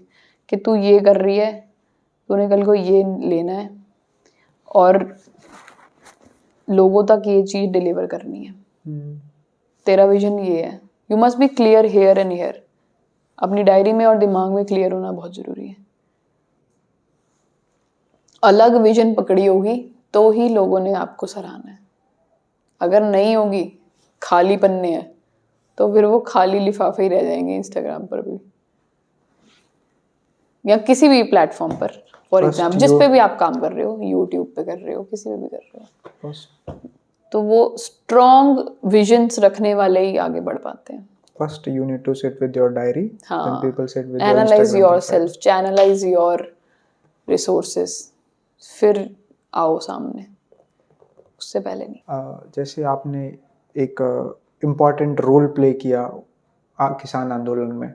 कि तू ये कर रही है, तूने कल को ये लेना है और लोगों तक ये चीज डिलीवर करनी है। तेरा विजन ये है। You must be clear here and here. अपनी डायरी में और दिमाग में क्लियर होना बहुत जरूरी है। अलग विजन पकड़ी होगी तो ही लोगों ने आपको सराहना है। अगर नहीं होगी, खाली पन्ने हैं, तो फिर वो खाली लिफाफे ही रह जाएंगे इंस्टाग्राम पर भी या किसी भी प्लेटफॉर्म पर। फॉर एग्जाम्पल जिस पे भी आप काम कर रहे हो, यूट्यूब पे कर रहे हो, किसी पे भी कर रहे हो, तो वो स्ट्रॉन्ग विजन्स रखने वाले ही आगे बढ़ पाते हैं। First you need to sit with your diary, then people sit with your analyse Instagram yourself, channelise your resources, फिर आओ सामने, उससे पहले नहीं। जैसे आपने एक इम्पोर्टेंट रोल प्ले किया किसान आंदोलन में,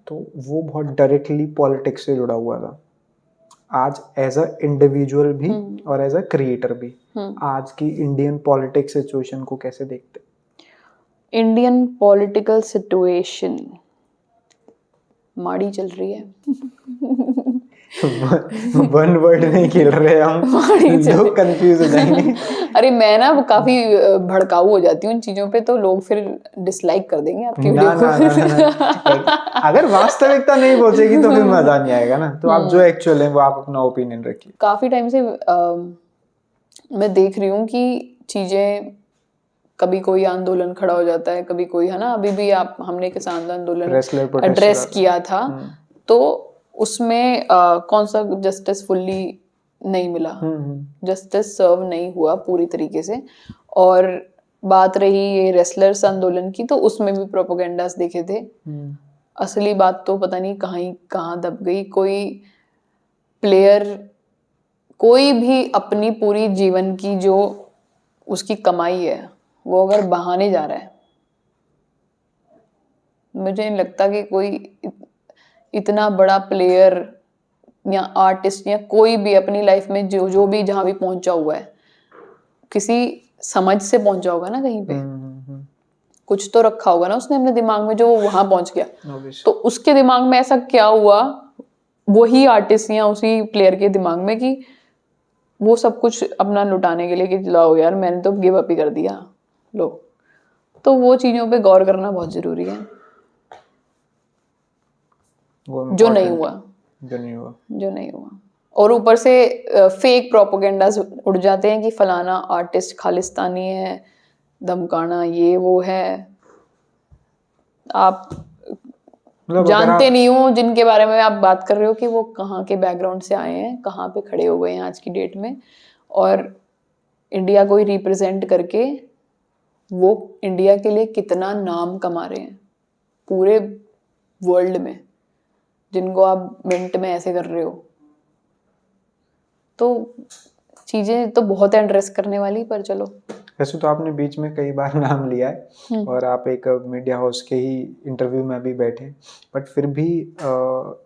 तो वो बहुत डायरेक्टली पॉलिटिक्स से जुड़ा हुआ था। आज एज अ इंडिविजुअल भी और एज अ क्रिएटर भी आज की इंडियन पॉलिटिक्स सिचुएशन को कैसे देखते? इंडियन पॉलिटिकल सिचुएशन माड़ी चल रही है। वन वर्ड नहीं खेल रहे हम, लोग कंफ्यूज हो जाएंगे। अरे मैं ना काफी भड़काऊ हो जाती हूँ इन चीजों पे, तो लोग फिर डिसलाइक कर देंगे आपकी वीडियो को। अगर वास्तविकता नहीं पहुंचेगी तो फिर मजा नहीं आएगा ना। तो आप जो एक्चुअल है वो आप अपना ओपिनियन रखिए। काफी टाइम से मैं देख रही हूँ कि चीजें, कभी कोई आंदोलन खड़ा हो जाता है, कभी कोई, है ना, अभी भी हमने किसान आंदोलन एड्रेस किया था, तो उसमें कौन सा जस्टिस फुल्ली नहीं मिला, जस्टिस सर्व नहीं हुआ पूरी तरीके से। और बात रही ये रेसलर्स आंदोलन की, तो उसमें भी प्रोपेगेंडास देखे थे। असली बात तो पता नहीं कहाँ दब गई। कोई प्लेयर, कोई भी अपनी पूरी जीवन की जो उसकी कमाई है वो अगर बहाने जा रहा है, मुझे नहीं लगता कि कोई इतना बड़ा प्लेयर या आर्टिस्ट या कोई भी अपनी लाइफ में जो भी जहां भी पहुंचा हुआ है, किसी समझ से पहुंचा होगा ना, कहीं पे कुछ तो रखा होगा ना उसने अपने दिमाग में, जो वो वहां पहुंच गया। तो उसके दिमाग में ऐसा क्या हुआ, वही आर्टिस्ट या उसी प्लेयर के दिमाग में, कि वो सब कुछ अपना लुटाने के लिए कि लाओ यार मैंने तो गिव अप ही कर दिया, लो। तो वो चीजों पे गौर करना बहुत जरूरी है। जो नहीं हुआ। और ऊपर से फेक प्रोपेगेंडास उड़ जाते हैं कि फलाना आर्टिस्ट खालिस्तानी है, धमकाना ये वो है। आप जानते नहीं हो जिनके बारे में आप बात कर रहे हो कि वो कहाँ के बैकग्राउंड से आए हैं, कहाँ पे खड़े हो गए हैं आज की डेट में, और इंडिया को ही रिप्रेजेंट करके वो इंडिया के लिए कितना नाम कमा रहे हैं पूरे वर्ल्ड में, जिनको आप मिनट में ऐसे कर रहे हो। तो चीजें तो बहुत एड्रेस करने वाली, पर चलो। वैसे तो आपने बीच में कई बार नाम लिया है और आप एक मीडिया हाउस के ही इंटरव्यू में भी बैठे, बट फिर भी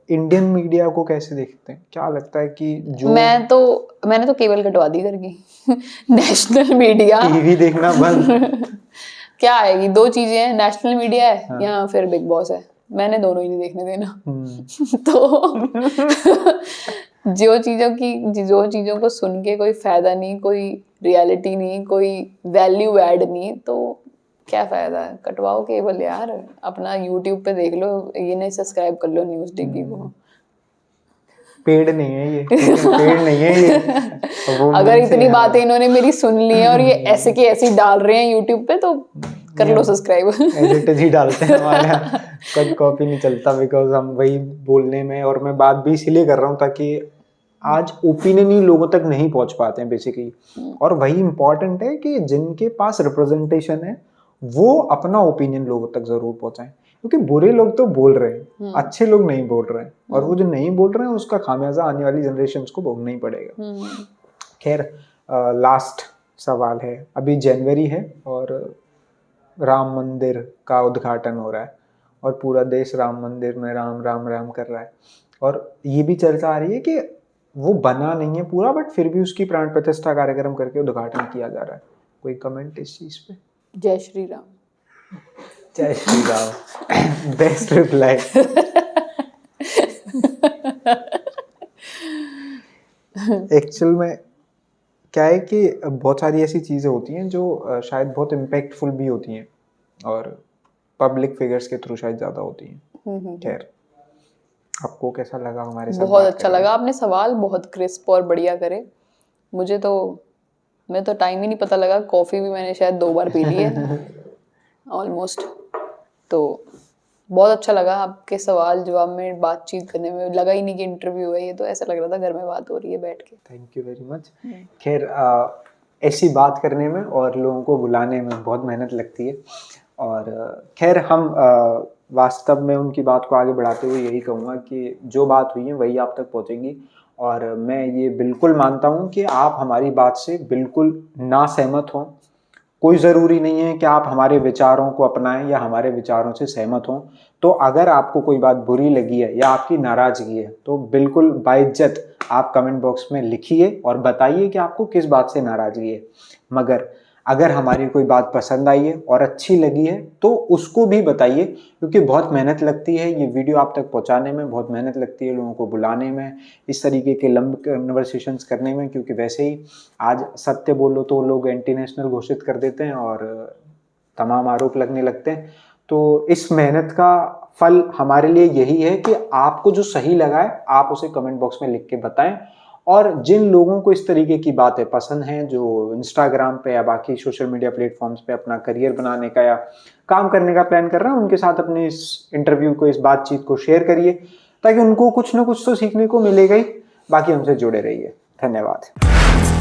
इंडियन मीडिया को कैसे देखते हैं? क्या लगता है कि जो मैंने तो केबल कटवा दी करके नेशनल मीडिया, टीवी देखना बंद। क्या आएगी? दो चीजें हैं, नेशनल मीडिया है, हाँ, या फिर बिग बॉस है। मैंने दोनों ही नहीं देखने देना। तो जो चीजों को सुन के कोई फायदा नहीं, कोई रियलिटी नहीं, कोई वैल्यू ऐड नहीं, तो क्या फायदा है? कटवाओ केबल यार, अपना यूट्यूब पे देख लो, ये नहीं सब्सक्राइब कर लो न्यूज़ डिग्गी को। पेड़ नहीं है ये, पेड़ नहीं है ये। अगर इतनी बातें इन्होंने मेरी सुन ली है और ये ऐसे के ऐसे डाल रहे हैं यूट्यूब पे, तो कर लो सब्सक्राइब। एडिट ही डालते हैं हमारे यहाँ, कट कॉपी नहीं चलता, बिकॉज हम वही बोलने में, और मैं बात भी इसीलिए कर रहा हूँ ताकि आज ओपिनियन ही लोगों तक नहीं पहुंच पाते हैं बेसिकली। और वही इंपॉर्टेंट है कि जिनके पास रिप्रेजेंटेशन है वो अपना ओपिनियन लोगों तक जरूर पहुंचाएं, क्योंकि बुरे लोग तो बोल रहे हैं, अच्छे लोग नहीं बोल रहे हैं, और वो जो नहीं बोल रहे हैं उसका खामियाजा आने वाली जनरेशन को भोगना ही पड़ेगा। खैर, लास्ट सवाल है, अभी जनवरी है और राम मंदिर का उद्घाटन हो रहा है और पूरा देश राम मंदिर में राम राम राम कर रहा है, और ये भी चर्चा आ रही है कि वो बना नहीं है पूरा, बट फिर भी उसकी प्राण प्रतिष्ठा कार्यक्रम करके उद्घाटन किया जा रहा है। कोई कमेंट इस चीज पे? जय श्री राम। जय Shri Ram. Best reply. Actual में क्या है कि बहुत सारी ऐसी चीजें होती हैं जो शायद बहुत इम्पैक्टफुल भी होती हैं और पब्लिक फिगर्स के थ्रू शायद ज्यादा होती हैं। खैर, आपको कैसा लगा हमारे साथ? बहुत अच्छा लगा, आपने सवाल बहुत क्रिस्प और बढ़िया करे। मुझे तो मैं तो टाइम ही नहीं पता लगा, कॉफी भी मैंने शायद 2 बार पी ली है ऑलमोस्ट। तो बहुत अच्छा लगा आपके सवाल जवाब में बातचीत करने में, लगा ही नहीं कि इंटरव्यू है ये, तो ऐसा लग रहा था घर में बात हो रही है बैठ के। Thank you very much. खैर, ऐसी बात करने में और लोगों को बुलाने में बहुत मेहनत लगती है, और खैर हम वास्तव में उनकी बात को आगे बढ़ाते हुए यही कहूँगा कि जो बात हुई है वही आप तक पहुँचेगी, और मैं ये बिल्कुल मानता हूँ कि आप हमारी बात से बिल्कुल ना सहमत हों। कोई ज़रूरी नहीं है कि आप हमारे विचारों को अपनाएं या हमारे विचारों से सहमत हों। तो अगर आपको कोई बात बुरी लगी है या आपकी नाराज़गी है तो बिल्कुल बाइज्जत आप कमेंट बॉक्स में लिखिए और बताइए कि आपको किस बात से नाराज़गी है। मगर अगर हमारी कोई बात पसंद आई है और अच्छी लगी है तो उसको भी बताइए, क्योंकि बहुत मेहनत लगती है ये वीडियो आप तक पहुंचाने में, बहुत मेहनत लगती है लोगों को बुलाने में, इस तरीके के लंबे कन्वर्सेशंस करने में, क्योंकि वैसे ही आज सत्य बोलो तो लोग एंटी नेशनल घोषित कर देते हैं और तमाम आरोप लगने लगते हैं। तो इस मेहनत का फल हमारे लिए यही है कि आपको जो सही लगा है आप उसे कमेंट बॉक्स में लिख के बताएं, और जिन लोगों को इस तरीके की बातें पसंद हैं, जो इंस्टाग्राम पे या बाकी सोशल मीडिया प्लेटफॉर्म्स पे अपना करियर बनाने का या काम करने का प्लान कर रहे हैं, उनके साथ अपने इस इंटरव्यू को, इस बातचीत को शेयर करिए, ताकि उनको कुछ ना कुछ तो सीखने को मिलेगा ही। बाकी हमसे जुड़े रहिए। धन्यवाद।